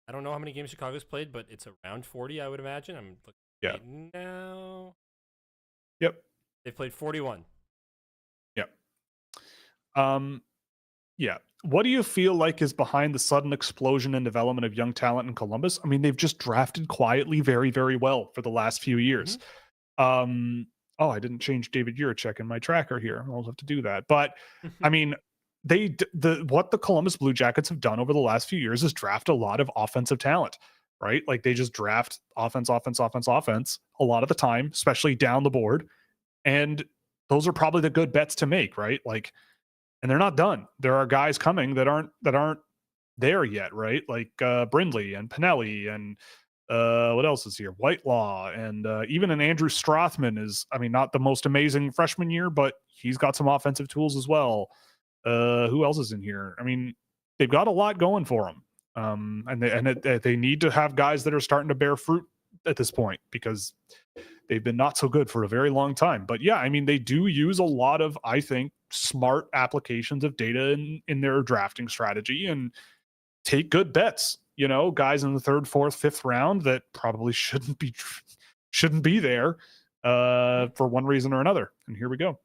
I don't know how many games Chicago's played, but it's around 40, I would imagine. I'm looking right now. Yep. They've played 41. Yep. Yeah. What do you feel like is behind the sudden explosion and development of young talent in Columbus? I mean, they've just drafted quietly very, very well for the last few years. Oh, I didn't change David Jiricek in my tracker here. I'll have to do that. But I mean, what the Columbus Blue Jackets have done over the last few years is draft a lot of offensive talent, right? Like they just draft offense a lot of the time, especially down the board. And those are probably the good bets to make, right? Like, and they're not done. There are guys coming that aren't there yet, right? Like Brindley and Pinelli and what else is here? Whitelaw and even an Andrew Strothman is, I mean, not the most amazing freshman year, but he's got some offensive tools as well. Who else is in here? I mean, they've got a lot going for them, and they need to have guys that are starting to bear fruit at this point because they've been not so good for a very long time. But yeah, I mean, they do use a lot of, I think, smart applications of data in their drafting strategy and take good bets. You know, guys in the third, fourth, fifth round that probably shouldn't be there for one reason or another. And here we go.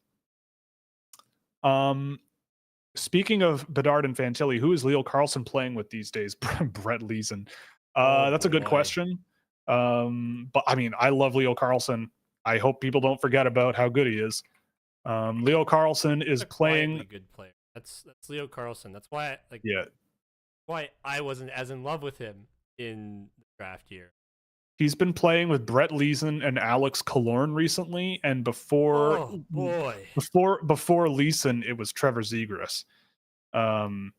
Speaking of Bedard and Fantilli, who is Leo Carlson playing with these days? Brett Leeson. That's a good question. But I mean, I love Leo Carlson. I hope people don't forget about how good he is. Leo Carlson is playing. A good player. That's Leo Carlson. That's why why I wasn't as in love with him in the draft year. He's been playing with Brett Leeson and Alex Killorn recently, and before Leeson, it was Trevor Zegras. And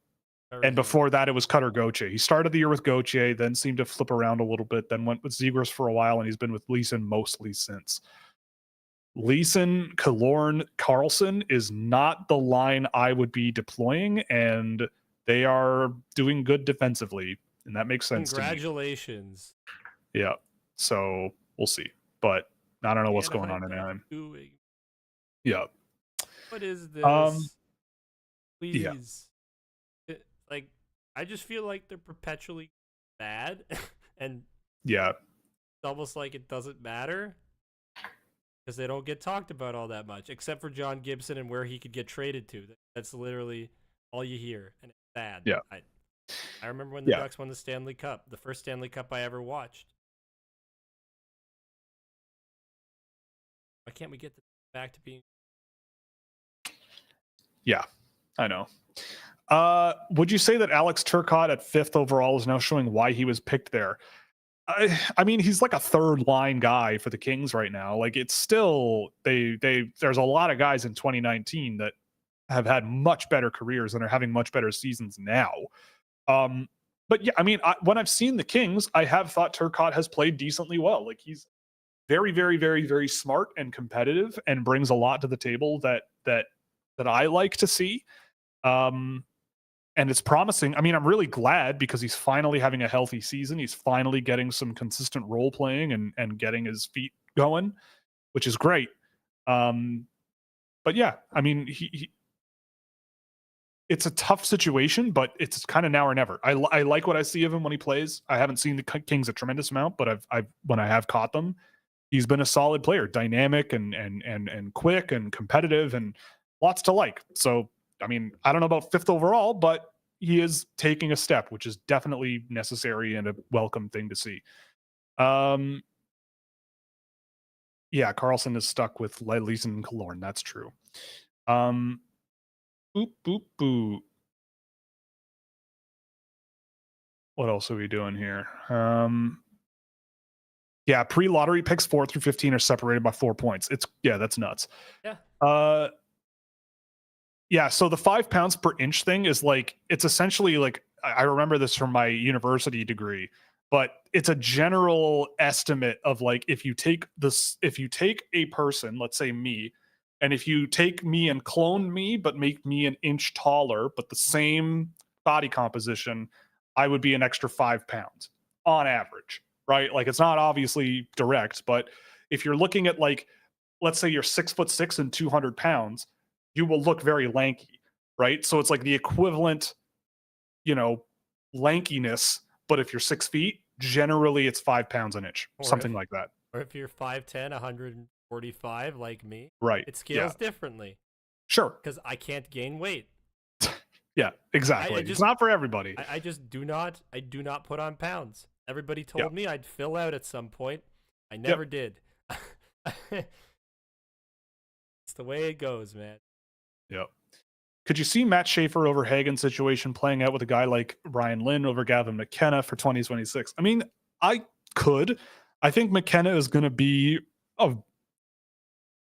before that, it was Cutter Gauthier. He started the year with Gauthier, then seemed to flip around a little bit, then went with Zegras for a while, and he's been with Leeson mostly since. Leeson, Killorn, Carlson is not the line I would be deploying, and they are doing good defensively, and that makes sense. Congratulations. Yeah, so we'll see, but I don't know what's going on in Anaheim. Yeah. What is this? Please. Yeah. Like, I just feel like they're perpetually bad, and yeah, it's almost like it doesn't matter because they don't get talked about all that much, except for John Gibson and where he could get traded to. That's literally all you hear, and it's sad. Yeah. I remember when the Ducks won the Stanley Cup, the first Stanley Cup I ever watched. Why can't we get back to being? Yeah, I know. Would you say that Alex Turcotte at 5th overall is now showing why he was picked there? I mean, he's like a third line guy for the Kings right now. Like, it's still there's a lot of guys in 2019 that have had much better careers and are having much better seasons now. But yeah, I mean, when I've seen the Kings, I have thought Turcotte has played decently well. Like, he's very, very, very, very smart and competitive and brings a lot to the table that I like to see. And it's promising. I mean, I'm really glad because he's finally having a healthy season. He's finally getting some consistent role playing and getting his feet going, which is great. But yeah, I mean, he it's a tough situation, but it's kind of now or never. I like what I see of him when he plays. I haven't seen the Kings a tremendous amount, but I've when I have caught them, he's been a solid player, dynamic and quick and competitive and lots to like. So, I mean, I don't know about 5th overall, but he is taking a step, which is definitely necessary and a welcome thing to see. Um, yeah, Carlson is stuck with Leeson and Killorn. That's true. Boop boop boop. What else are we doing here? Yeah, pre-lottery picks 4 through 15 are separated by 4 points. That's nuts. Yeah. Yeah, so the 5 pounds per inch thing is like, it's essentially like, I remember this from my university degree, but it's a general estimate of like, if you take a person, let's say me, and if you take me and clone me, but make me an inch taller, but the same body composition, I would be an extra 5 pounds on average, right? Like, it's not obviously direct, but if you're looking at like, let's say you're 6'6" and 200 pounds, you will look very lanky, right? So it's like the equivalent, you know, lankiness. But if you're 6 feet, generally it's 5 pounds an inch, something like that. Or if you're 5'10", 145 like me, Right. it scales differently. Sure. Because I can't gain weight. Yeah, exactly. It's not for everybody. I do not put on pounds. Everybody told me I'd fill out at some point. I never did. It's the way it goes, man. Yep. Could you see Matt Schaefer over Hagen's situation playing out with a guy like Ryan Lynn over Gavin McKenna for 2026? I mean, I could. I think McKenna is going to be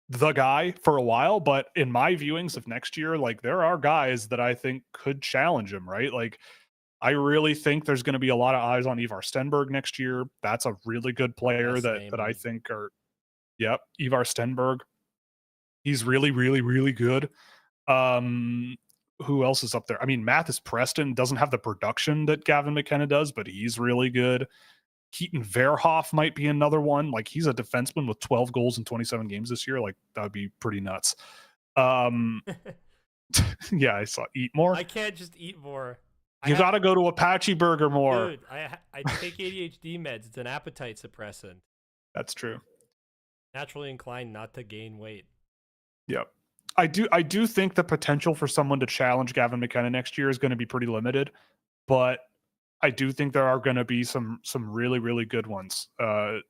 the guy for a while, but in my viewings of next year, like, there are guys that I think could challenge him, right? Like, I really think there's going to be a lot of eyes on Ivar Stenberg next year. That's a really good player that I think are, Ivar Stenberg. He's really, really, really good. Who else is up there? I mean, Mathis Preston doesn't have the production that Gavin McKenna does, but he's really good. Keaton Verhoff might be another one. Like, he's a defenseman with 12 goals in 27 games this year. Like, that would be pretty nuts. Yeah, I saw eat more. I can't just eat more. You got to go to Apache Burger more. Dude, I take ADHD meds. It's an appetite suppressant. That's true. Naturally inclined not to gain weight. Yep. I do think the potential for someone to challenge Gavin McKenna next year is going to be pretty limited, but I do think there are going to be some really, really good ones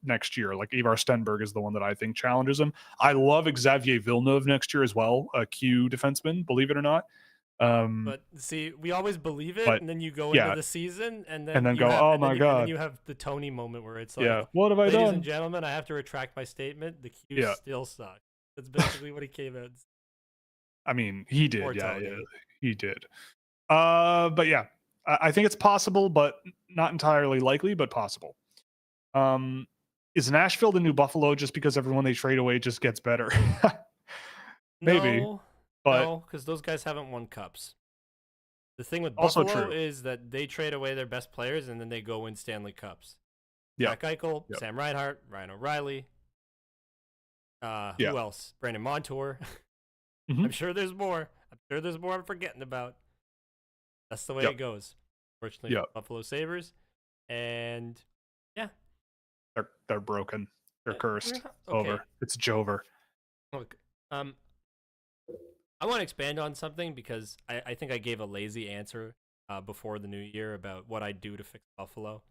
next year. Like, Ivar Stenberg is the one that I think challenges him. I love Xavier Villeneuve next year as well, a Q defenseman, believe it or not. But see, we always believe it, and then you go into the season, and then go, oh my god! And then you have the Tony moment where it's like, what have I done? Ladies and gentlemen, I have to retract my statement. The Q still sucks. That's basically what he came out. I mean, he did. He did. But yeah, I think it's possible, but not entirely likely, but possible. Is Nashville the new Buffalo just because everyone they trade away just gets better? Maybe. No, because those guys haven't won cups. The thing with Buffalo is that they trade away their best players and then they go win Stanley Cups. Jack Eichel, Sam Reinhart, Ryan O'Reilly. Who else? Brandon Montour. I'm sure there's more. I'm forgetting about. That's the way it goes. Fortunately, Buffalo Sabres, and they're broken. They're cursed. It's over. It's Jover. Look, I want to expand on something because I think I gave a lazy answer before the new year about what I'd do to fix Buffalo.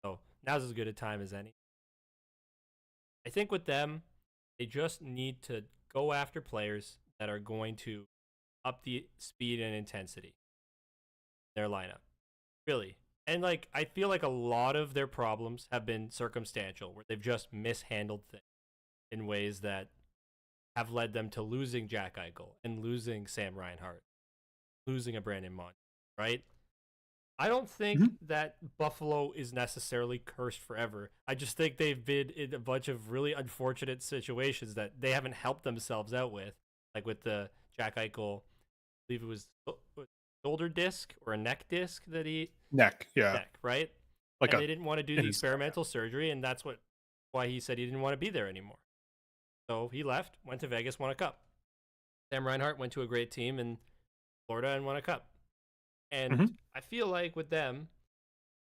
So now's as good a time as any. I think with them, they just need to go after players that are going to up the speed and intensity in their lineup. Really. And like, I feel like a lot of their problems have been circumstantial, where they've just mishandled things in ways that have led them to losing Jack Eichel and losing Sam Reinhart, losing a Brandon Montour, right? I don't think that Buffalo is necessarily cursed forever. I just think they've been in a bunch of really unfortunate situations that they haven't helped themselves out with. Like with the Jack Eichel, I believe it was shoulder disc or a neck disc that he... Neck, right? Like, and they didn't want to do the experimental surgery, and that's why he said he didn't want to be there anymore. So he left, went to Vegas, won a cup. Sam Reinhart went to a great team in Florida and won a cup. And I feel like with them,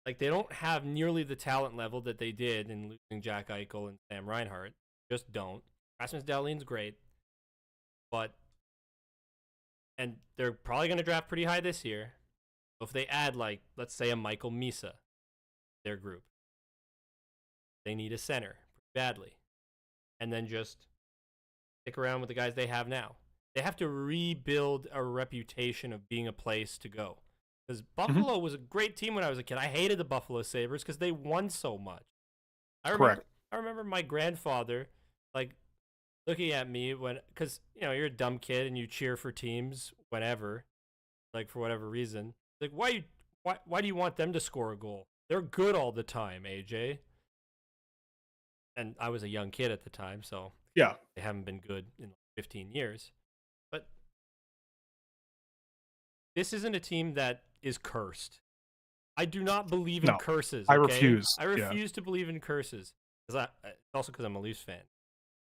like, they don't have nearly the talent level that they did in losing Jack Eichel and Sam Reinhart. Just don't. Rasmus Dahlin's great. And they're probably going to draft pretty high this year. So if they add, like, let's say a Michael Misa, their group, they need a center badly, and then just stick around with the guys they have now. They have to rebuild a reputation of being a place to go. Because Mhm. Buffalo was a great team when I was a kid. I hated the Buffalo Sabres because they won so much. I remember Correct. I remember my grandfather, like, looking at me when, because, you're a dumb kid and you cheer for teams whenever, like, for whatever reason. Like, why do you want them to score a goal? They're good all the time, AJ. And I was a young kid at the time, so Yeah. they haven't been good in like 15 years. But this isn't a team that is cursed. I do not believe in No, curses, I okay? refuse. I Yeah. refuse to believe in curses. Also because I'm a Leafs fan.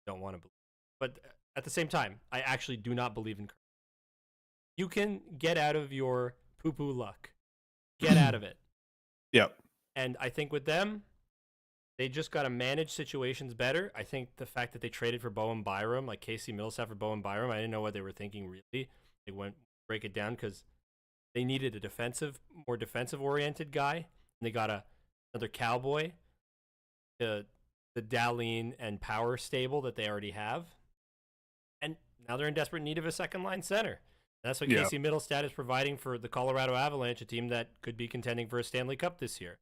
Don't want to believe. But at the same time, I actually do not believe in curses. You can get out of your poo-poo luck. Get out of it. Yep. And I think with them, they just got to manage situations better. I think the fact that they traded for Bowen Byram, like Casey Millsap for Bowen Byram, I didn't know what they were thinking really. They went break it down because they needed a more defensive oriented guy. And they got another cowboy, the Dahlin and Power stable that they already have. And now they're in desperate need of a second line center. That's what Yeah. Casey Middlestat is providing for the Colorado Avalanche, a team that could be contending for a Stanley Cup this year.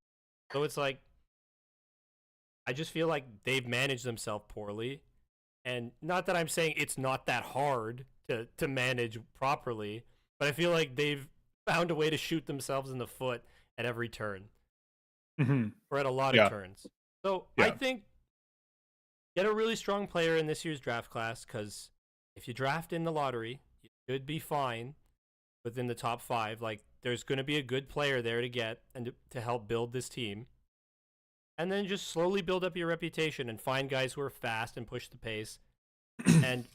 So it's like, I just feel like they've managed themselves poorly. And not that I'm saying it's not that hard to manage properly, but I feel like they've found a way to shoot themselves in the foot at every turn, Hmm. or at a lot of Yeah. turns. So I Yeah. think get a really strong player in this year's draft class, because if you draft in the lottery, you should be fine within the top 5. Like, there's going to be a good player there to get and to help build this team. And then just slowly build up your reputation and find guys who are fast and push the pace. And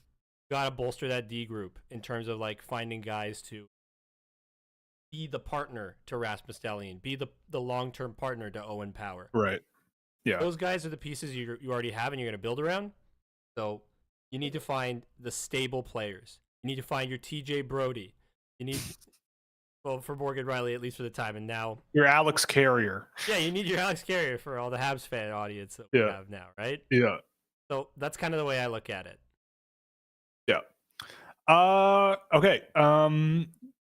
got to bolster that D group in terms of, like, finding guys to be the partner to Rasmus Dahlin, be the long-term partner to Owen Power. Right. Yeah. Those guys are the pieces you already have and you're going to build around. So you need to find the stable players. You need to find your TJ Brody. You need, well, for Morgan Riley, at least for the time. And now, You're Alex Carrier. yeah, you need your Alex Carrier for all the Habs fan audience that we Yeah. have now, right? Yeah. So that's kind of the way I look at it. Yeah. Okay.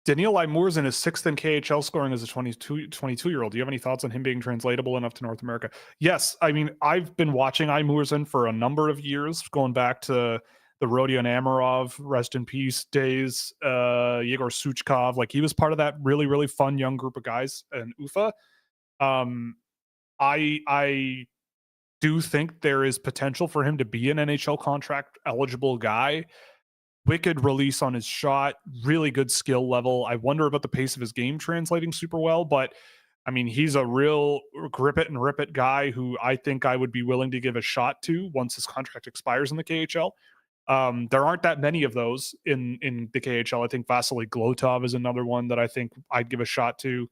Daniil Limousin is 6th in KHL scoring as a 22-year-old. Do you have any thoughts on him being translatable enough to North America? Yes. I mean, I've been watching Limousin for a number of years, going back to the Rodion Amirov, rest in peace, days, Yegor Suchkov. Like, he was part of that really, really fun young group of guys in UFA. I do think there is potential for him to be an NHL contract eligible guy. Wicked release on his shot, really good skill level. I wonder about the pace of his game translating super well, but I mean, he's a real grip it and rip it guy who I think I would be willing to give a shot to once his contract expires in the KHL. There aren't that many of those in the KHL. I think Vasily Glotov is another one that I think I'd give a shot to.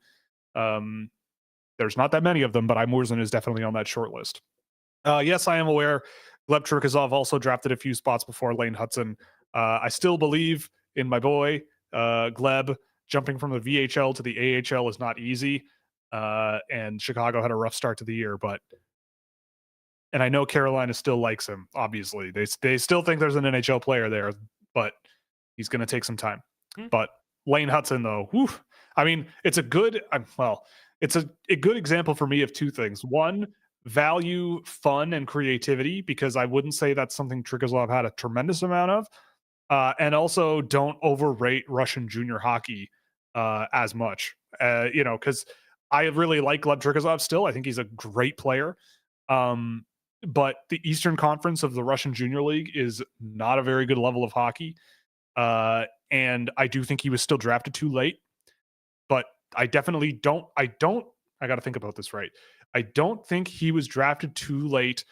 There's not that many of them, but Imorzen is definitely on that short list. Yes, I am aware. Gleb Cherkasov also drafted a few spots before Lane Hutson. I still believe in my boy, Gleb. Jumping from the VHL to the AHL is not easy. And Chicago had a rough start to the year, and I know Carolina still likes him, obviously. They still think there's an NHL player there, but he's going to take some time. But Lane Hutson, though, whew, I mean, it's a good, it's a good example for me of two things. One, value fun and creativity, because I wouldn't say that's something Trigozlov had a tremendous amount of. And also don't overrate Russian junior hockey as much, because I really like Gleb Trigozlov still. I think he's a great player. But the Eastern Conference of the Russian Junior League is not a very good level of hockey. And I do think he was still drafted too late. But I definitely don't, I got to think about this right. I don't think he was drafted too late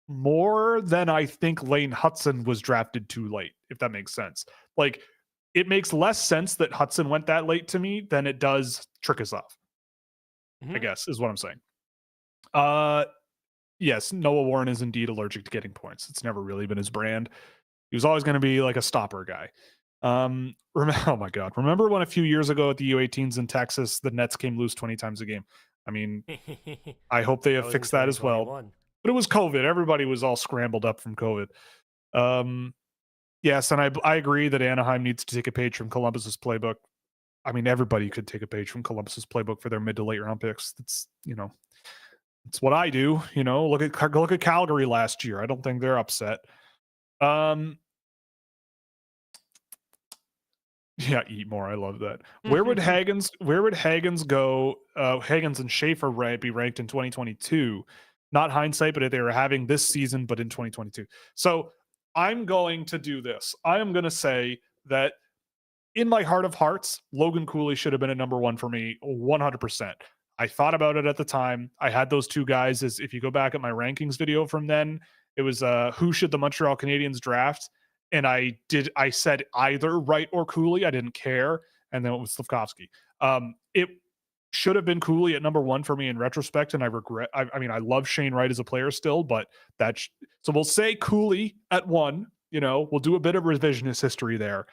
more than I think Lane Hutson was drafted too late, if that makes sense. Like, it makes less sense that Hutson went that late to me than it does Trikazov, I guess, is what I'm saying. Yes, Noah Warren is indeed allergic to getting points. It's never really been his brand. He was always going to be like a stopper guy. Oh my God. Remember when a few years ago at the U18s in Texas, the Nets came loose 20 times a game? I mean, That I hope they have was in fixed that as well. 2021. But it was COVID. Everybody was all scrambled up from COVID. Um, yes, and I agree that Anaheim needs to take a page from Columbus's playbook. I mean, everybody could take a page from Columbus's playbook for their mid to late round picks. It's it's what I do. Look at Calgary last year. I don't think they're upset. Um, Yeah, eat more. I love that. Where would Hagens go? Hagens and Schaefer be ranked in 2022? Not hindsight, but if they were having this season, but in 2022. So I'm going to do this. I am going to say that in my heart of hearts, Logan Cooley should have been a number one for me 100%. I thought about it at the time. I had those two guys as if you go back at my rankings video from then, it was who should the Montreal Canadiens draft? And I said either Wright or Cooley. I didn't care. And then it was Slavkovsky. It should have been Cooley at number one for me in retrospect. And I regret, I mean, I love Shane Wright as a player still, but so we'll say Cooley at one, we'll do a bit of revisionist history there.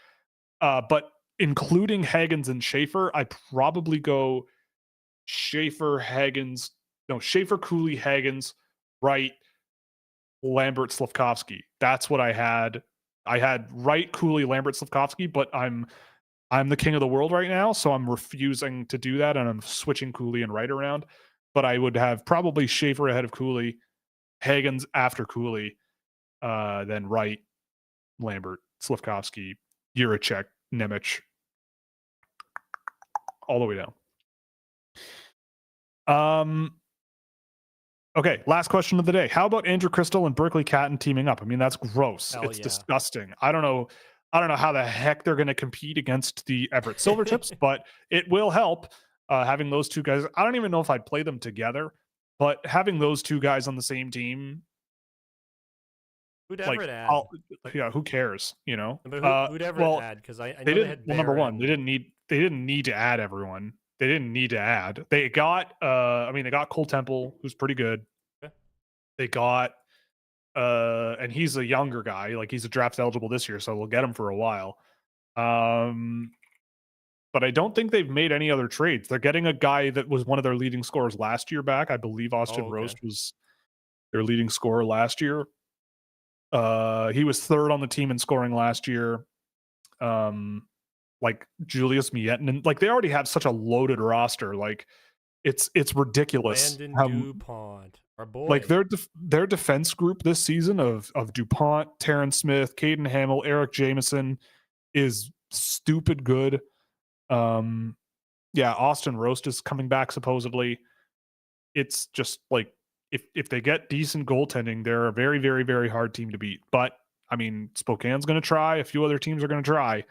But including Hagens and Schaefer, I probably go Schaefer, Cooley, Hagens, Wright, Lambert, Slavkovsky. That's what I had. I had Wright, Cooley, Lambert, Slavkovsky, but I'm the king of the world right now, so I'm refusing to do that, and I'm switching Cooley and Wright around. But I would have probably Schaefer ahead of Cooley, Hagens after Cooley, then Wright, Lambert, Slavkovsky, Juracek, Nemec, all the way down. Okay, last question of the day. How about Andrew Crystal and Berkeley Catton teaming up? I mean, that's gross. Hell It's yeah. disgusting. I don't know how the heck they're going to compete against the Everett Silvertips, but it will help having those two guys. I don't even know if I'd play them together, but having those two guys on the same team, Who'd like, Everett add? who cares? But who'd Everett add? Because I know they had well, number one, and... they didn't need to add everyone. They didn't need to add. They got they got Cole Temple, who's pretty good. Okay. They got and he's a younger guy, like he's a draft eligible this year, so we'll get him for a while. But I don't think they've made any other trades. They're getting a guy that was one of their leading scorers last year back. I believe Austin Roast was their leading scorer last year. He was third on the team in scoring last year. Like Julius Miettinen, like they already have such a loaded roster. Like it's ridiculous. Landon DuPont, our boy. Like their defense group this season of DuPont, Terrence Smith, Caden Hamill, Eric Jameson is stupid good. Yeah, Austin Roast is coming back supposedly. It's just like if they get decent goaltending, they're a very, very, very hard team to beat. But I mean, Spokane's going to try. A few other teams are going to try.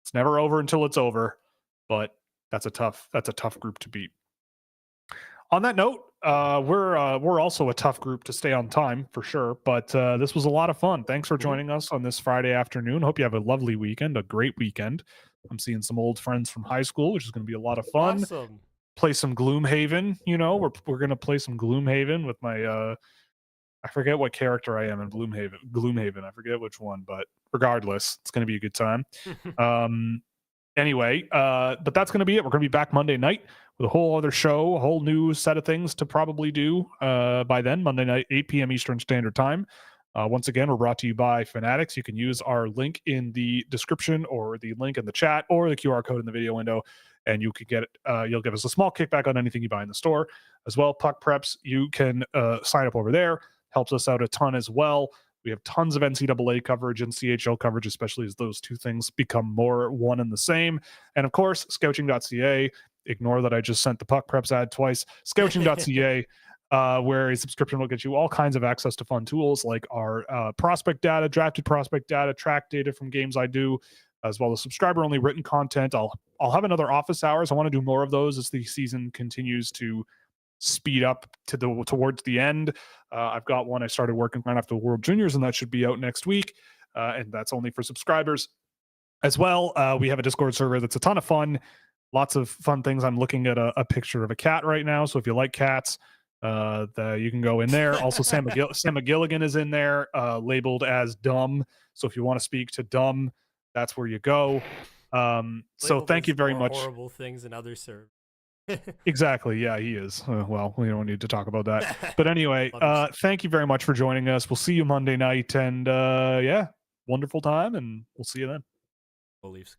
It's never over until it's over, but that's a tough group to beat. On that note, we're also a tough group to stay on time for sure, but this was a lot of fun. Thanks for joining us on this Friday afternoon. Hope you have a lovely weekend, a great weekend. I'm seeing some old friends from high school, which is going to be a lot of fun. Awesome. Play some Gloomhaven. We're going to play some Gloomhaven with my I forget what character I am in Gloomhaven. I forget which one, but regardless, it's going to be a good time. Anyway, but that's going to be it. We're going to be back Monday night with a whole other show, a whole new set of things to probably do by then, Monday night, 8 p.m. Eastern Standard Time. Once again, we're brought to you by Fanatics. You can use our link in the description or the link in the chat or the QR code in the video window, and you can get it. You'll give us a small kickback on anything you buy in the store. As well, Puck Preps, you can sign up over there. Helps us out a ton as well. We have tons of NCAA coverage and CHL coverage, especially as those two things become more one and the same. And of course, Scouching.ca. Ignore that I just sent the Puck Preps ad twice. Scouching.ca, where a subscription will get you all kinds of access to fun tools like our prospect data, drafted prospect data, track data from games I do, as well as subscriber-only written content. I'll have another office hours. I want to do more of those as the season continues to speed up towards the end. I've got one I started working on after the World Juniors, and that should be out next week. And that's only for subscribers. As well, we have a Discord server that's a ton of fun. Lots of fun things. I'm looking at a picture of a cat right now. So if you like cats, you can go in there. Also, Sam McGilligan is in there, labeled as dumb. So if you want to speak to dumb, that's where you go. So Label thank does you very more much. horrible things than other servers. Exactly. Yeah, he is. Well, we don't need to talk about that. But anyway, Love you, sir. thank you very much for joining us. We'll see you Monday night, and yeah, wonderful time, and we'll see you then. Go Leafs.